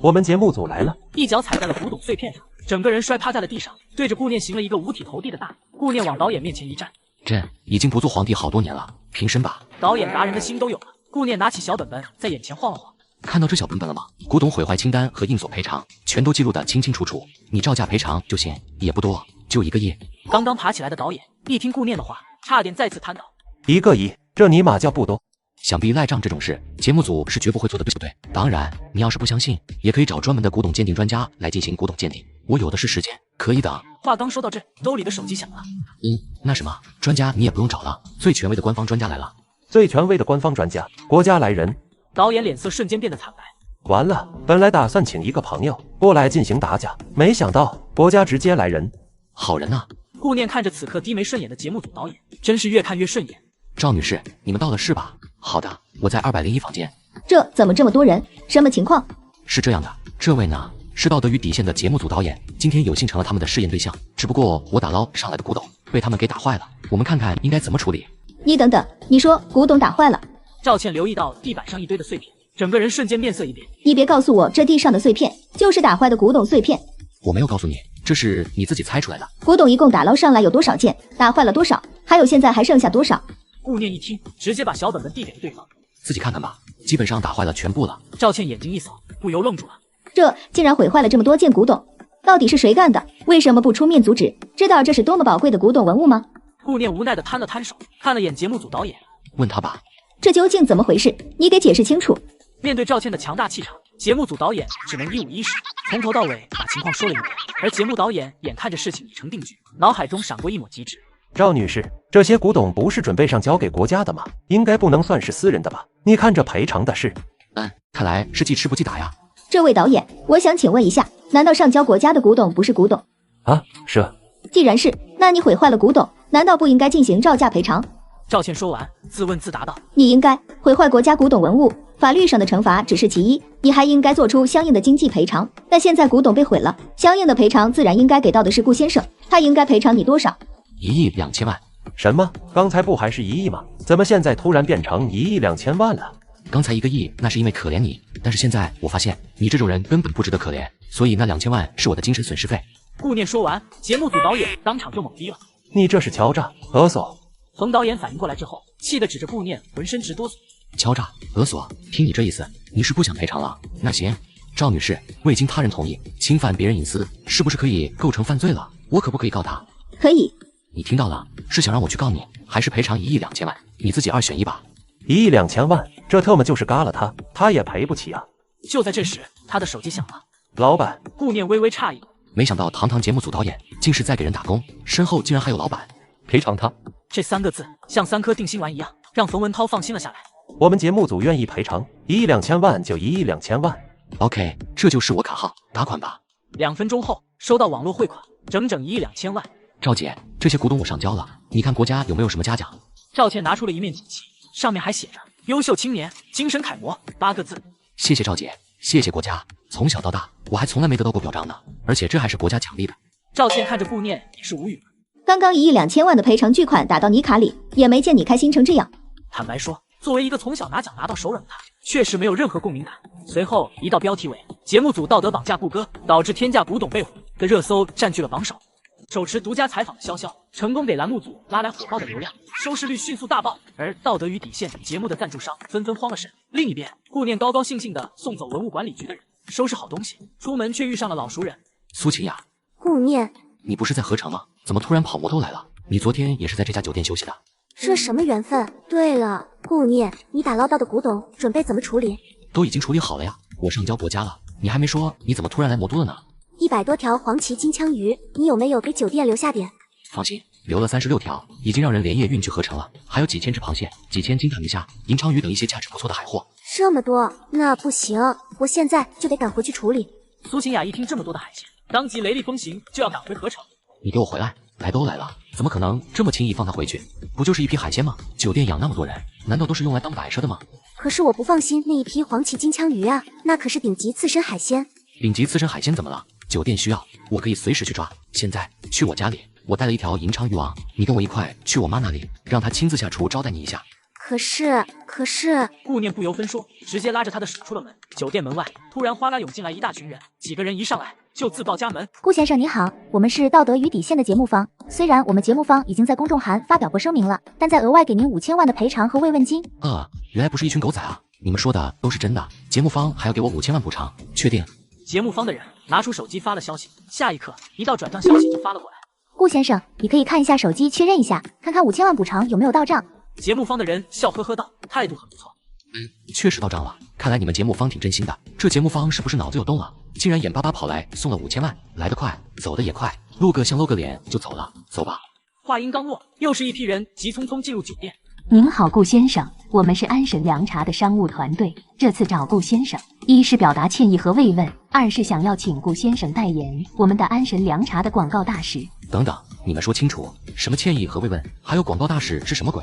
我们节目组来了！一脚踩在了古董碎片上，整个人摔趴在了地上，对着顾念行了一个五体投地的大礼。顾念往导演面前一站，朕已经不做皇帝好多年了，平身吧。导演达人的心都有了。顾念拿起小本本在眼前晃了晃，看到这小本本了吗？古董毁坏清单和应索赔偿全都记录得清清楚楚，你照价赔偿就行，也不多，就1个亿。刚刚爬起来的导演一听顾念的话，差点再次瘫倒。1个亿，这尼玛叫不多？想必赖账这种事，节目组是绝不会做的，对不对？当然，你要是不相信，也可以找专门的古董鉴定专家来进行古董鉴定。我有的是时间，可以的。话刚说到这，兜里的手机响了。那什么，专家你也不用找了，最权威的官方专家来了。最权威的官方专家，国家来人。导演脸色瞬间变得惨白。完了，本来打算请一个朋友过来进行打假，没想到国家直接来人。好人啊！顾念看着此刻低眉顺眼的节目组导演，真是越看越顺眼。赵女士，你们到的是吧？好的，我在201房间。这怎么这么多人？什么情况？是这样的，这位呢是道德与底线的节目组导演，今天有幸成了他们的试验对象。只不过我打捞上来的古董被他们给打坏了，我们看看应该怎么处理。你等等，你说古董打坏了？赵倩留意到地板上一堆的碎片，整个人瞬间面色一变。你别告诉我这地上的碎片就是打坏的古董碎片。我没有告诉你，这是你自己猜出来的。古董一共打捞上来有多少件？打坏了多少？还有现在还剩下多少？顾念一听，直接把小本本递给了对方。自己看看吧，基本上打坏了全部了。赵倩眼睛一扫，不由愣住了。这竟然毁坏了这么多件古董，到底是谁干的？为什么不出面阻止？知道这是多么宝贵的古董文物吗？顾念无奈地摊了摊手，看了眼节目组导演，问他吧，这究竟怎么回事？你给解释清楚。面对赵倩的强大气场，节目组导演只能一五一十，从头到尾把情况说了一遍。而节目导演眼看着事情已成定局，脑海中闪过一抹极致。赵女士，这些古董不是准备上交给国家的吗？应该不能算是私人的吧？你看这赔偿的事，看来是记吃不记打呀。这位导演，我想请问一下，难道上交国家的古董不是古董啊？是。既然是，那你毁坏了古董，难道不应该进行照价赔偿？赵倩说完，自问自答道：你应该毁坏国家古董文物，法律上的惩罚只是其一，你还应该做出相应的经济赔偿。但现在古董被毁了，相应的赔偿自然应该给到的是顾先生，他应该赔偿你多少？1亿2千万。什么？刚才不还是1亿吗？怎么现在突然变成1亿2千万了？刚才1个亿那是因为可怜你，但是现在我发现你这种人根本不值得可怜，所以那2千万是我的精神损失费。顾念说完，节目组导演当场就懵逼了。你这是敲诈勒索！冯导演反应过来之后，气得指着顾念，浑身直哆嗦。敲诈勒索，听你这意思，你是不想赔偿了？那行，赵女士未经他人同意侵犯别人隐私，是不是可以构成犯罪了？我可不可以告他？可以。你听到了，是想让我去告你，还是赔偿1亿2千万？你自己2选1吧。1亿2千万，这特么就是嘎了他也赔不起啊！就在这时，他的手机响了。老板，顾念微微诧异，没想到堂堂节目组导演竟是在给人打工，身后竟然还有老板。赔偿他这3个字像3颗定心丸一样，让冯文涛放心了下来。我们节目组愿意赔偿1亿2千万就1亿2千万。OK， 这就是我卡号，打款吧。2分钟后收到网络汇款，整整1亿2千万。赵姐，这些古董我上交了，你看国家有没有什么嘉奖？赵倩拿出了一面锦旗，上面还写着“优秀青年，精神楷模”8个字。谢谢赵姐，谢谢国家。从小到大，我还从来没得到过表彰呢，而且这还是国家奖励的。赵倩看着顾念也是无语了。刚刚1亿2千万的赔偿巨款打到你卡里，也没见你开心成这样。坦白说，作为一个从小拿奖拿到手软的他，确实没有任何共鸣感。随后一道标题为“节目组道德绑架顾哥，导致天价古董被毁”的热搜占据了榜首。手持独家采访的潇潇，成功给栏目组拉来火爆的流量，收视率迅速大爆。而道德与底线节目的赞助商纷纷慌了神。另一边，顾念高高兴兴地送走文物管理局的人，收拾好东西，出门却遇上了老熟人苏晴雅。顾念，你不是在合成吗？怎么突然跑摩托来了？你昨天也是在这家酒店休息的？这什么缘分？对了，顾念，你打捞到的古董准备怎么处理？都已经处理好了呀，我上交国家了。你还没说你怎么突然来魔都了呢？100多条黄鳍金枪鱼，你有没有给酒店留下点？放心，留了36条，已经让人连夜运去合成了，还有几千只螃蟹、几千斤大鱼虾、银鲳鱼等一些价值不错的海货。这么多，那不行，我现在就得赶回去处理。苏晴雅一听这么多的海鲜，当即雷厉风行，就要赶回合成。你给我回来！来都来了，怎么可能这么轻易放他回去？不就是一批海鲜吗？酒店养那么多人，难道都是用来当摆设的吗？可是我不放心那一批黄鳍金枪鱼啊，那可是顶级刺身海鲜。顶级刺身海鲜怎么了？酒店需要，我可以随时去抓。现在去我家里，我带了一条银鲳鱼王，你跟我一块去我妈那里，让她亲自下厨招待你一下。可是，顾念不由分说，直接拉着他的手出了门。酒店门外突然哗啦涌进来一大群人，几个人一上来就自报家门。顾先生你好，我们是道德与底线的节目方，虽然我们节目方已经在公众函发表过声明了，但再额外给您5000万的赔偿和慰问金。原来不是一群狗仔啊！你们说的都是真的？节目方还要给我5000万补偿，确定？节目方的人拿出手机发了消息，下一刻一道转账消息就发了过来。顾先生，你可以看一下手机确认一下，看看5000万补偿有没有到账。节目方的人笑呵呵道，态度很不错。确实到账了，看来你们节目方挺真心的。这节目方是不是脑子有洞啊？竟然眼巴巴跑来送了5000万，来得快，走得也快，露个相露个脸就走了，走吧。话音刚落，又是一批人急匆匆进入酒店。您好，顾先生，我们是安神凉茶的商务团队，这次找顾先生，一是表达歉意和慰问，二是想要请顾先生代言我们的安神凉茶的广告大使。等等，你们说清楚，什么歉意和慰问，还有广告大使是什么鬼？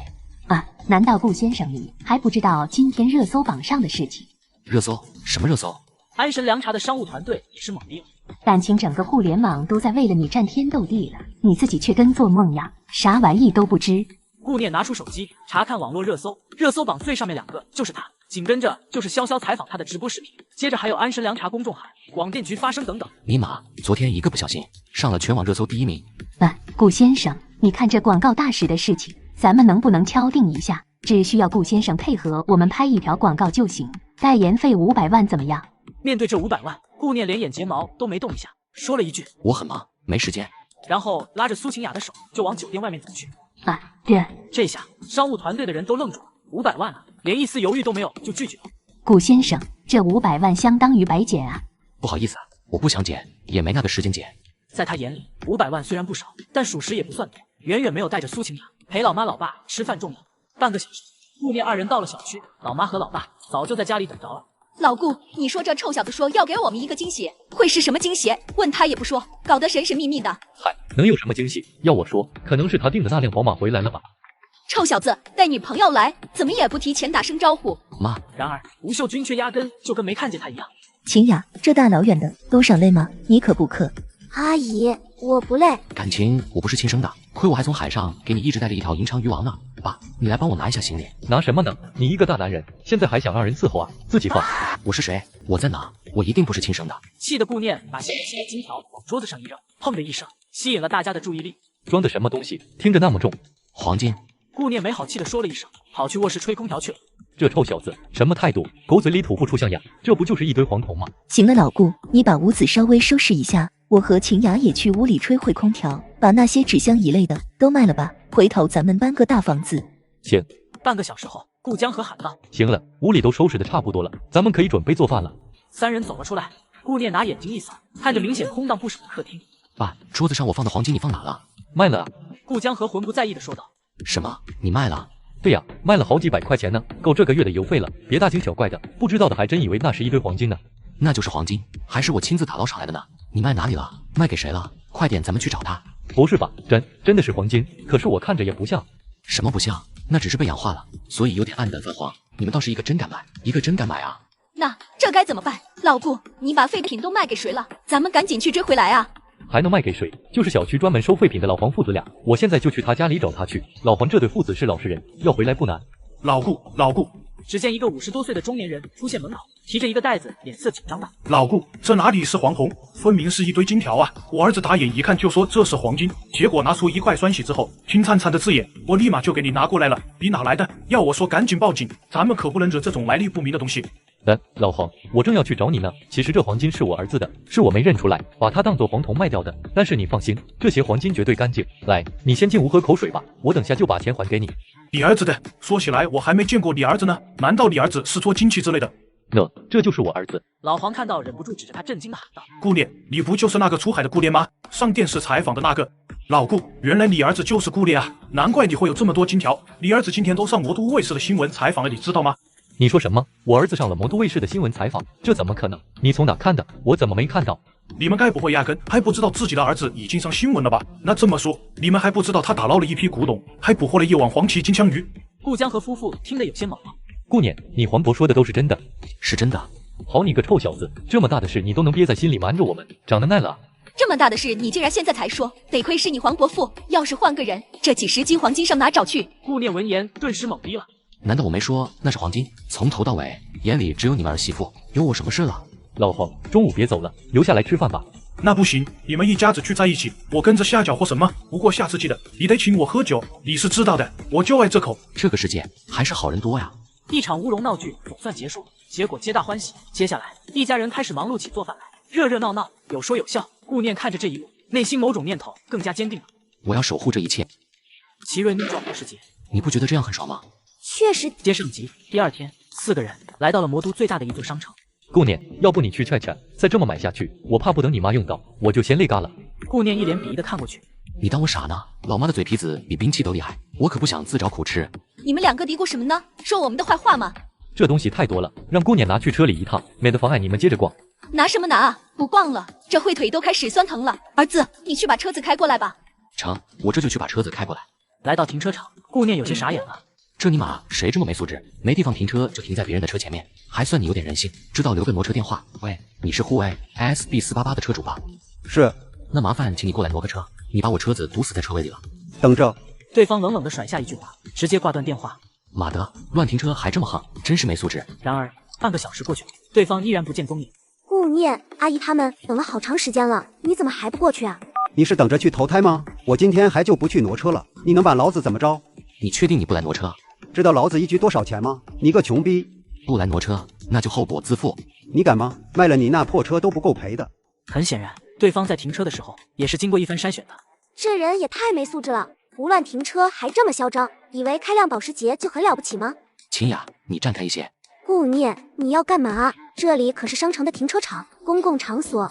难道顾先生你还不知道今天热搜榜上的事情？热搜？什么热搜？安神凉茶的商务团队也是猛地了，感情整个互联网都在为了你战天斗地了，你自己却跟做梦样，啥玩意都不知。顾念拿出手机查看网络热搜，热搜榜最上面2个就是他，紧跟着就是潇潇采访他的直播视频，接着还有安神凉茶公众函、广电局发声等等。尼玛，昨天一个不小心上了全网热搜第1名。顾先生，你看这广告大使的事情，咱们能不能敲定一下？只需要顾先生配合我们拍一条广告就行，代言费500万怎么样？面对这500万，顾念连眼睫毛都没动一下，说了一句：“我很忙，没时间。”然后拉着苏晴雅的手就往酒店外面走去。这下商务团队的人都愣住了，500万啊，连一丝犹豫都没有就拒绝了。顾先生，这500万相当于白捡啊！不好意思啊，我不想捡，也没那个时间捡。在他眼里，500万虽然不少，但属实也不算多，远远没有带着苏晴雅陪老妈老爸吃饭重要。半个小时，顾念2人到了小区，老妈和老爸早就在家里等着了。老顾，你说这臭小子说要给我们一个惊喜，会是什么惊喜？问他也不说，搞得神神秘秘的。嗨，能有什么惊喜？要我说，可能是他订的那辆宝马回来了吧。臭小子，带女朋友来，怎么也不提前打声招呼。妈。然而吴秀君却压根就跟没看见他一样。晴雅，这大老远的都赏累吗？你可不渴？阿姨，我不累。感情我不是亲生的，亏我还从海上给你一直带着一条银鲳鱼王呢。爸，你来帮我拿一下行李。拿什么呢？你一个大男人，现在还想让人伺候啊？自己放。我是谁？我在哪？我一定不是亲生的。气得顾念把行李箱金条往桌子上一扔，砰的一声，吸引了大家的注意力。装的什么东西？听着那么重。黄金。顾念没好气的说了一声，跑去卧室吹空调去了。这臭小子什么态度？狗嘴里吐不出象牙，这不就是一堆黄铜吗？行了，老顾，你把屋子稍微收拾一下，我和晴雅也去屋里吹会空调，把那些纸箱一类的都卖了吧，回头咱们搬个大房子。行。半个小时后，顾江河喊道：“行了，屋里都收拾的差不多了，咱们可以准备做饭了。”3人走了出来，顾念拿眼睛一扫，看着明显空荡不少的客厅。爸，桌子上我放的黄金你放哪了？卖了啊。顾江河浑不在意的说道。什么？你卖了？对呀，卖了好几百块钱呢，够这个月的邮费了。别大惊小怪的，不知道的还真以为那是一堆黄金呢。那就是黄金，还是我亲自打捞上来的呢。你卖哪里了？卖给谁了？快点，咱们去找他。不是吧？真的是黄金？可是我看着也不像。什么不像？那只是被氧化了，所以有点暗淡泛黄。你们倒是一个真敢买，一个真敢买啊！那这该怎么办？老顾，你把废品都卖给谁了？咱们赶紧去追回来啊！还能卖给谁？就是小区专门收废品的老黄父子俩，我现在就去他家里找他去。老黄这对父子是老实人，要回来不难。老顾，只见一个50多岁的中年人出现门口，提着一个袋子，脸色紧张的。老顾，这哪里是黄铜，分明是一堆金条啊！我儿子打眼一看就说这是黄金，结果拿出一块酸洗之后，金灿灿的字眼，我立马就给你拿过来了。你哪来的？要我说赶紧报警，咱们可不能惹这种来历不明的东西。老黄，我正要去找你呢。其实这黄金是我儿子的，是我没认出来，把它当做黄铜卖掉的。但是你放心，这些黄金绝对干净。来，你先进屋喝口水吧，我等下就把钱还给你。你儿子的？说起来我还没见过你儿子呢，难道你儿子是做金器之类的？这就是我儿子。老黄看到忍不住指着他震惊的喊道：顾烈，你不就是那个出海的顾烈吗？上电视采访的那个。老顾，原来你儿子就是顾烈啊，难怪你会有这么多金条。你儿子今天都上魔都卫视的新闻采访了，你知道吗？你说什么？我儿子上了魔都卫视的新闻采访？这怎么可能？你从哪看的？我怎么没看到？你们该不会压根还不知道自己的儿子已经上新闻了吧？那这么说，你们还不知道他打捞了一批古董，还捕获了一网黄鳍金枪鱼？顾江和夫妇听得有些懵了。顾念，你黄渤说的都是真的？是真的。好你个臭小子，这么大的事你都能憋在心里瞒着我们，长得耐了啊！这么大的事你竟然现在才说，得亏是你黄伯父，要是换个人，这几十斤黄金上哪找去？顾念闻言顿时懵逼了。难道我没说那是黄金？从头到尾眼里只有你们儿媳妇，有我什么事了？老黄，中午别走了，留下来吃饭吧。那不行，你们一家子聚在一起，我跟着瞎搅和什么？不过下次记得你得请我喝酒，你是知道的，我就爱这口。这个世界还是好人多呀。一场乌龙闹剧总算结束，结果皆大欢喜。接下来一家人开始忙碌起做饭来，热热闹闹，有说有笑。顾念看着这一幕，内心某种念头更加坚定了。我要守护这一切。奇瑞逆转博士节，你不觉得这样很爽吗？确实。接上集，第二天，4个人来到了魔都最大的一座商城。顾念，要不你去劝劝，再这么买下去，我怕不等你妈用到，我就先累嘎了。顾念一脸鄙夷的看过去。你当我傻呢？老妈的嘴皮子比兵器都厉害，我可不想自找苦吃。你们两个嘀咕什么呢？说我们的坏话吗？这东西太多了，让顾念拿去车里一趟，免得妨碍你们接着逛。拿什么拿啊？不逛了，这会腿都开始酸疼了。儿子，你去把车子开过来吧。成，我这就去把车子开过来。来到停车场，顾念有些傻眼了。这尼玛谁这么没素质？没地方停车就停在别人的车前面，还算你有点人性，知道留个挪车电话。喂，你是沪 ASB488的车主吧？是。那麻烦请你过来挪个车，你把我车子堵死在车位里了。等着。对方冷冷的甩下一句话，直接挂断电话。妈的，乱停车还这么横，真是没素质。然而半个小时过去，对方依然不见踪影。顾念，阿姨他们等了好长时间了，你怎么还不过去啊？你是等着去投胎吗？我今天还就不去挪车了，你能把老子怎么着？你确定你不来挪车？知道老子一局多少钱吗？你个穷逼！不来挪车，那就后果自负。你敢吗？卖了你那破车都不够赔的。很显然，对方在停车的时候也是经过一番筛选的。这人也太没素质了，胡乱停车还这么嚣张，以为开辆保时捷就很了不起吗？秦雅，你站开一些。顾念，你要干嘛？这里可是商城的停车场，公共场所。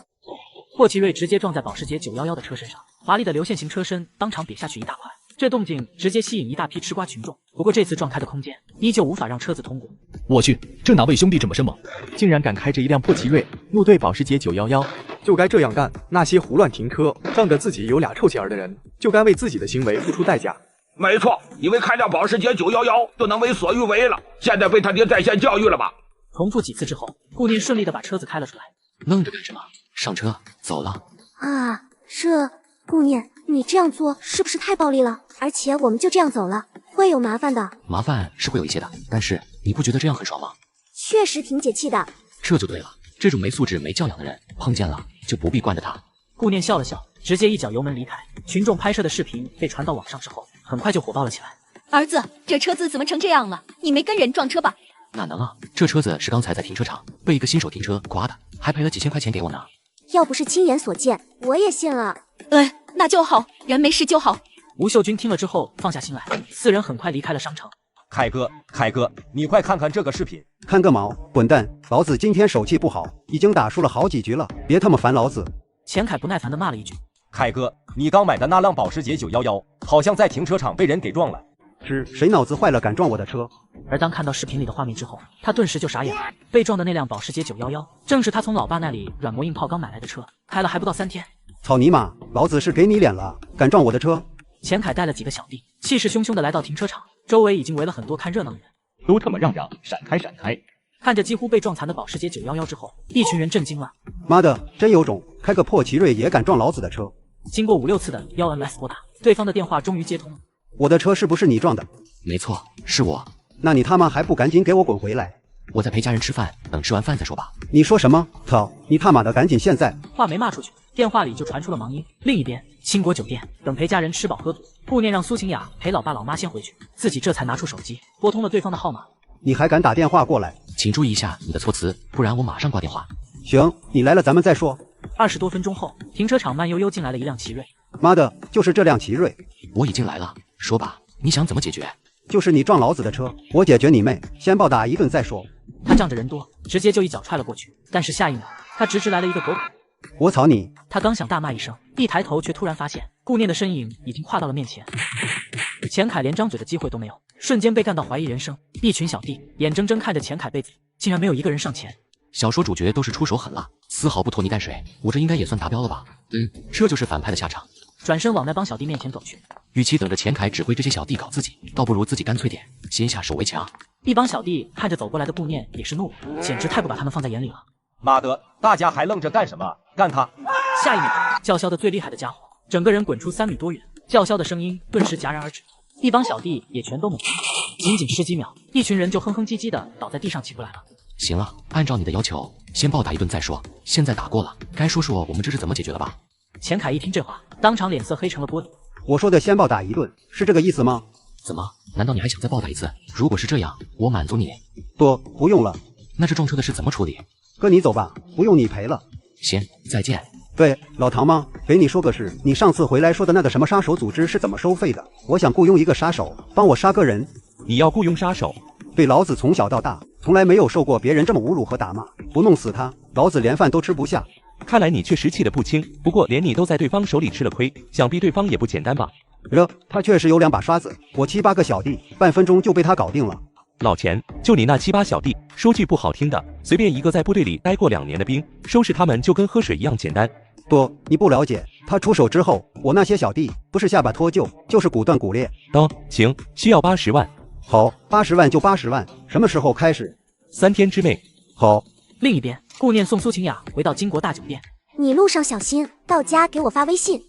霍奇瑞直接撞在保时捷911的车身上，华丽的流线型车身当场瘪下去一大块。这动静直接吸引一大批吃瓜群众，不过这次撞开的空间依旧无法让车子通过。我去，这哪位兄弟这么生猛，竟然敢开着一辆破奇瑞怒对保时捷911，就该这样干。那些胡乱停车、仗着自己有俩臭钱儿的人，就该为自己的行为付出代价。没错，以为开辆保时捷911就能为所欲为了，现在被他爹在线教育了吧？重复几次之后，顾念顺利的把车子开了出来。愣着干什么？上车，走了。啊，顾念，你这样做是不是太暴力了？而且我们就这样走了，会有麻烦的。麻烦是会有一些的，但是你不觉得这样很爽吗？确实挺解气的。这就对了，这种没素质、没教养的人，碰见了就不必惯着他。顾念笑了笑，直接一脚油门离开。群众拍摄的视频被传到网上之后，很快就火爆了起来。儿子，这车子怎么成这样了？你没跟人撞车吧？哪能啊，这车子是刚才在停车场被一个新手停车刮的，还赔了几千块钱给我呢。要不是亲眼所见，我也信了。那就好，人没事就好。吴秀君听了之后放下心来，4人很快离开了商城。凯哥，你快看看这个视频。看个毛，滚蛋！老子今天手气不好，已经打输了好几局了，别他妈烦老子！钱凯不耐烦地骂了一句。凯哥，你刚买的那辆保时捷911好像在停车场被人给撞了。是谁脑子坏了敢撞我的车？而当看到视频里的画面之后，他顿时就傻眼了。被撞的那辆保时捷911，正是他从老爸那里软磨硬泡刚买来的车，开了还不到3天。草泥马，老子是给你脸了，敢撞我的车？钱凯带了几个小弟，气势汹汹地来到停车场，周围已经围了很多看热闹的人。都他妈让让，闪开闪开！看着几乎被撞残的保时捷911之后，一群人震惊了。妈的，真有种，开个破奇瑞也敢撞老子的车！经过5、6次的1MS 拨打，对方的电话终于接通了。我的车是不是你撞的？没错，是我。那你他妈还不赶紧给我滚回来！我在陪家人吃饭，等吃完饭再说吧。你说什么？操！你他妈的赶紧现在！话没骂出去，电话里就传出了忙音。另一边，倾国酒店等陪家人吃饱喝足，顾念让苏晴雅陪老爸老妈先回去，自己这才拿出手机拨通了对方的号码。你还敢打电话过来？请注意一下你的措辞，不然我马上挂电话。行，你来了咱们再说。20多分钟后，停车场慢悠悠进来了一辆奇瑞。妈的，就是这辆奇瑞！我已经来了，说吧，你想怎么解决？就是你撞老子的车，我解决你妹，先暴打一顿再说。他仗着人多，直接就一脚踹了过去，但是下一秒，他直直来了一个狗腿。我操你！他刚想大骂一声，一抬头却突然发现顾念的身影已经跨到了面前。钱凯连张嘴的机会都没有，瞬间被干到怀疑人生。一群小弟眼睁睁看着钱凯被宰，竟然没有一个人上前。小说主角都是出手狠辣，丝毫不拖泥带水，我这应该也算达标了吧？这就是反派的下场。转身往那帮小弟面前走去。与其等着钱凯指挥这些小弟搞自己，倒不如自己干脆点，先下手为强。一帮小弟看着走过来的顾念也是怒了，简直太不把他们放在眼里了。妈的，大家还愣着干什么？干他！下一秒，叫嚣的最厉害的家伙整个人滚出3米多远，叫嚣的声音顿时戛然而止。一帮小弟也全都懵了，仅仅10几秒，一群人就哼哼唧唧的倒在地上起不来了。行了，按照你的要求，先暴打一顿再说。现在打过了，该说说我们这是怎么解决了吧？钱凯一听这话，当场脸色黑成了玻璃。我说的先暴打一顿，是这个意思吗？怎么？难道你还想再暴打一次？如果是这样，我满足你。不用了。那这撞车的事怎么处理？哥你走吧，不用你赔了。行，再见。对，老唐吗？给你说个事，你上次回来说的那个什么杀手组织是怎么收费的？我想雇佣一个杀手，帮我杀个人。你要雇佣杀手？对，老子从小到大从来没有受过别人这么侮辱和打骂，不弄死他，老子连饭都吃不下。看来你确实气得不轻，不过连你都在对方手里吃了亏，想必对方也不简单吧？他确实有2把刷子，我7、8个小弟，半分钟就被他搞定了。老钱，就你那7、8小弟，说句不好听的，随便一个在部队里待过2年的兵，收拾他们就跟喝水一样简单。不，你不了解，他出手之后，我那些小弟不是下巴脱臼，就是骨断骨裂。行，需要80万。好，80万就80万，什么时候开始？3天之内。好。另一边，顾念送苏晴雅回到金国大酒店。你路上小心，到家给我发微信。